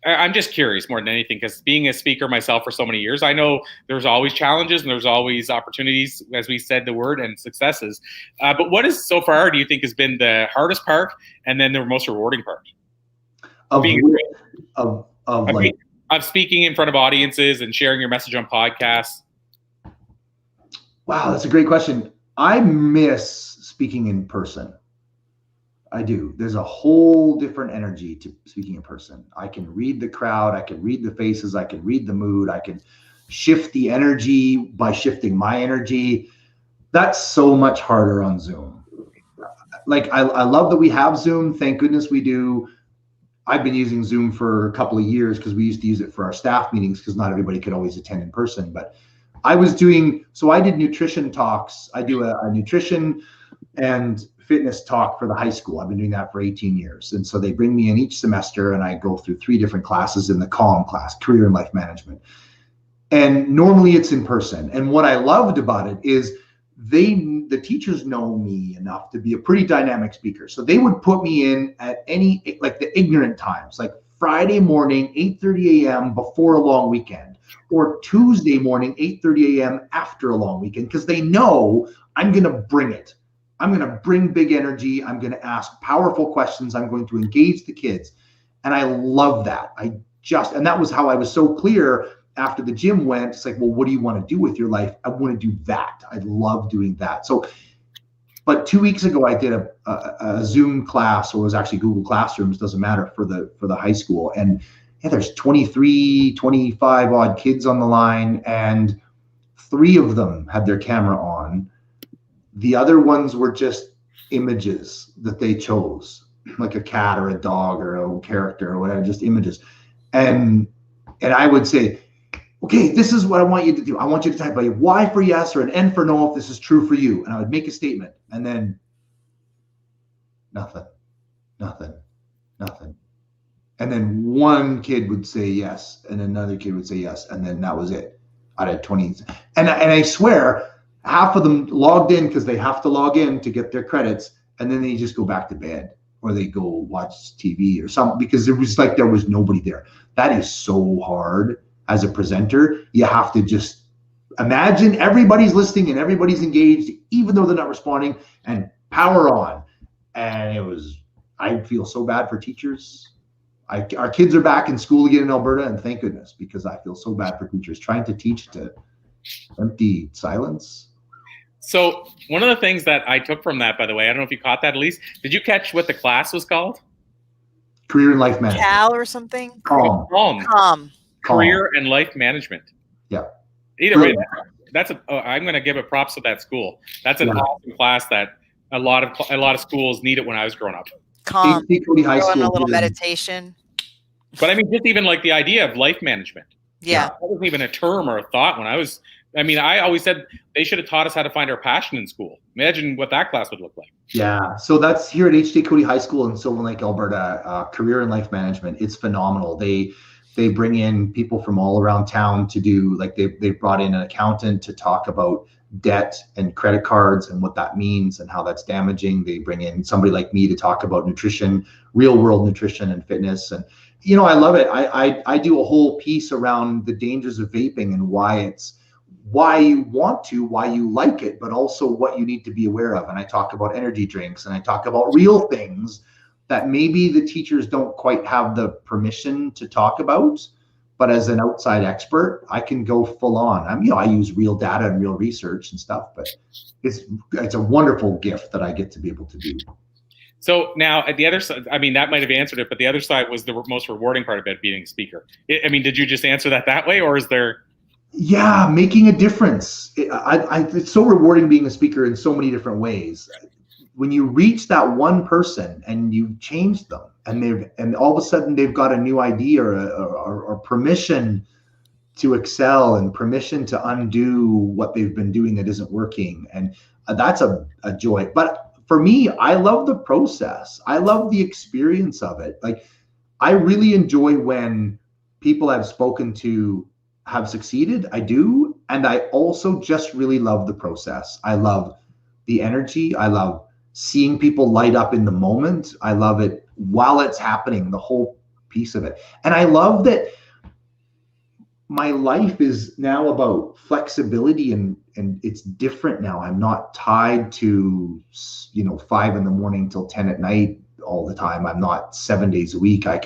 I'm just curious more than anything, because being a speaker myself for so many years, I know there's always challenges and there's always opportunities, as we said the word, and successes. But what is so far do you think has been the hardest part and then the most rewarding part? Of speaking in front of audiences and sharing your message on podcasts? Wow, that's a great question. I miss speaking in person. I do. There's a whole different energy to speaking in person. I can read the crowd. I can read the faces. I can read the mood. I can shift the energy by shifting my energy. That's so much harder on Zoom. Like, I love that we have Zoom. Thank goodness we do. I've been using Zoom for a couple of years because we used to use it for our staff meetings because not everybody could always attend in person. But I did nutrition talks. I do a nutrition and fitness talk for the high school. I've been doing that for 18 years. And so they bring me in each semester and I go through 3 different classes in the CALM class, career and life management. And normally it's in person. And what I loved about it is the teachers know me enough to be a pretty dynamic speaker. So they would put me in at any, like the ignorant times, like Friday morning, 8:30 a.m. before a long weekend, or Tuesday morning, 8:30 a.m. after a long weekend, because they know I'm going to bring it. I'm going to bring big energy. I'm going to ask powerful questions. I'm going to engage the kids. And I love that. And that was how I was so clear after the gym went. It's like, well, what do you want to do with your life? I want to do that. I love doing that. So, but 2 weeks ago, I did a Zoom class, or it was actually Google Classrooms, doesn't matter, for the high school. And yeah, there's 23, 25 odd kids on the line, and 3 of them had their camera on. The other ones were just images that they chose, like a cat or a dog or a character or whatever, just images. And I would say, okay, this is what I want you to do. I want you to type a Y for yes or an N for no if this is true for you. And I would make a statement, and then nothing. And then one kid would say yes, and another kid would say yes, and then that was it. Out of 20. And I swear, half of them logged in because they have to log in to get their credits, and then they just go back to bed, or they go watch TV or something, because it was like there was nobody there. That is so hard as a presenter. You have to just imagine everybody's listening and everybody's engaged, even though they're not responding, and power on. And I feel so bad for teachers. Our kids are back in school again in Alberta, and thank goodness, because I feel so bad for teachers trying to teach to empty silence. So one of the things that I took from that, by the way, I don't know if you caught that, Elise. Did you catch what the class was called? Career and life management. Cal or something? CALM. Career and life management. Yeah. Either way, I'm going to give it props to that school. That's an awesome class that a lot of schools need it when I was growing up. Calm. High School, a little meditation. But I mean, just even like the idea of life management. Yeah. That wasn't even a term or a thought when I was. I mean, I always said they should have taught us how to find our passion in school. Imagine what that class would look like. Yeah. So that's here at HJ Cody High School in Sylvan Lake, Alberta. Career and life management. It's phenomenal. They bring in people from all around town to do, like they brought in an accountant to talk about debt and credit cards and what that means and how that's damaging. They bring in somebody like me to talk about nutrition, real world nutrition and fitness. And, you know, I love it. I do a whole piece around the dangers of vaping and why you want to, why you like it, but also what you need to be aware of. And I talk about energy drinks, and I talk about real things that maybe the teachers don't quite have the permission to talk about. But as an outside expert, I can go full on. I use real data and real research and stuff, but it's a wonderful gift that I get to be able to do. So now at the other side, I mean, that might have answered it, but the other side was the most rewarding part about being a speaker. I mean, did you just answer that way, or is there? Yeah, making a difference. It's so rewarding being a speaker in so many different ways. When you reach that one person and you change them, and all of a sudden they've got a new idea or permission to excel and permission to undo what they've been doing that isn't working, and that's a joy. But for me, I love the process. I love the experience of it. Like, I really enjoy when people I've spoken to have succeeded. I do. And I also just really love the process. I love the energy. I love seeing people light up in the moment. I love it while it's happening, the whole piece of it. And I love that my life is now about flexibility, and it's different now. I'm not tied to, 5 a.m. till 10 p.m. all the time. I'm not 7 days a week. I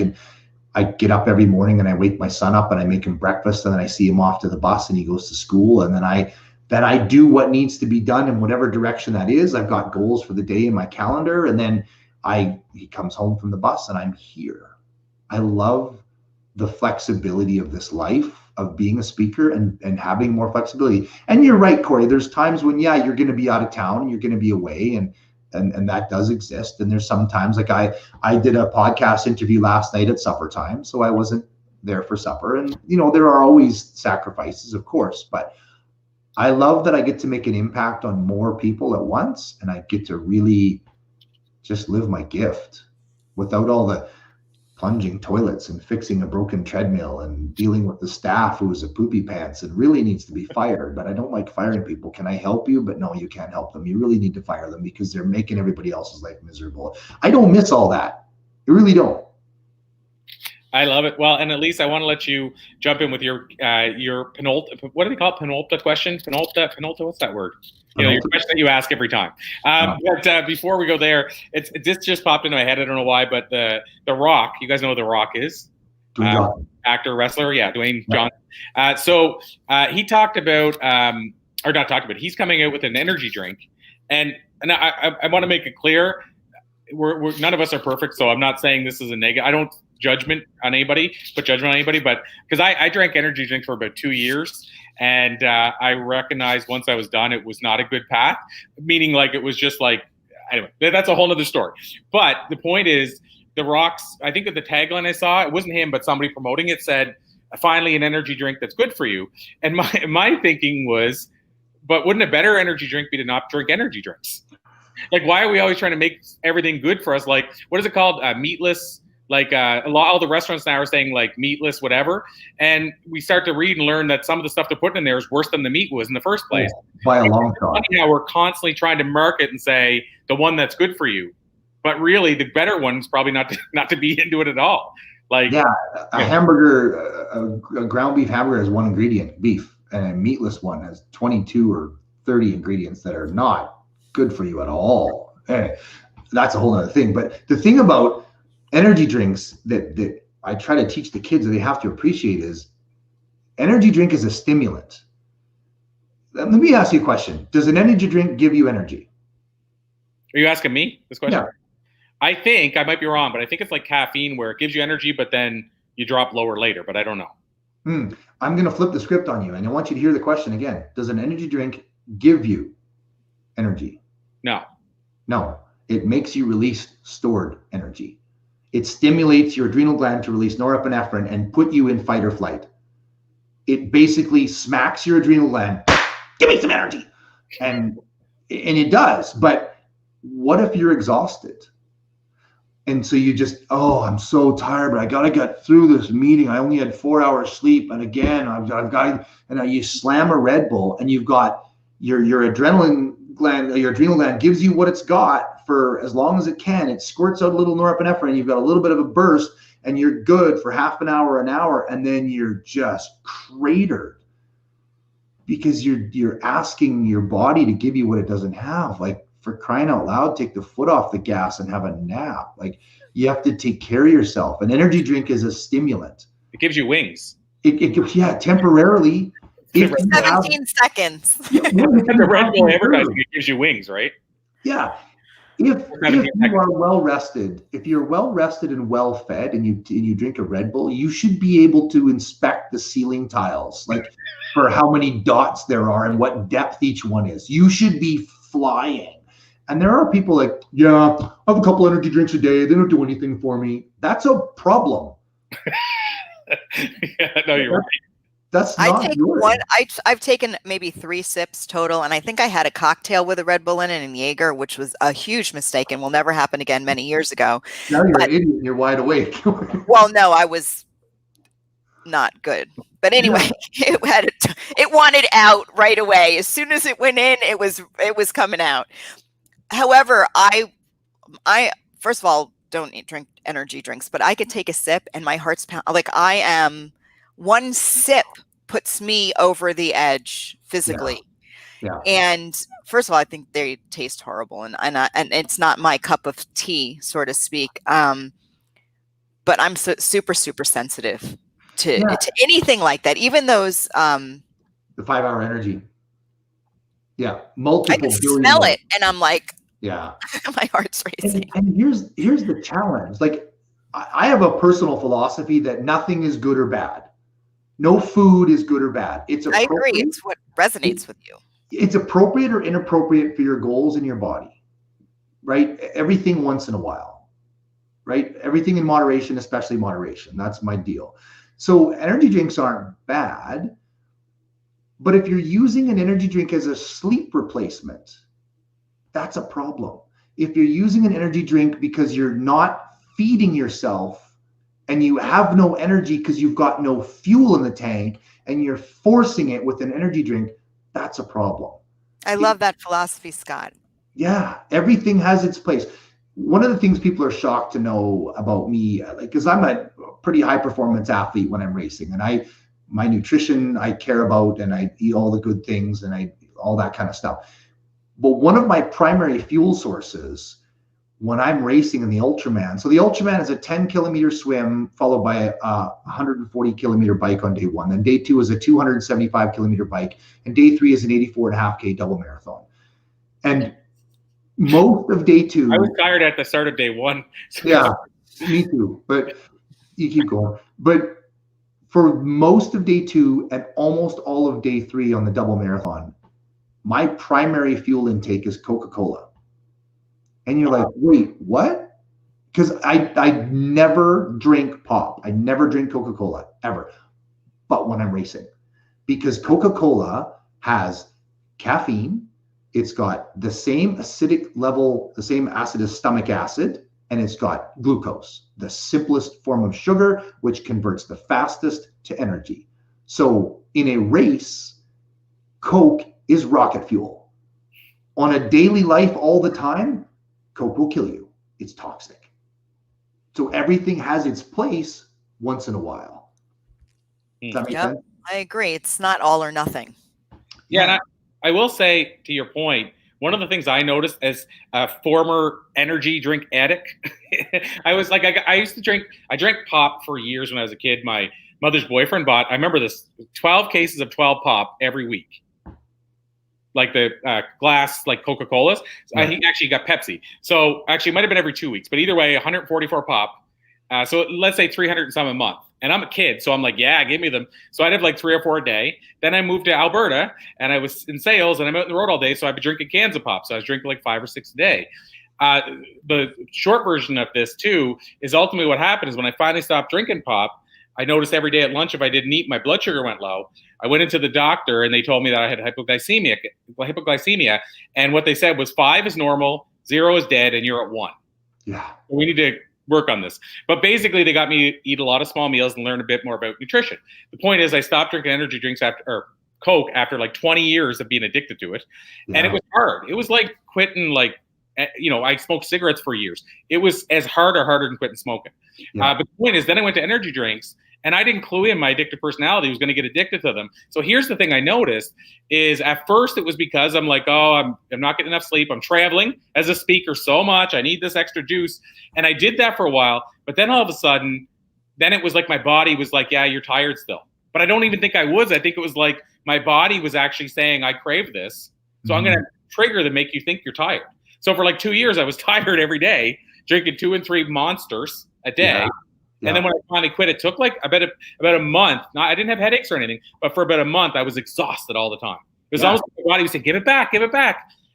get up every morning and I wake my son up and I make him breakfast, and then I see him off to the bus and he goes to school, and then I that I do what needs to be done in whatever direction that is. I've got goals for the day in my calendar, and then he comes home from the bus and I'm here. I love the flexibility of this life, of being a speaker and having more flexibility. And you're right, Corey, there's times when, yeah, you're going to be out of town, you're going to be away, and that does exist. And there's sometimes, like I did a podcast interview last night at supper time, so I wasn't there for supper. And, there are always sacrifices, of course, but I love that I get to make an impact on more people at once, and I get to really just live my gift without all the plunging toilets and fixing a broken treadmill and dealing with the staff who is a poopy pants and really needs to be fired. But I don't like firing people. Can I help you? But no, you can't help them. You really need to fire them because they're making everybody else's life miserable. I don't miss all that. I really don't. I love it. Well, and at least I want to let you jump in with your penultimate, what do they call it? Penultimate question? Penultimate, what's that word? Your question that you ask every time. But before we go there, this just popped into my head. I don't know why, but the Rock, you guys know who the Rock is? Actor, wrestler. Yeah, Dwayne Johnson. So he talked about, or not talked about, he's coming out with an energy drink. And I want to make it clear, we're none of us are perfect, so I'm not saying this is a negative. I don't judgment on anybody, but because I drank energy drinks for about 2 years, and I recognized once I was done, it was not a good path, meaning like it was just like, anyway, that's a whole nother story. But the point is, the Rock's, I think that the tagline I saw, it wasn't him, but somebody promoting it said, finally an energy drink that's good for you. And my thinking was, but wouldn't a better energy drink be to not drink energy drinks? Like, why are we always trying to make everything good for us? Like, what is it called? Meatless. Like all the restaurants now are saying like meatless, whatever. And we start to read and learn that some of the stuff they're putting in there is worse than the meat was in the first place. By a long shot. Now we're constantly trying to market and say the one that's good for you, but really the better one's probably not to be into it at all. Like a hamburger, a ground beef hamburger has one ingredient, beef, and a meatless one has 22 or 30 ingredients that are not good for you at all. That's a whole other thing. But the thing about energy drinks that I try to teach the kids that they have to appreciate is energy drink is a stimulant. Let me ask you a question. Does an energy drink give you energy? Are you asking me this question? Yeah. I think, I might be wrong, but I think it's like caffeine where it gives you energy, but then you drop lower later, but I don't know. I'm going to flip the script on you, and I want you to hear the question again. Does an energy drink give you energy? No. No. It makes you release stored energy. It stimulates your adrenal gland to release norepinephrine and put you in fight or flight. It basically smacks your adrenal gland, give me some energy. And it does. But what if you're exhausted? And so you just, I'm so tired, but I got to get through this meeting. I only had 4 hours sleep. And again, I've got, and you slam a Red Bull and you've got your adrenaline gland, your adrenal gland gives you what it's got for as long as it can. It squirts out a little norepinephrine. You've got a little bit of a burst and you're good for half an hour, and then you're just cratered because you're asking your body to give you what it doesn't have. Like, for crying out loud, take the foot off the gas and have a nap. Like, you have to take care of yourself. An energy drink is a stimulant. It gives you wings. It gives, temporarily. 17 seconds. The Red Bull advertising, it gives you wings, right? Yeah. If you are well rested, if you're well rested and well fed, and you drink a Red Bull, you should be able to inspect the ceiling tiles, like for how many dots there are and what depth each one is. You should be flying. And there are people like, I have a couple energy drinks a day. They don't do anything for me. That's a problem. No, you're right. That's not good. I've taken maybe 3 sips total, and I think I had a cocktail with a Red Bull in it and Jaeger, which was a huge mistake and will never happen again many years ago. Now you're an idiot and you're wide awake. Well, no, I was not good. But anyway, it wanted out right away. As soon as it went in, it was coming out. However, I first of all don't drink energy drinks, but I could take a sip and my heart's pounding. Like, one sip puts me over the edge physically. Yeah. And first of all, I think they taste horrible, and it's not my cup of tea, so to speak. But I'm super sensitive to anything like that. Even those the 5 hour energy. Yeah, I multiple can billion smell dollars. it, and I'm like, Yeah. my heart's racing. And here's the challenge. Like, I have a personal philosophy that nothing is good or bad. No food is good or bad. It's I agree. appropriate. It's what resonates with you. It's appropriate or inappropriate for your goals in your body, right? Everything once in a while, right? Everything in moderation, especially moderation. That's my deal. So energy drinks aren't bad, but if you're using an energy drink as a sleep replacement, that's a problem. If you're using an energy drink because you're not feeding yourself and you have no energy because you've got no fuel in the tank and you're forcing it with an energy drink, that's a problem. I love that philosophy, Scott. Yeah, everything has its place. One of the things people are shocked to know about me, like, because I'm a pretty high performance athlete when I'm racing, and my nutrition I care about, and I eat all the good things, and all that kind of stuff. But one of my primary fuel sources when I'm racing in the Ultraman, so the Ultraman is a 10-kilometer swim followed by a 140-kilometer bike on day one. Then day two is a 275-kilometer bike, and day three is an 84.5K double marathon. And most of day two, I was tired at the start of day one. So yeah, me too. But you keep going. But for most of day two and almost all of day three on the double marathon, my primary fuel intake is Coca-Cola. And you're like, wait, what? Because I never drink pop. I never drink Coca-Cola, ever. But when I'm racing, because Coca-Cola has caffeine, it's got the same acidic level, the same acid as stomach acid, and it's got glucose, the simplest form of sugar, which converts the fastest to energy. So in a race, Coke is rocket fuel. On a daily life all the time, Coke will kill you. It's toxic. So everything has its place once in a while. Does that make sense? I agree. It's not all or nothing. Yeah, and I will say, to your point, one of the things I noticed as a former energy drink addict, I was like, I used to drink, I drank pop for years when I was a kid. My mother's boyfriend bought, I remember this, 12 cases of 12 pop every week. Like the glass, like Coca-Colas. Right. He actually got Pepsi. So actually, it might have been every 2 weeks, but either way, 144 pop. So let's say 300 and some a month. And I'm a kid, so I'm like, yeah, give me them. So I'd have like 3 or 4 a day. Then I moved to Alberta, and I was in sales, and I'm out on the road all day, so I'd be drinking cans of pop. So I was drinking like 5 or 6 a day. The short version of this, too, is ultimately what happened is when I finally stopped drinking pop, I noticed every day at lunch if I didn't eat, my blood sugar went low. I went into the doctor, and they told me that I had hypoglycemia. And what they said was 5 is normal, 0 is dead, and you're at 1. Yeah. We need to work on this. But basically, they got me to eat a lot of small meals and learn a bit more about nutrition. The point is, I stopped drinking energy drinks or Coke after like 20 years of being addicted to it. Yeah. And it was hard. It was like quitting, like, I smoked cigarettes for years. It was as hard or harder than quitting smoking. Yeah. But the point is, then I went to energy drinks, and I didn't clue in my addictive personality was going to get addicted to them. So here's the thing I noticed is at first it was because I'm like, oh, I'm not getting enough sleep. I'm traveling as a speaker so much. I need this extra juice. And I did that for a while. But then all of a sudden, then it was like my body was like, yeah, you're tired still. But I don't even think I was. I think it was like my body was actually saying, I crave this. So I'm going to trigger to make you think you're tired. So for like 2 years, I was tired every day, drinking 2 and 3 monsters a day. Yeah. Yeah. And then when I finally quit, it took like about a month. I didn't have headaches or anything, but for about a month, I was exhausted all the time. It was almost like my body was saying, give it back.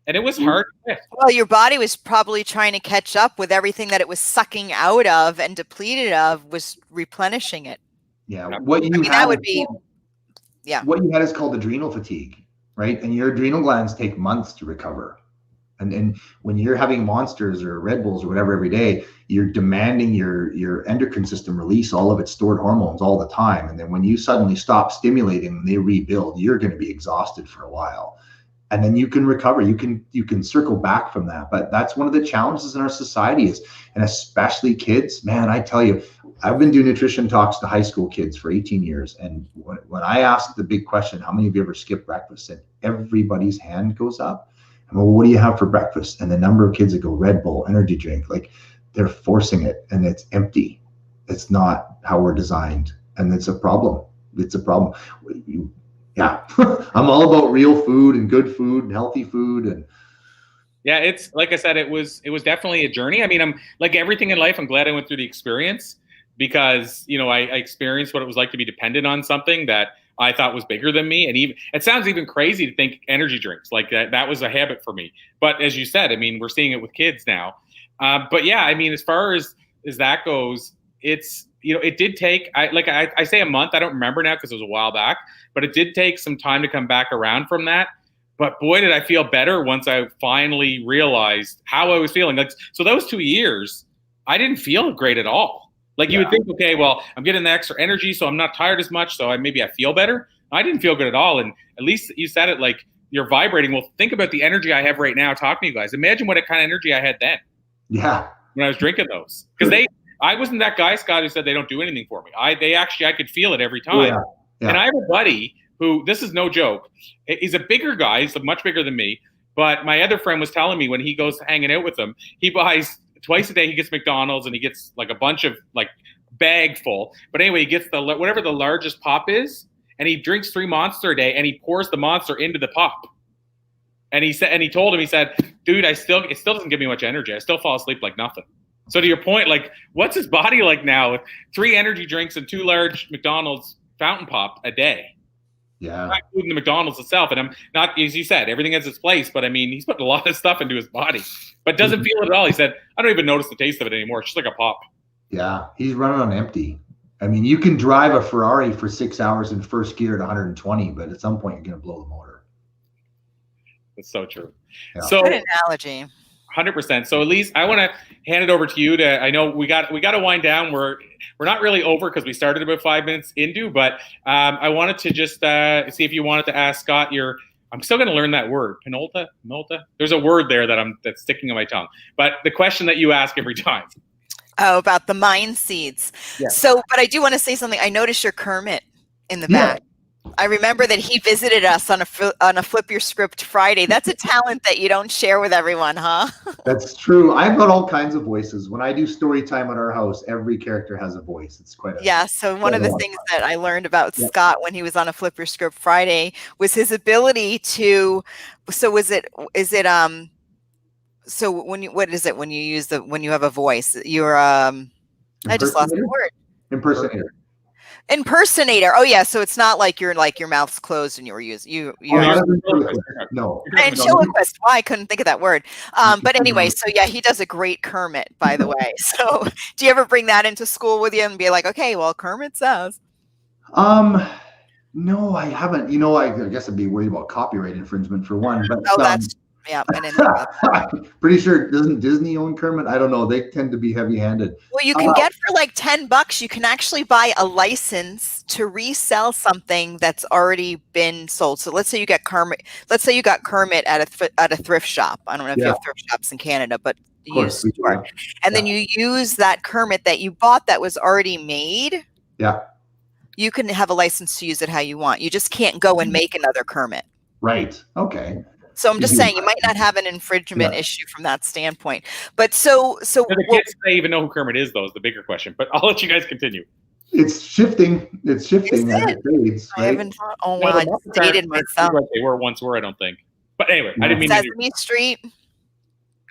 And it was hard to quit. Well, your body was probably trying to catch up with everything that it was sucking out of and depleted of, was replenishing it. Yeah. What you had is called adrenal fatigue, right? And your adrenal glands take months to recover. And when you're having monsters or Red Bulls or whatever every day, you're demanding your endocrine system release all of its stored hormones all the time. And then when you suddenly stop stimulating and they rebuild, you're going to be exhausted for a while. And then you can recover. You can circle back from that. But that's one of the challenges in our society is, and especially kids, man, I tell you, I've been doing nutrition talks to high school kids for 18 years. And when I ask the big question, how many of you ever skip breakfast? And everybody's hand goes up. Well, what do you have for breakfast? And the number of kids that go Red Bull, energy drink, like they're forcing it and it's empty. It's not how we're designed. And it's a problem. It's a problem. Yeah. I'm all about real food and good food and healthy food. And yeah, it's like I said, it was definitely a journey. I mean, I'm like everything in life, I'm glad I went through the experience because, you know, I experienced what it was like to be dependent on something that I thought was bigger than me. And even it sounds even crazy to think energy drinks like that was a habit for me. But as you said, I mean, we're seeing it with kids now. But yeah, I mean, as far as that goes, it's, you know, it did take, I say a month, I don't remember now because it was a while back, but it did take some time to come back around from that. But boy, did I feel better once I finally realized how I was feeling. Like, so those 2 years, I didn't feel great at all. Like you would think, okay, well, I'm getting the extra energy, so I'm not tired as much, so maybe I feel better. I didn't feel good at all. And at least you said it, like you're vibrating. Well, think about the energy I have right now talking to you guys. Imagine what kind of energy I had then. Yeah. When I was drinking those. Because I wasn't that guy, Scott, who said they don't do anything for me. I could feel it every time. Yeah. Yeah. And I have a buddy who, this is no joke, he's a bigger guy, he's much bigger than me. But my other friend was telling me when he goes hanging out with them, he buys twice a day, he gets McDonald's and he gets like a bunch of like bag full. But anyway, he gets whatever the largest pop is, and he drinks 3 Monster a day and he pours the Monster into the pop. And he told him, he said, dude, it still doesn't give me much energy. I still fall asleep like nothing. So to your point, like, what's his body like now with 3 energy drinks and 2 large McDonald's fountain pop a day? Yeah. Not including the McDonald's itself. And I'm not, as you said, everything has its place, but I mean, he's putting a lot of stuff into his body, but doesn't feel it at all. He said, I don't even notice the taste of it anymore. It's just like a pop. Yeah. He's running on empty. I mean, you can drive a Ferrari for 6 hours in first gear at 120, but at some point you're going to blow the motor. That's so true. Yeah. So Good analogy. 100%. So Elise, I want to hand it over to you. I know we got to wind down. We're not really over because we started about 5 minutes into, but I wanted to just see if you wanted to ask Scott I'm still going to learn that word. Penulta. There's a word there that's sticking on my tongue. But the question that you ask every time. Oh, about the mind seeds. Yeah. So, but I do want to say something. I noticed your Kermit in the back. I remember that he visited us on a Flip Your Script Friday. That's a talent that you don't share with everyone, huh? That's true. I've got all kinds of voices. When I do story time at our house, every character has a voice. It's quite a Yeah. So one of the things that I learned about Scott when he was on a Flip Your Script Friday was his ability to. So so what is it when you have a voice? You're I just lost the word. Impersonator. Oh yeah, so it's not like your mouth's closed and you're no. Ventriloquist. Why I couldn't think of that word. But anyway, so yeah, he does a great Kermit, by the way. So do you ever bring that into school with you and be like, okay, well, Kermit says? No, I haven't. You know, I guess I'd be worried about copyright infringement for one. But that's yeah, I didn't know about that. I'm pretty sure, doesn't Disney own Kermit? I don't know. They tend to be heavy-handed. Well, you can get for like $10, you can actually buy a license to resell something that's already been sold. So let's say you get Kermit. Let's say you got Kermit at a thrift shop. I don't know if you have thrift shops in Canada, but and then you use that Kermit that you bought that was already made. Yeah. You can have a license to use it how you want. You just can't go and make another Kermit. Right. Okay. So I'm just saying you might not have an infringement issue from that standpoint. But so the kids may even know who Kermit is, though, is the bigger question. But I'll let you guys continue. It's shifting. It's shifting as it fades. I haven't thought. Oh wow, I just dated myself. Like they once were, I don't think. But anyway, I didn't mean Sesame Street.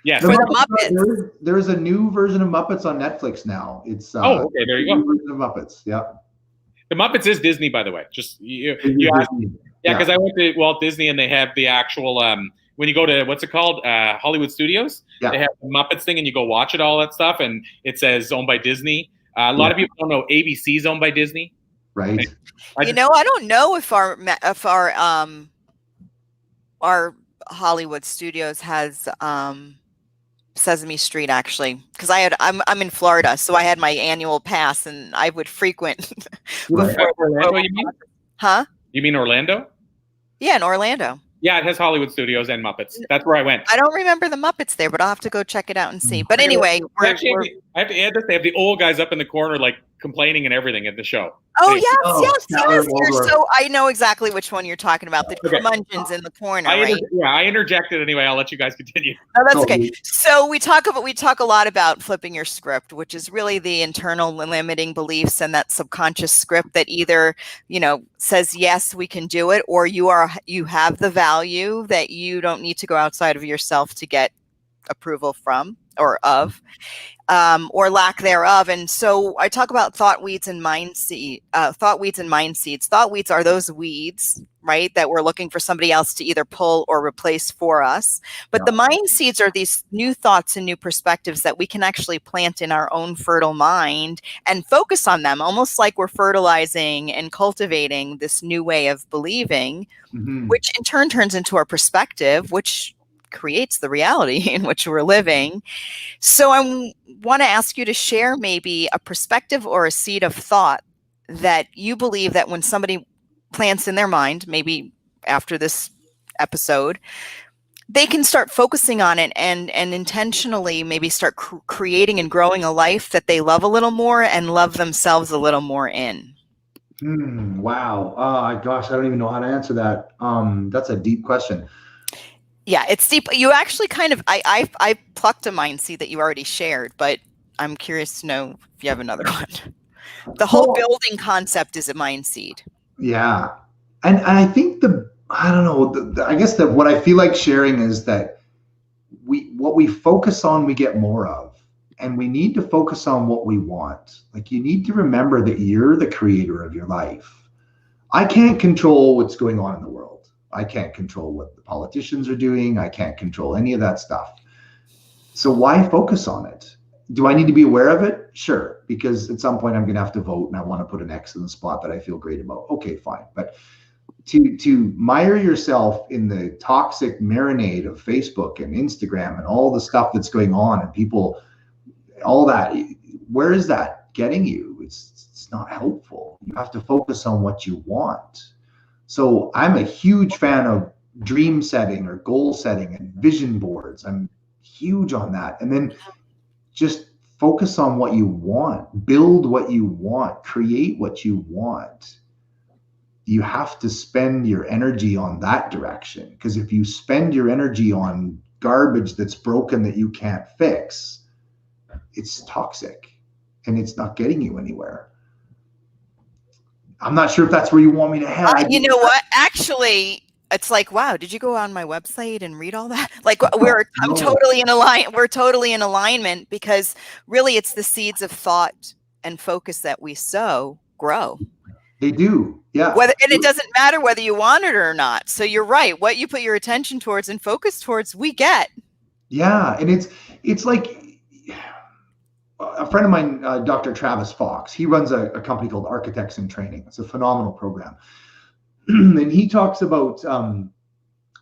Yes. Muppets. There's a new version of Muppets on Netflix now. It's okay, there you go. Version of Muppets. Yeah. The Muppets is Disney, by the way. Just you asked me. Yeah, because I went to Walt Disney and they have the actual when you go to what's it called, Hollywood Studios. They have the Muppets thing, and you go watch it, all that stuff, and it says owned by Disney. A lot of people don't know ABC's owned by Disney. Right. I don't know if our Hollywood Studios has Sesame Street actually, because I'm in Florida, so I had my annual pass and I would frequent. Orlando, you mean? Huh? You mean Orlando? Yeah, in Orlando. Yeah, it has Hollywood Studios and Muppets. That's where I went. I don't remember the Muppets there, but I'll have to go check it out and see. But anyway, I have to add this. They have the old guys up in the corner, like complaining and everything at the show. Oh, Anyway. yes, Oh, yes, Tyler yes. You're Waldorf. so, I know exactly which one you're talking about. The Okay. curmudgeons in the corner, right? I interjected anyway. I'll let you guys continue. No, that's okay. Totally. So we talk a lot about flipping your script, which is really the internal limiting beliefs and that subconscious script that either, says yes, we can do it, or you have the value that you don't need to go outside of yourself to get approval from or of. Or lack thereof. And so I talk about thought weeds and mind seeds. Thought weeds are those weeds, right, that we're looking for somebody else to either pull or replace for us. But the mind seeds are these new thoughts and new perspectives that we can actually plant in our own fertile mind and focus on them, almost like we're fertilizing and cultivating this new way of believing, which in turn turns into our perspective, which creates the reality in which we're living. So I want to ask you to share maybe a perspective or a seed of thought that you believe that when somebody plants in their mind, maybe after this episode, they can start focusing on it and intentionally maybe start creating and growing a life that they love a little more and love themselves a little more in. Wow. Gosh, I don't even know how to answer that. That's a deep question. Yeah, it's deep. You actually kind of, I plucked a mind seed that you already shared, but I'm curious to know if you have another one. The whole building concept is a mind seed. Yeah. And I think I guess that what I feel like sharing is that what we focus on, we get more of, and we need to focus on what we want. Like, you need to remember that you're the creator of your life. I can't control what's going on in the world. I can't control what the politicians are doing. I can't control any of that stuff. So why focus on it? Do I need to be aware of it? Sure, because at some point I'm going to have to vote and I want to put an X in the spot that I feel great about. Okay, fine. But to mire yourself in the toxic marinade of Facebook and Instagram and all the stuff that's going on and people, all that, where is that getting you? It's not helpful. You have to focus on what you want. So I'm a huge fan of dream setting or goal setting and vision boards. I'm huge on that. And then just focus on what you want, build what you want, create what you want. You have to spend your energy on that direction, because if you spend your energy on garbage that's broken that you can't fix, it's toxic and it's not getting you anywhere. I'm not sure if that's where you want me to head. You know what? Actually, it's like, wow, did you go on my website and read all that? Like, we're totally in alignment, because really it's the seeds of thought and focus that we sow grow. They do. Yeah. And it doesn't matter whether you want it or not. So you're right. What you put your attention towards and focus towards, we get. Yeah. And it's like, a friend of mine, Dr. Travis Fox, he runs a company called Architects in Training. It's a phenomenal program. And he talks about,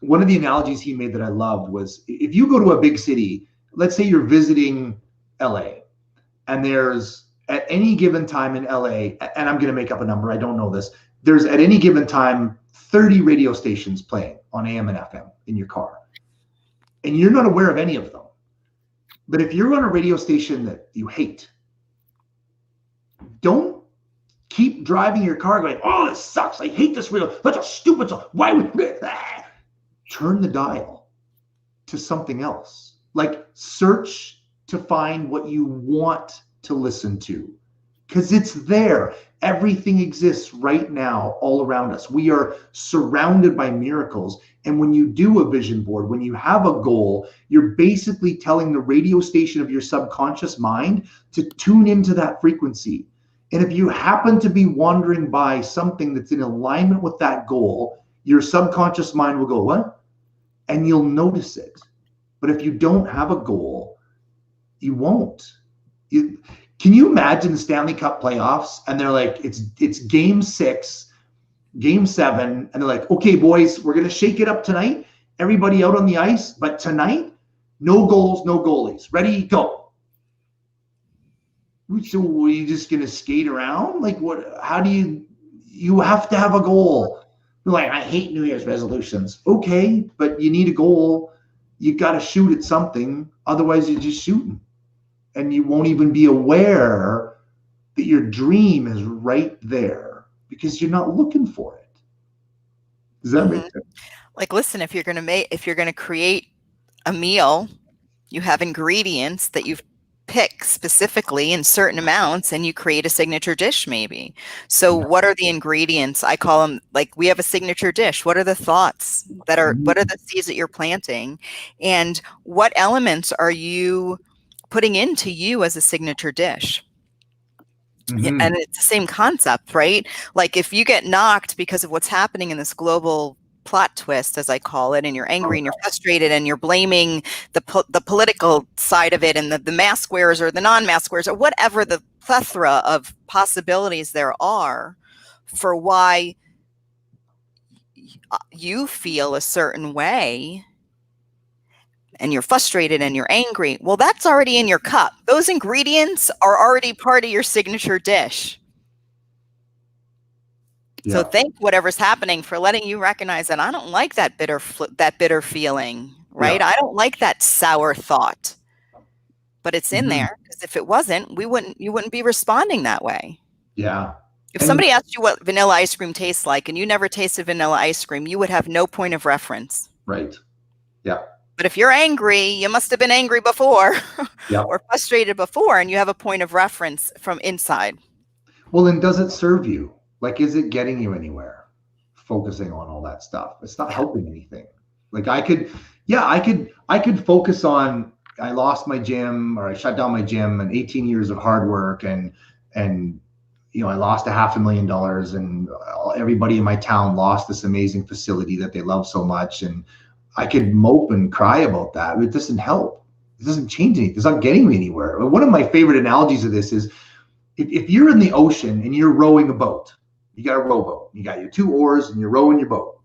one of the analogies he made that I loved was, if you go to a big city, let's say you're visiting LA, and there's at any given time in LA, and I'm going to make up a number, I don't know this, there's at any given time 30 radio stations playing on AM and FM in your car. And you're not aware of any of them. But if you're on a radio station that you hate, don't keep driving your car going, oh, this sucks. I hate this radio. That's a stupid song. Why would turn the dial to something else? Like, search to find what you want to listen to, because it's there. Everything exists right now all around us. We are surrounded by miracles. And when you do a vision board, when you have a goal, you're basically telling the radio station of your subconscious mind to tune into that frequency. And if you happen to be wandering by something that's in alignment with that goal, your subconscious mind will go, what? And you'll notice it. But if you don't have a goal, you won't. Can you imagine the Stanley Cup playoffs? And they're like, it's game 6, game 7. And they're like, okay, boys, we're going to shake it up tonight. Everybody out on the ice. But tonight, no goals, no goalies. Ready, go. So are you just going to skate around? Like, what? How do you have to have a goal. You're like, I hate New Year's resolutions. Okay, but you need a goal. You got to shoot at something. Otherwise, you're just shooting. And you won't even be aware that your dream is right there because you're not looking for it. Does that make sense? Like, listen, if you're gonna create a meal, you have ingredients that you've picked specifically in certain amounts, and you create a signature dish maybe. So what are the ingredients? I call them, like, we have a signature dish. What are the thoughts what are the seeds that you're planting? And what elements are you putting into you as a signature dish? And it's the same concept, right? Like, if you get knocked because of what's happening in this global plot twist, as I call it, and you're angry and you're frustrated and you're blaming the political side of it and the mask wearers or the non-mask wearers or whatever the plethora of possibilities there are for why you feel a certain way, and you're frustrated and you're angry, well, that's already in your cup. Those ingredients are already part of your signature dish. Yeah. So thank whatever's happening for letting you recognize that I don't like that bitter feeling, right? Yeah. I don't like that sour thought, but it's in there, because if it wasn't, you wouldn't be responding that way. Yeah. If somebody asked you what vanilla ice cream tastes like and you never tasted vanilla ice cream, you would have no point of reference. Right. Yeah. But if you're angry, you must have been angry before or frustrated before, and you have a point of reference from inside. Well, then does it serve you? Like, is it getting you anywhere? Focusing on all that stuff. It's not helping anything. Like I could focus on, I lost my gym, or I shut down my gym, and 18 years of hard work, and you know, I lost $500,000, and everybody in my town lost this amazing facility that they love so much. And I could mope and cry about that, but it doesn't help. It doesn't change anything. It's not getting me anywhere. One of my favorite analogies of this is, if you're in the ocean and you're rowing a boat, you got a rowboat, you got your 2 oars and you're rowing your boat,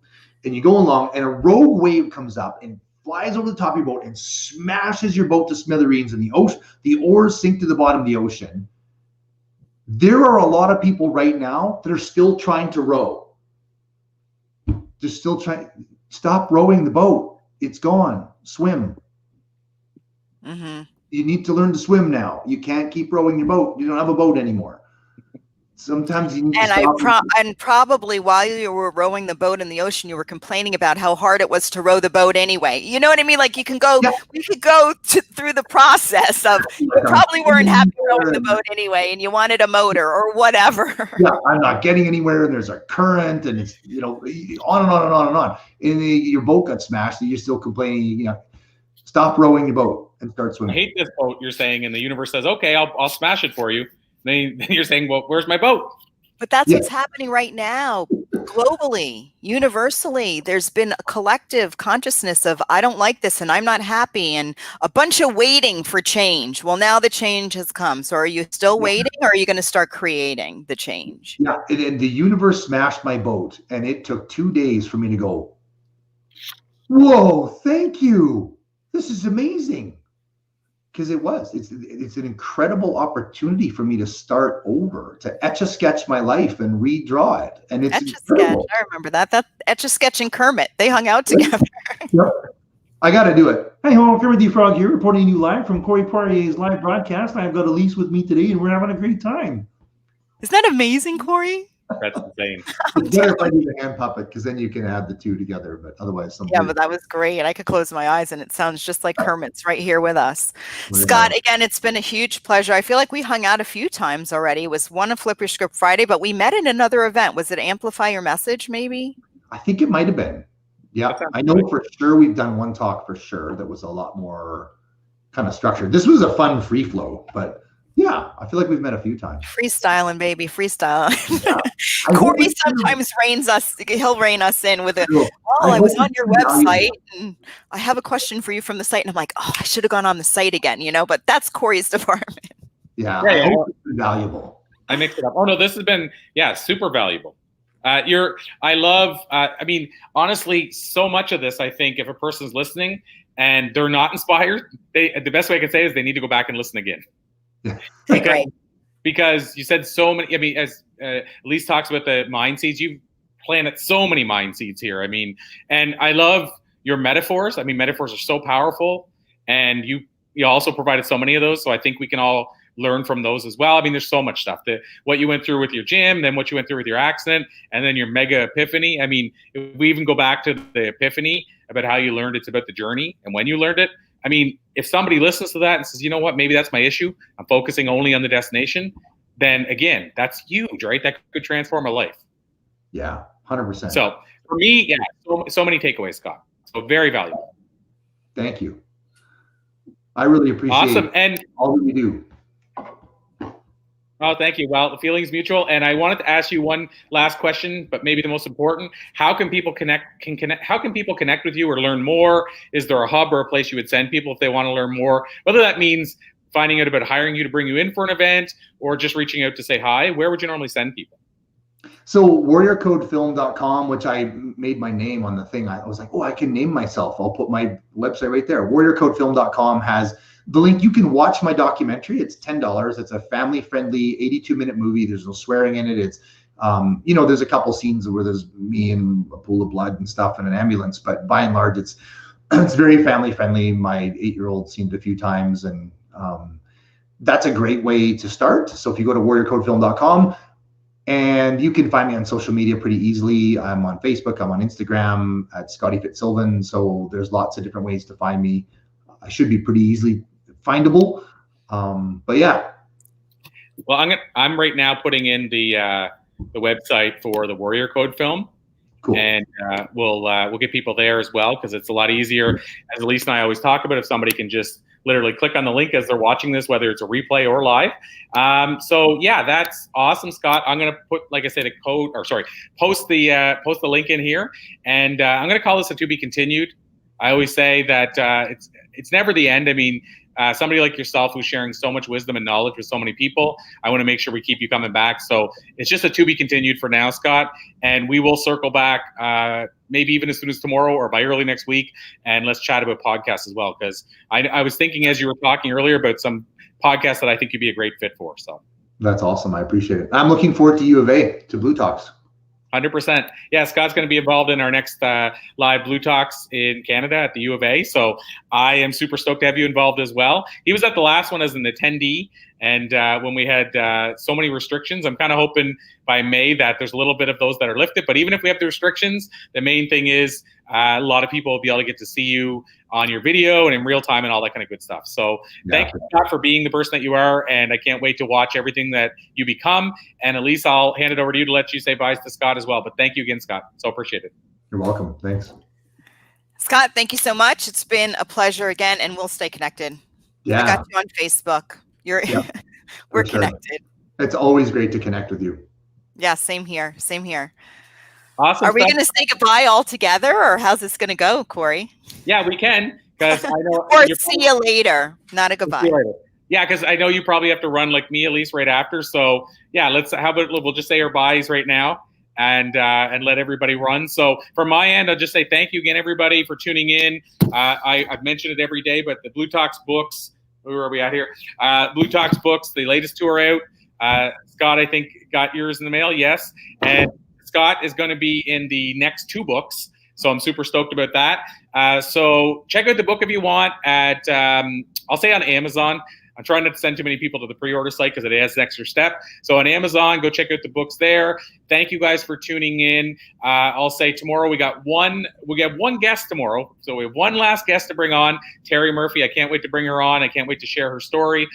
and you go along, and a rogue wave comes up and flies over the top of your boat and smashes your boat to smithereens, and the oars sink to the bottom of the ocean. There are a lot of people right now that are still trying to row. They're still trying. Stop rowing the boat. It's gone. Swim. You need to learn to swim now. You can't keep rowing your boat. You don't have a boat anymore. Sometimes you need to stop. And probably while you were rowing the boat in the ocean, you were complaining about how hard it was to row the boat anyway. You know what I mean? Like, you can go, we could go through the process of, you probably weren't happy rowing the boat anyway, and you wanted a motor or whatever. Yeah, I'm not getting anywhere, and there's a current, and it's, you know, on and on and on and on. And your boat got smashed, and you're still complaining. You know, stop rowing your boat and start swimming. I hate this boat, you're saying, and the universe says, okay, I'll smash it for you. Then you're saying, well, where's my boat? But that's what's happening right now, globally, universally. There's been a collective consciousness of, I don't like this and I'm not happy, and a bunch of waiting for change. Well, now the change has come. So are you still waiting, or are you going to start creating the change? Yeah, and the universe smashed my boat, and it took 2 days for me to go, whoa, thank you. This is amazing. Because it's an incredible opportunity for me to start over, to etch-a-sketch my life and redraw it. And it's incredible. I remember that Etch-a-Sketch and Kermit, they hung out together. Yep. I got to do it. Hey, hello, Kermit the Frog here, reporting you live from Corey Poirier's live broadcast. I've got Elise with me today, and we're having a great time. Isn't that amazing, Corey? That's insane. It's better if I do the hand puppet, because then you can have the two together, but otherwise. But that was great. I could close my eyes and it sounds just like Kermit's right here with us. Yeah. Scott, again, it's been a huge pleasure. I feel like we hung out a few times already. It was one of Flip Your Script Friday, but we met at another event. Was it Amplify Your Message, maybe? I think it might have been. Yeah, I know for sure we've done one talk for sure that was a lot more kind of structured. This was a fun free flow, but yeah, I feel like we've met a few times. Freestyling, baby, freestyle. Yeah. Corey sometimes he'll rein us in with I was on your website and I have a question for you from the site. And I'm like, oh, I should have gone on the site again, but that's Corey's department. Yeah. I hope it's valuable. I mixed it up. Oh no, this has been, super valuable. Honestly, so much of this, I think if a person's listening and they're not inspired, the best way I can say is they need to go back and listen again. Because you said so many, as Elise talks about the mind seeds, you've planted so many mind seeds here. And I love your metaphors. Metaphors are so powerful, and you also provided so many of those. So I think we can all learn from those as well. I mean, there's so much stuff, that what you went through with your gym, then what you went through with your accident, and then your mega epiphany. I mean, if we even go back to the epiphany about how you learned, it's about the journey and when you learned it. I mean, if somebody listens to that and says, you know what, maybe that's my issue, I'm focusing only on the destination, then again, that's huge, right? That could transform a life. Yeah, 100%. So for me, yeah, so many takeaways, Scott. So very valuable. Thank you. I really appreciate and all that you do. Oh, thank you. Well, the feeling's mutual. And I wanted to ask you one last question, but maybe the most important. How can people connect? How can people connect with you or learn more? Is there a hub or a place you would send people if they want to learn more? Whether that means finding out about hiring you to bring you in for an event or just reaching out to say hi, where would you normally send people? So warriorcodefilm.com, which I made my name on the thing. I was like, oh, I can name myself. I'll put my website right there. Warriorcodefilm.com has the link. You can watch my documentary. It's $10. It's a family-friendly 82-minute movie. There's no swearing in it. It's, there's a couple scenes where there's me and a pool of blood and stuff in an ambulance, but by and large, it's very family-friendly. My 8-year-old seen it a few times, and that's a great way to start. So if you go to warriorcodefilm.com, and you can find me on social media pretty easily. I'm on Facebook, I'm on Instagram at Scotty Fitzsylvan. So there's lots of different ways to find me. I should be pretty easily findable. But yeah. Well, I'm right now putting in the website for the Warrior Code film. Cool. And we'll get people there as well, because it's a lot easier. As Elise and I always talk about, if somebody can just literally click on the link as they're watching this, whether it's a replay or live. So yeah, that's awesome, Scott. I'm gonna put, like I said, post the link in here, and I'm gonna call this a to be continued. I always say that it's never the end. I mean, somebody like yourself who's sharing so much wisdom and knowledge with so many people, I want to make sure we keep you coming back. So it's just a to be continued for now, Scott, and we will circle back maybe even as soon as tomorrow or by early next week, and let's chat about podcasts as well, because I was thinking as you were talking earlier about some podcasts that I think you'd be a great fit for. So that's awesome. I appreciate it. I'm looking forward to U of A, to bLU Talks. 100%. Yeah, Scott's going to be involved in our next live bLU Talks in Canada at the U of A. So I am super stoked to have you involved as well. He was at the last one as an attendee. And when we had so many restrictions, I'm kind of hoping by May that there's a little bit of those that are lifted. But even if we have the restrictions, the main thing is a lot of people will be able to get to see you on your video and in real time and all that kind of good stuff. So thank you, Scott, for being the person that you are. And I can't wait to watch everything that you become. And Elise, I'll hand it over to you to let you say bye to Scott as well. But thank you again, Scott. So appreciate it. You're welcome. Thanks. Scott, thank you so much. It's been a pleasure again, and we'll stay connected. Yeah. I got you on Facebook. We're connected. It's always great to connect with you. Yeah, same here. Same here. Awesome. Are we going to say goodbye all together, or how's this going to go, Corey? Yeah, we can. Because I know. Or see you later. Not a goodbye. Yeah, because I know you probably have to run like me, at least right after. So yeah, how about we'll just say our byes right now and let everybody run. So from my end, I'll just say thank you again, everybody, for tuning in. I've mentioned it every day, but the bLU Talks books. Where are we at here? bLU Talks books. The latest two are out. Scott, I think, got yours in the mail. Yes, and Scott is going to be in the next two books. So I'm super stoked about that. So check out the book if you want at, I'll say on Amazon. I'm trying not to send too many people to the pre-order site because it adds an extra step. So on Amazon, go check out the books there. Thank you guys for tuning in. I'll say tomorrow we got one guest tomorrow. So we have one last guest to bring on, Terry Murphy. I can't wait to bring her on. I can't wait to share her story.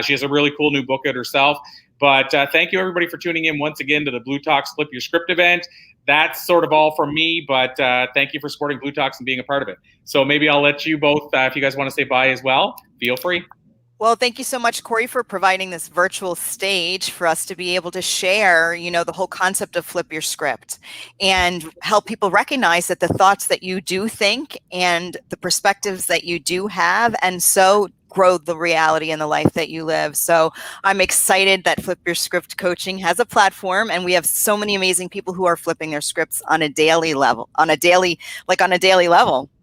She has a really cool new book out herself. But thank you, everybody, for tuning in once again to the bLU Talks Flip Your Script event. That's sort of all from me, but thank you for supporting bLU Talks and being a part of it. So maybe I'll let you both, if you guys want to say bye as well, feel free. Well, thank you so much, Corey, for providing this virtual stage for us to be able to share, the whole concept of flip your script and help people recognize that the thoughts that you do think and the perspectives that you do have, and so grow the reality and the life that you live. So I'm excited that Flip Your Script Coaching has a platform, and we have so many amazing people who are flipping their scripts on a daily level,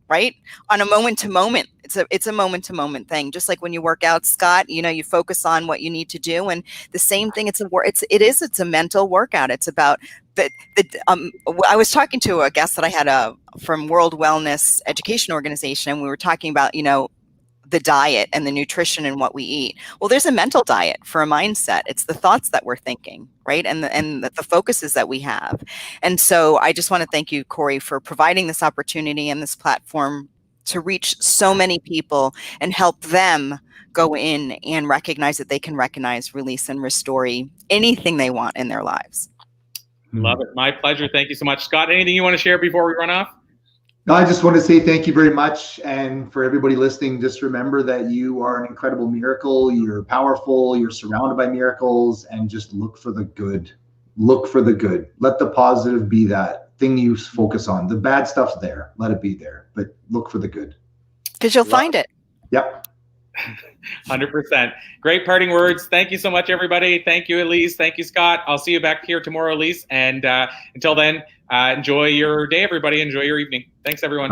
right? On a moment to moment. It's a moment to moment thing. Just like when you work out, Scott, you focus on what you need to do. And the same thing, it's a mental workout. It's about I was talking to a guest that I had from World Wellness Education Organization, and we were talking about, the diet and the nutrition and what we eat. Well, there's a mental diet for a mindset. It's the thoughts that we're thinking, right? And the focuses that we have. And so I just want to thank you, Corey, for providing this opportunity and this platform to reach so many people and help them go in and recognize that they can recognize, release, and restore anything they want in their lives. Love it. My pleasure. Thank you so much. Scott, anything you want to share before we run off? No, I just want to say thank you very much. And for everybody listening, just remember that you are an incredible miracle. You're powerful. You're surrounded by miracles, and just look for the good. Look for the good. Let the positive be that thing you focus on. The bad stuff's there. Let it be there, but look for the good. Because you'll find it. Yep. 100%. Great parting words. Thank you so much, everybody. Thank you, Elise. Thank you, Scott. I'll see you back here tomorrow, Elise. And until then, enjoy your day, everybody. Enjoy your evening. Thanks, everyone.